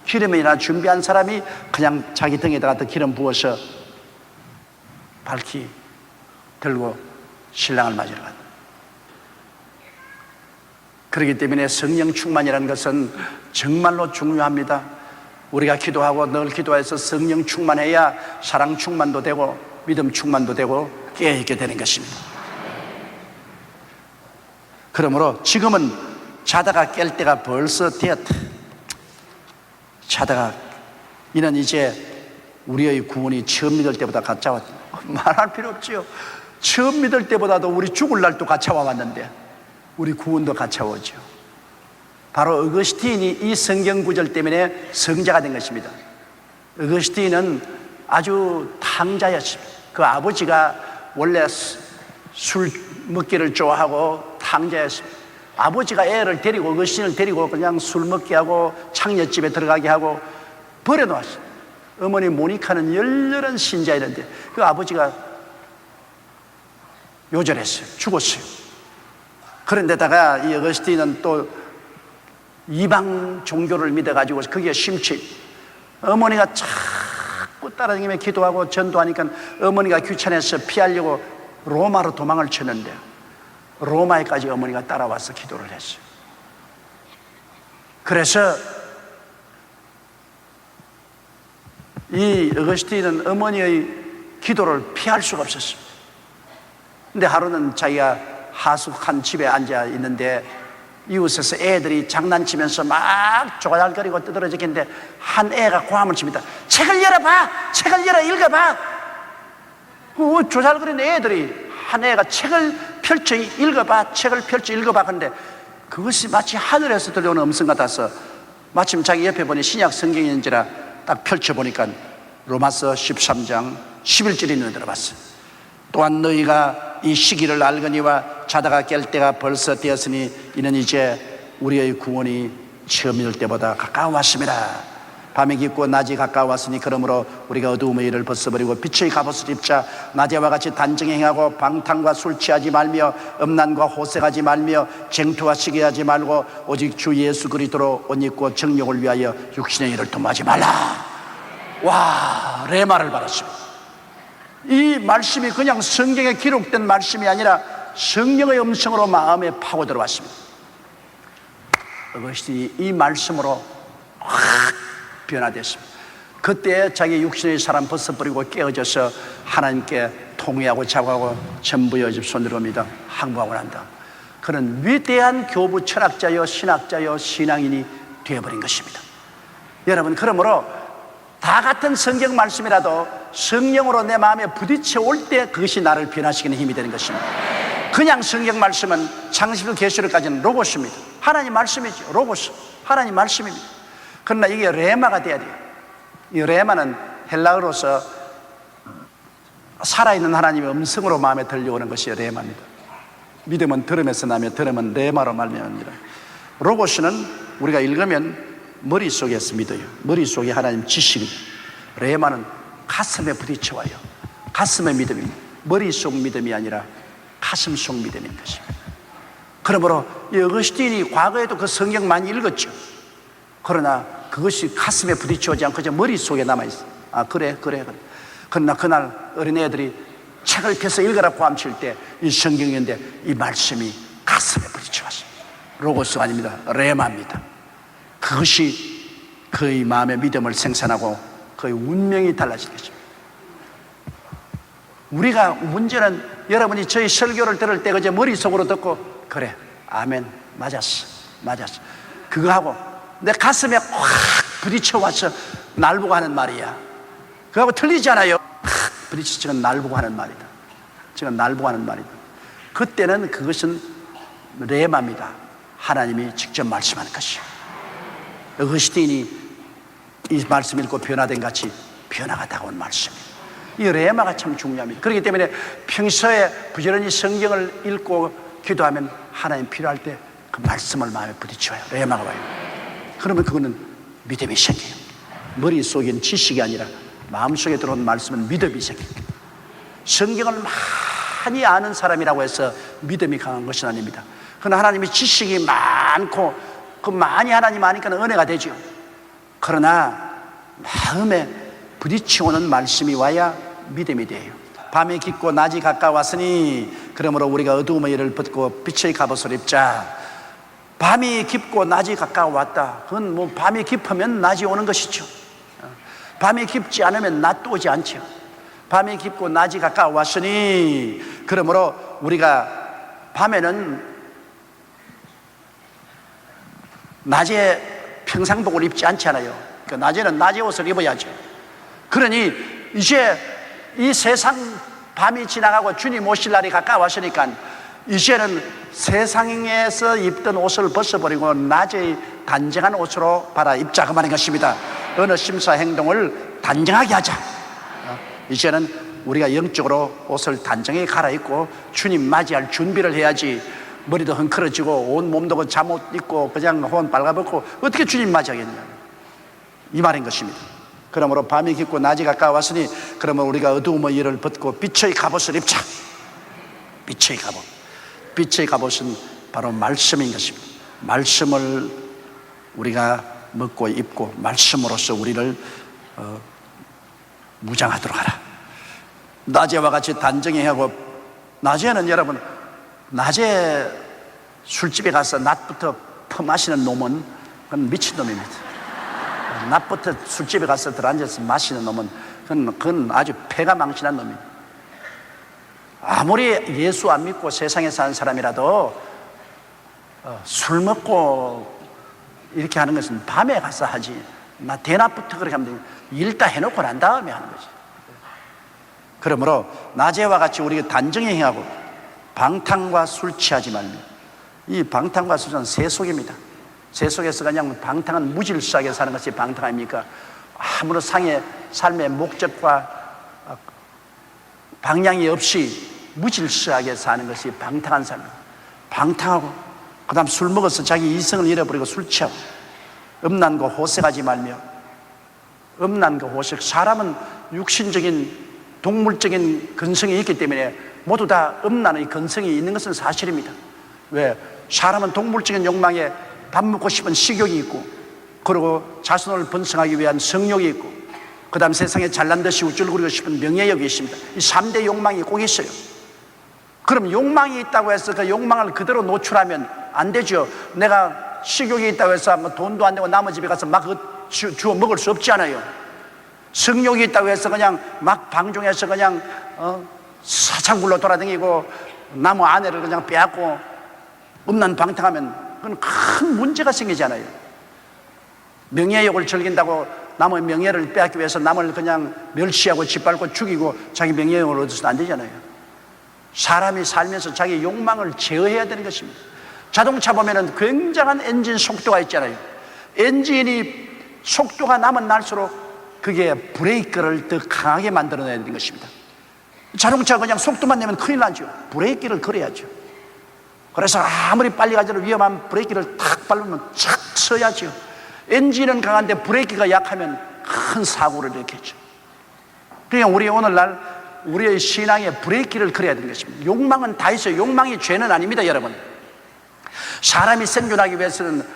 기름을 하나 준비한 사람이 그냥 자기 등에다가 더 기름 부어서 밝히 들고 신랑을 맞으러 간다. 그렇기 때문에 성령 충만이라는 것은 정말로 중요합니다. 우리가 기도하고 늘 기도해서 성령 충만해야 사랑 충만도 되고 믿음 충만도 되고 깨어있게 되는 것입니다. 그러므로 지금은 자다가 깰 때가 벌써 되었다. 자다가 이는 이제 우리의 구원이 처음 믿을 때보다 가까웠다. 말할 필요 없지요. 처음 믿을 때보다도 우리 죽을 날도 가까워 왔는데 우리 구원도 가까워져. 바로 어거스틴이 이 성경 구절 때문에 성자가 된 것입니다. 어거스틴은 아주 탕자였습니다. 그 아버지가 원래 술 먹기를 좋아하고 탕자였습니다. 아버지가 애를 데리고 어거스틴을 데리고 그냥 술 먹게 하고 창녀집에 들어가게 하고 버려놓았어요. 어머니 모니카는 열렬한 신자였는데 그 아버지가 요절했어요. 죽었어요. 그런데다가 이 어거스틴은 또 이방 종교를 믿어가지고 거기에 심취. 어머니가 자꾸 따라다니며 기도하고 전도하니까 어머니가 귀찮아서 피하려고 로마로 도망을 쳤는데 로마에까지 어머니가 따라와서 기도를 했어요. 그래서 이 어거스틴은 어머니의 기도를 피할 수가 없었어요. 근데 하루는 자기가 하숙한 집에 앉아 있는데 이웃에서 애들이 장난치면서 막 조가달거리고 떠들어지겠는데 한 애가 고함을 칩니다. 책을 열어봐! 책을 열어 읽어봐! 조잘거리는 애들이 한 애가 책을 펼쳐 읽어봐! 책을 펼쳐 읽어봐! 근데 그것이 마치 하늘에서 들려오는 음성 같아서 마침 자기 옆에 보니 신약 성경인지라 딱 펼쳐보니까 로마서 13장 11절이 눈에 들어봤어요. 또한 너희가 이 시기를 알거니와 자다가 깰 때가 벌써 되었으니 이는 이제 우리의 구원이 처음 믿을 때보다 가까워왔습니다. 밤이 깊고 낮이 가까워왔으니 그러므로 우리가 어두움의 일을 벗어버리고 빛의 갑옷을 입자. 낮에와 같이 단정히 행하고 방탕과 술 취하지 말며 음란과 호색하지 말며 쟁투와 시기하지 말고 오직 주 예수 그리스도로 옷 입고 정욕을 위하여 육신의 일을 도모하지 말라. 와, 레마를 받았습니다. 이 말씀이 그냥 성경에 기록된 말씀이 아니라 성령의 음성으로 마음에 파고 들어왔습니다. 그것이 이 말씀으로 확 변화됐습니다. 그때 자기 육신의 사람 벗어버리고 깨어져서 하나님께 통회하고 자고하고 전부의 집 손으로 옵니다. 항복하고 난다. 그는 위대한 교부 철학자요 신학자요 신앙인이 되어버린 것입니다. 여러분, 그러므로 다 같은 성경 말씀이라도 성령으로 내 마음에 부딪혀 올 때 그것이 나를 변화시키는 힘이 되는 것입니다. 그냥 성경 말씀은 창세기부터 계시록까지는 로고스입니다. 하나님 말씀이죠. 로고스, 하나님 말씀입니다. 그러나 이게 레마가 돼야 돼요. 이 레마는 헬라어로서 살아있는 하나님의 음성으로 마음에 들려오는 것이 레마입니다. 믿음은 들음에서 나며 들음은 레마로 말미암습니다. 로고스는 우리가 읽으면 머릿속에서 믿어요. 머릿속에 하나님 지식입니다. 레마는 가슴에 부딪혀와요. 가슴의 믿음입니다. 머릿속 믿음이 아니라 가슴속 믿음인 것입니다. 그러므로 이 어거스틴이 과거에도 그 성경 많이 읽었죠. 그러나 그것이 가슴에 부딪혀오지 않고 그저 머릿속에 남아있어요. 아, 그래. 그러나 그날 어린애들이 책을 펴서 읽으라고 고함칠 때 이 성경인데 이 말씀이 가슴에 부딪혀왔어요. 로고스 아닙니다. 레마입니다. 그것이 그의 마음의 믿음을 생산하고 그의 운명이 달라질 것입니다. 우리가 문제는 여러분이 저희 설교를 들을 때 그저 머릿속으로 듣고 그래, 아멘, 맞았어. 그거 하고 내 가슴에 확 부딪혀와서 날 보고 하는 말이야. 그거하고 틀리잖아요. 부딪혀, 저건 날 보고 하는 말이다. 저건 날 보고 하는 말이다. 그때는 그것은 레마입니다. 하나님이 직접 말씀하는 것이요. 어거스틴이 이 말씀 읽고 변화된 같이 변화가 다가온 말씀입니다. 이 레마가 참 중요합니다. 그렇기 때문에 평소에 부지런히 성경을 읽고 기도하면 하나님 필요할 때 그 말씀을 마음에 부딪혀요. 레마가 와요. 그러면 그거는 믿음이 생겨요. 머릿속엔 지식이 아니라 마음속에 들어온 말씀은 믿음이 생겨요. 성경을 많이 아는 사람이라고 해서 믿음이 강한 것은 아닙니다. 그러나 하나님이 지식이 많고 그 많이 하나님 아니까 은혜가 되죠. 그러나 마음에 부딪혀오는 말씀이 와야 믿음이 돼요. 밤이 깊고 낮이 가까웠으니 그러므로 우리가 어두움의 일을 벗고 빛의 갑옷을 입자. 밤이 깊고 낮이 가까워왔다. 그건 뭐 밤이 깊으면 낮이 오는 것이죠. 밤이 깊지 않으면 낮도 오지 않죠. 밤이 깊고 낮이 가까워왔으니 그러므로 우리가 밤에는 낮에 평상복을 입지 않잖아요. 그러니까 낮에는 낮의 옷을 입어야죠. 그러니 이제 이 세상 밤이 지나가고 주님 오실 날이 가까웠으니까 이제는 세상에서 입던 옷을 벗어버리고 낮의 단정한 옷으로 갈아입자 그 말인 것입니다. 어느 심사 행동을 단정하게 하자. 이제는 우리가 영적으로 옷을 단정하게 갈아입고 주님 맞이할 준비를 해야지. 머리도 헝클어지고 온 몸도 잠옷 입고 그냥 혼 빨가벗고 어떻게 주님 맞이하겠냐, 이 말인 것입니다. 그러므로 밤이 깊고 낮이 가까웠으니 그러면 우리가 어두움의 일을 벗고 빛의 갑옷을 입자. 빛의 갑옷. 빛의 갑옷은 바로 말씀인 것입니다. 말씀을 우리가 먹고 입고 말씀으로써 우리를 무장하도록 하라. 낮에와 같이 단정히 하고, 낮에는 여러분, 낮에 술집에 가서 낮부터 퍼마시는 놈은 그건 미친놈입니다. 낮부터 술집에 가서 들어앉아서 마시는 놈은 그건 아주 폐가 망신한 놈입니다. 아무리 예수 안 믿고 세상에 사는 사람이라도 술 먹고 이렇게 하는 것은 밤에 가서 하지. 나 대낮부터 그렇게 하면 일 다 해놓고 난 다음에 하는 거지. 그러므로 낮에와 같이 우리가 단정히 행하고 방탕과 술 취하지 말며. 이 방탕과 술은 세속입니다. 세속에서 그냥 방탕한 무질서하게 사는 것이 방탕 아닙니까? 아무런 삶의 목적과 방향이 없이 무질서하게 사는 것이 방탕한 삶입니다. 방탕하고 그 다음 술 먹어서 자기 이성을 잃어버리고 술 취하고 음란과 호색하지 말며. 음란과 호색, 사람은 육신적인 동물적인 근성이 있기 때문에 모두 다 음란의 근성이 있는 것은 사실입니다. 왜? 사람은 동물적인 욕망에 밥 먹고 싶은 식욕이 있고, 그리고 자손을 번성하기 위한 성욕이 있고, 그 다음 세상에 잘난 듯이 우쭐거리고 싶은 명예욕이 있습니다. 이 3대 욕망이 꼭 있어요. 그럼 욕망이 있다고 해서 그 욕망을 그대로 노출하면 안 되죠. 내가 식욕이 있다고 해서 뭐 돈도 안 되고 남의 집에 가서 막 주워 먹을 수 없지 않아요. 성욕이 있다고 해서 그냥 막 방종해서 그냥 사창굴로 돌아다니고 남의 아내를 그냥 빼앗고 음란 방탕하면 그건 큰 문제가 생기잖아요. 명예욕을 즐긴다고 남의 명예를 빼앗기 위해서 남을 그냥 멸시하고 짓밟고 죽이고 자기 명예욕을 얻어서는 안 되잖아요. 사람이 살면서 자기 욕망을 제어해야 되는 것입니다. 자동차 보면은 굉장한 엔진 속도가 있잖아요. 엔진이 속도가 나면 날수록 그게 브레이크를 더 강하게 만들어내야 되는 것입니다. 자동차가 그냥 속도만 내면 큰일 나죠. 브레이크를 걸어야죠. 그래서 아무리 빨리 가져도 위험한 브레이크를 탁 밟으면 착 서야죠. 엔진은 강한데 브레이크가 약하면 큰 사고를 일으켰죠. 그러니까 우리 오늘날 우리의 신앙에 브레이크를 걸어야 되는 것입니다. 욕망은 다 있어요. 욕망이 죄는 아닙니다, 여러분. 사람이 생존하기 위해서는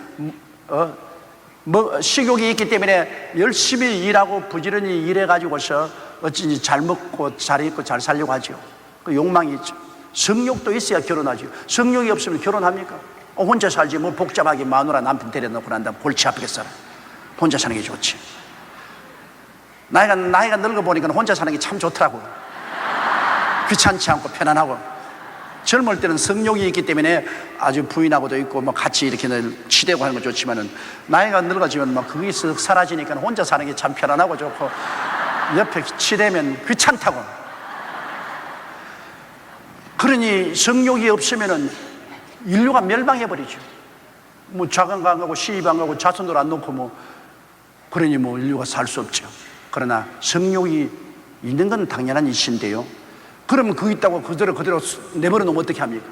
식욕이 있기 때문에 열심히 일하고 부지런히 일해가지고서 어찌든지 잘 먹고 잘 입고 잘 살려고 하죠. 그 욕망이 있죠. 성욕도 있어야 결혼하죠. 성욕이 없으면 결혼합니까? 혼자 살지 뭐 복잡하게 마누라 남편 데려놓고 난 다음 골치 아프겠어요. 혼자 사는 게 좋지. 나이가 늙어보니까 혼자 사는 게 참 좋더라고요. 귀찮지 않고 편안하고. 젊을 때는 성욕이 있기 때문에 아주 부인하고도 있고 뭐 같이 이렇게 치대고 하는 건 좋지만은 나이가 늙어지면 막 그게 쓱 사라지니까 혼자 사는 게 참 편안하고 좋고 옆에 치대면 귀찮다고. 그러니 성욕이 없으면은 인류가 멸망해버리죠. 뭐 자강 안 가고 시집 안 가고 자손들 안 놓고 뭐 그러니 뭐 인류가 살 수 없죠. 그러나 성욕이 있는 건 당연한 일인데요. 그러면 그거 있다고 그대로 내버려 놓으면 어떻게 합니까?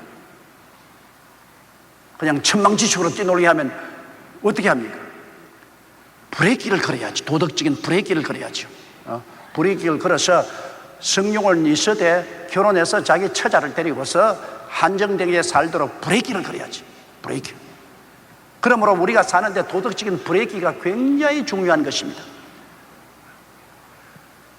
그냥 천방지축으로 뛰놀게 하면 어떻게 합니까? 브레이크를 걸어야지. 도덕적인 브레이크를 걸어야죠. 브레이크를 걸어서 성령을 있어대 결혼해서 자기 처자를 데리고서 한정되게 살도록 브레이크를 걸어야지. 브레이크. 그러므로 우리가 사는데 도덕적인 브레이크가 굉장히 중요한 것입니다.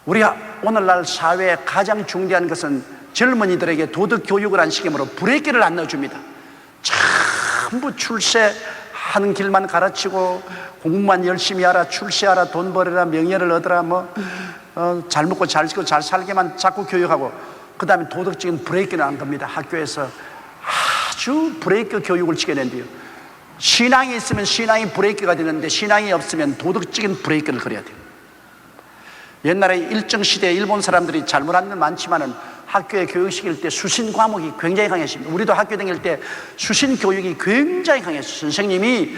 우리가 오늘날 사회에 가장 중대한 것은 젊은이들에게 도덕 교육을 안 시키므로 브레이크를 안 넣어줍니다. 전부 출세하는 길만 가르치고 공부만 열심히 하라, 출세하라, 돈 벌어라, 명예를 얻어라, 잘 먹고 잘 쓰고 잘 살게만 자꾸 교육하고, 그 다음에 도덕적인 브레이크는 안 겁니다. 학교에서 아주 브레이크 교육을 시켜낸대요. 신앙이 있으면 신앙이 브레이크가 되는데 신앙이 없으면 도덕적인 브레이크를 걸어야 돼요. 옛날에 일정 시대에 일본 사람들이 잘못한 건 많지만은 학교에 교육시킬 때 수신 과목이 굉장히 강했습니다. 우리도 학교 다닐 때 수신 교육이 굉장히 강했어요. 선생님이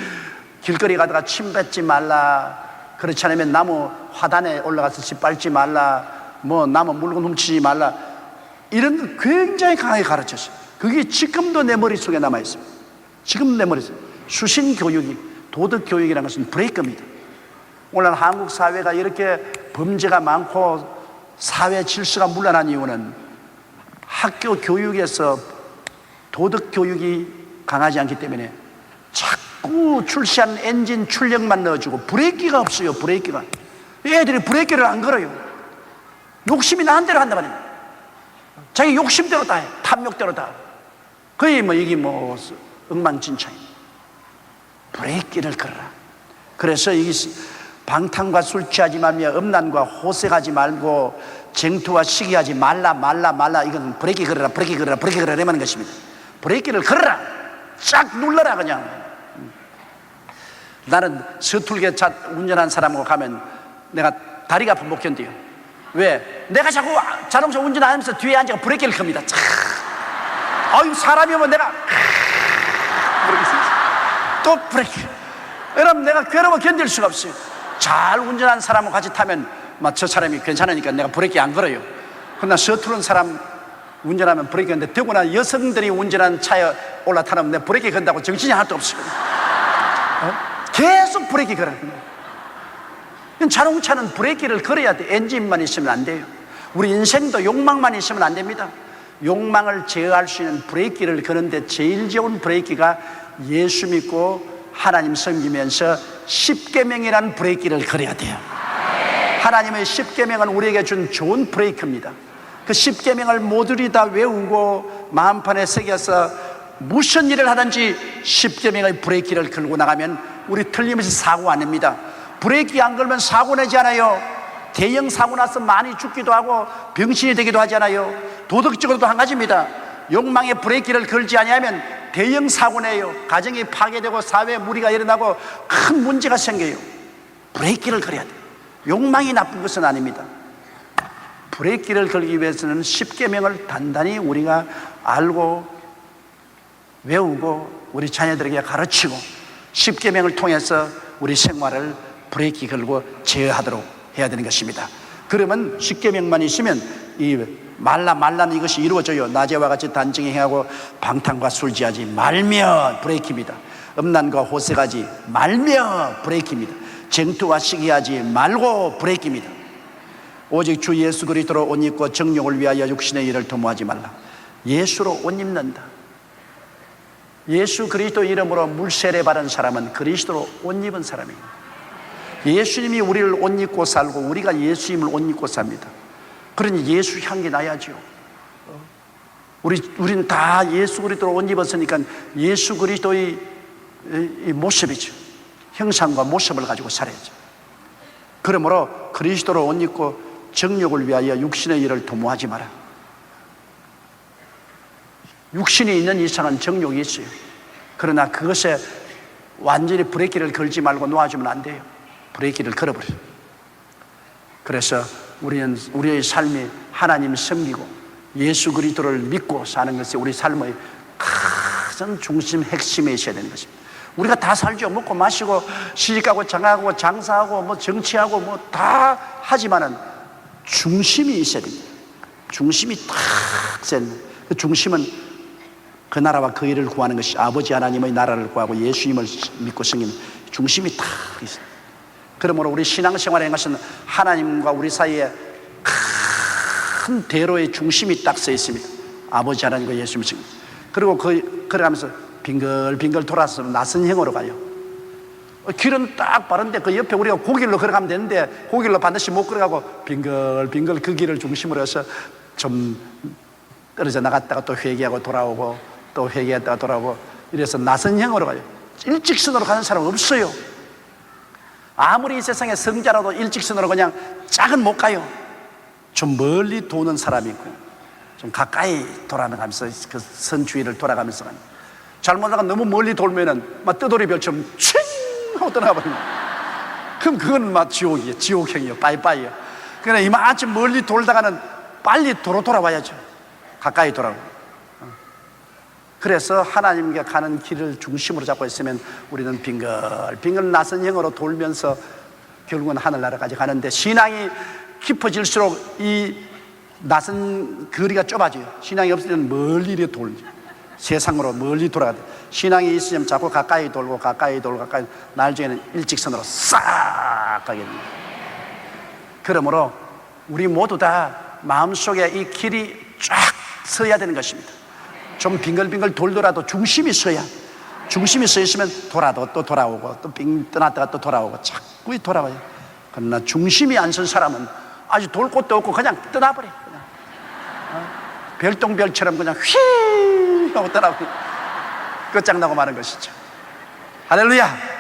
길거리 가다가 침 뱉지 말라, 그렇지 않으면 나무 화단에 올라가서 집 밟지 말라, 나무 물건 훔치지 말라, 이런 거 굉장히 강하게 가르쳤어요. 그게 지금도 내 머릿속에 남아있습니다. 지금 내 머릿속에. 수신 교육이, 도덕 교육이라는 것은 브레이크입니다. 오늘 한국 사회가 이렇게 범죄가 많고 사회 질서가 문란한 이유는 학교 교육에서 도덕 교육이 강하지 않기 때문에 자꾸 출시한 엔진 출력만 넣어주고 브레이크가 없어요. 브레이크가. 애들이 브레이크를 안 걸어요. 욕심이 나는 대로 한단 말이에요. 자기 욕심대로 다 해. 탐욕대로 다. 거의 이게 엉망진창이에요. 브레이크를 걸어라. 그래서 이 방탕과 술 취하지 말며 음란과 호색하지 말고 쟁투와 시기하지 말라. 이건 브레이크 걸어라, 브레이크 걸어라, 브레이크 걸어라 이라는 것입니다. 브레이크를 걸어라. 쫙 눌러라 그냥. 나는 서툴게 운전한 사람하고 가면 내가 다리가 아파 못 견뎌요. 왜? 내가 자꾸 자동차 운전하면서 뒤에 앉아서 브레이크를 겁니다. 아유, 사람이 오면 내가 또 브레이크. 여러분, 내가 괴로워 견딜 수가 없어요. 잘 운전하는 사람하고 같이 타면 저 사람이 괜찮으니까 내가 브레이크 안 걸어요. 그러나 서투른 사람 운전하면 브레이크 하는데, 더구나 여성들이 운전하는 차에 올라타면 내가 브레이크 건다고 정신이 하나도 없어요. 계속 브레이크 걸어요. 자동차는 브레이크를 걸어야 돼. 엔진만 있으면 안 돼요. 우리 인생도 욕망만 있으면 안 됩니다. 욕망을 제어할 수 있는 브레이크를 거는데 제일 좋은 브레이크가 예수 믿고 하나님 섬기면서 십계명이라는 브레이크를 걸어야 돼요. 하나님의 십계명은 우리에게 준 좋은 브레이크입니다. 그 십계명을 모두리 다 외우고 마음판에 새겨서 무슨 일을 하든지 십계명의 브레이크를 걸고 나가면 우리 틀림없이 사고 안 냅니다. 브레이크 안 걸면 사고 내지 않아요. 대형 사고 나서 많이 죽기도 하고 병신이 되기도 하잖아요. 도덕적으로도 한 가지입니다. 욕망의 브레이크를 걸지 아니하면 대형 사고 내요. 가정이 파괴되고 사회에 무리가 일어나고 큰 문제가 생겨요. 브레이크를 걸어야 돼요. 욕망이 나쁜 것은 아닙니다. 브레이크를 걸기 위해서는 십계명을 단단히 우리가 알고 외우고 우리 자녀들에게 가르치고 십계명을 통해서 우리 생활을 브레이크 걸고 제어하도록 해야 되는 것입니다. 그러면 십계명만 있으면 이 말라는 이것이 이루어져요. 낮에와 같이 단정히 행하고 방탕과 술취하지 말며 브레이크입니다. 음란과 호색하지 말며 브레이크입니다. 쟁투와 시기하지 말고 브레이크입니다. 오직 주 예수 그리스도로 옷 입고 정욕을 위하여 육신의 일을 도모하지 말라. 예수로 옷 입는다. 예수 그리스도 이름으로 물세례 받은 사람은 그리스도로 옷 입은 사람입니다. 예수님이 우리를 옷 입고 살고 우리가 예수님을 옷 입고 삽니다. 그러니 예수 향기 나야죠. 우리는 다 예수 그리스도로 옷 입었으니까 예수 그리스도의 이 모습이죠. 형상과 모습을 가지고 살아야죠. 그러므로 그리스도로 옷 입고 정욕을 위하여 육신의 일을 도모하지 마라. 육신이 있는 이상은 정욕이 있어요. 그러나 그것에 완전히 브레이크를 걸지 말고 놓아주면 안 돼요. 브레이크를 걸어버려요. 그래서 우리는 우리의 삶이 하나님 섬기고 예수 그리스도를 믿고 사는 것이 우리 삶의 가장 중심 핵심에 있어야 되는 것입니다. 우리가 다 살죠. 먹고 마시고 시집가고 장가가고 장사하고 정치하고 다 하지만은 중심이 있어야 됩니다. 중심이 탁 센. 그 중심은 그 나라와 그 일을 구하는 것이 아버지 하나님의 나라를 구하고 예수님을 믿고 섬기는 중심이 다 있습니다. 그러므로 우리 신앙생활의 것은 하나님과 우리 사이에 큰 대로의 중심이 딱 서 있습니다. 아버지 하나님과 예수님을 섬깁니다. 그리고 그러면서 빙글빙글 돌아서 나선형으로 가요. 길은 딱 바른데 그 옆에 우리가 고길로 걸어가면 되는데 고길로 반드시 못 걸어가고 빙글빙글 그 길을 중심으로 해서 좀 떨어져 나갔다가 또 회개하고 돌아오고 또 회개했다가 돌아오고 이래서 나선형으로 가요. 일직선으로 가는 사람은 없어요. 아무리 이 세상에 성자라도 일직선으로 그냥 짝은 못 가요. 좀 멀리 도는 사람이 있고 좀 가까이 돌아가면서 그 선 주위를 돌아가면서 가요. 잘못 나가 너무 멀리 돌면은 막 떠돌이별처럼 칭 하고 떠나버립니다. 그럼 그건 막 지옥이에요. 지옥형이에요. 빠이빠이요. 그러나 이만큼 멀리 돌다가는 빨리 도로 돌아와야죠. 가까이 돌아오고. 그래서 하나님께 가는 길을 중심으로 잡고 있으면 우리는 빙글빙글 나선형으로 돌면서 결국은 하늘나라까지 가는데, 신앙이 깊어질수록 이 나선 거리가 좁아져요. 신앙이 없을 때는 멀리 이렇게 돌죠. 세상으로 멀리 돌아가요. 신앙이 있으면 자꾸 가까이 돌고 가까이 돌고 가까이, 나중에는 일직선으로 싹 가게 됩니다. 그러므로 우리 모두 다 마음속에 이 길이 쫙 서야 되는 것입니다. 좀 빙글빙글 돌더라도 중심이 서야, 중심이 서 있으면 돌아도 또 돌아오고 또 빙 떠났다가 또 돌아오고 자꾸 돌아와요. 그러나 중심이 안 선 사람은 아주 돌 곳도 없고 그냥 떠나버려. 그냥 별똥별처럼 그냥 휘 하고 떠나버려. 끝장나고 마는 것이죠. 할렐루야.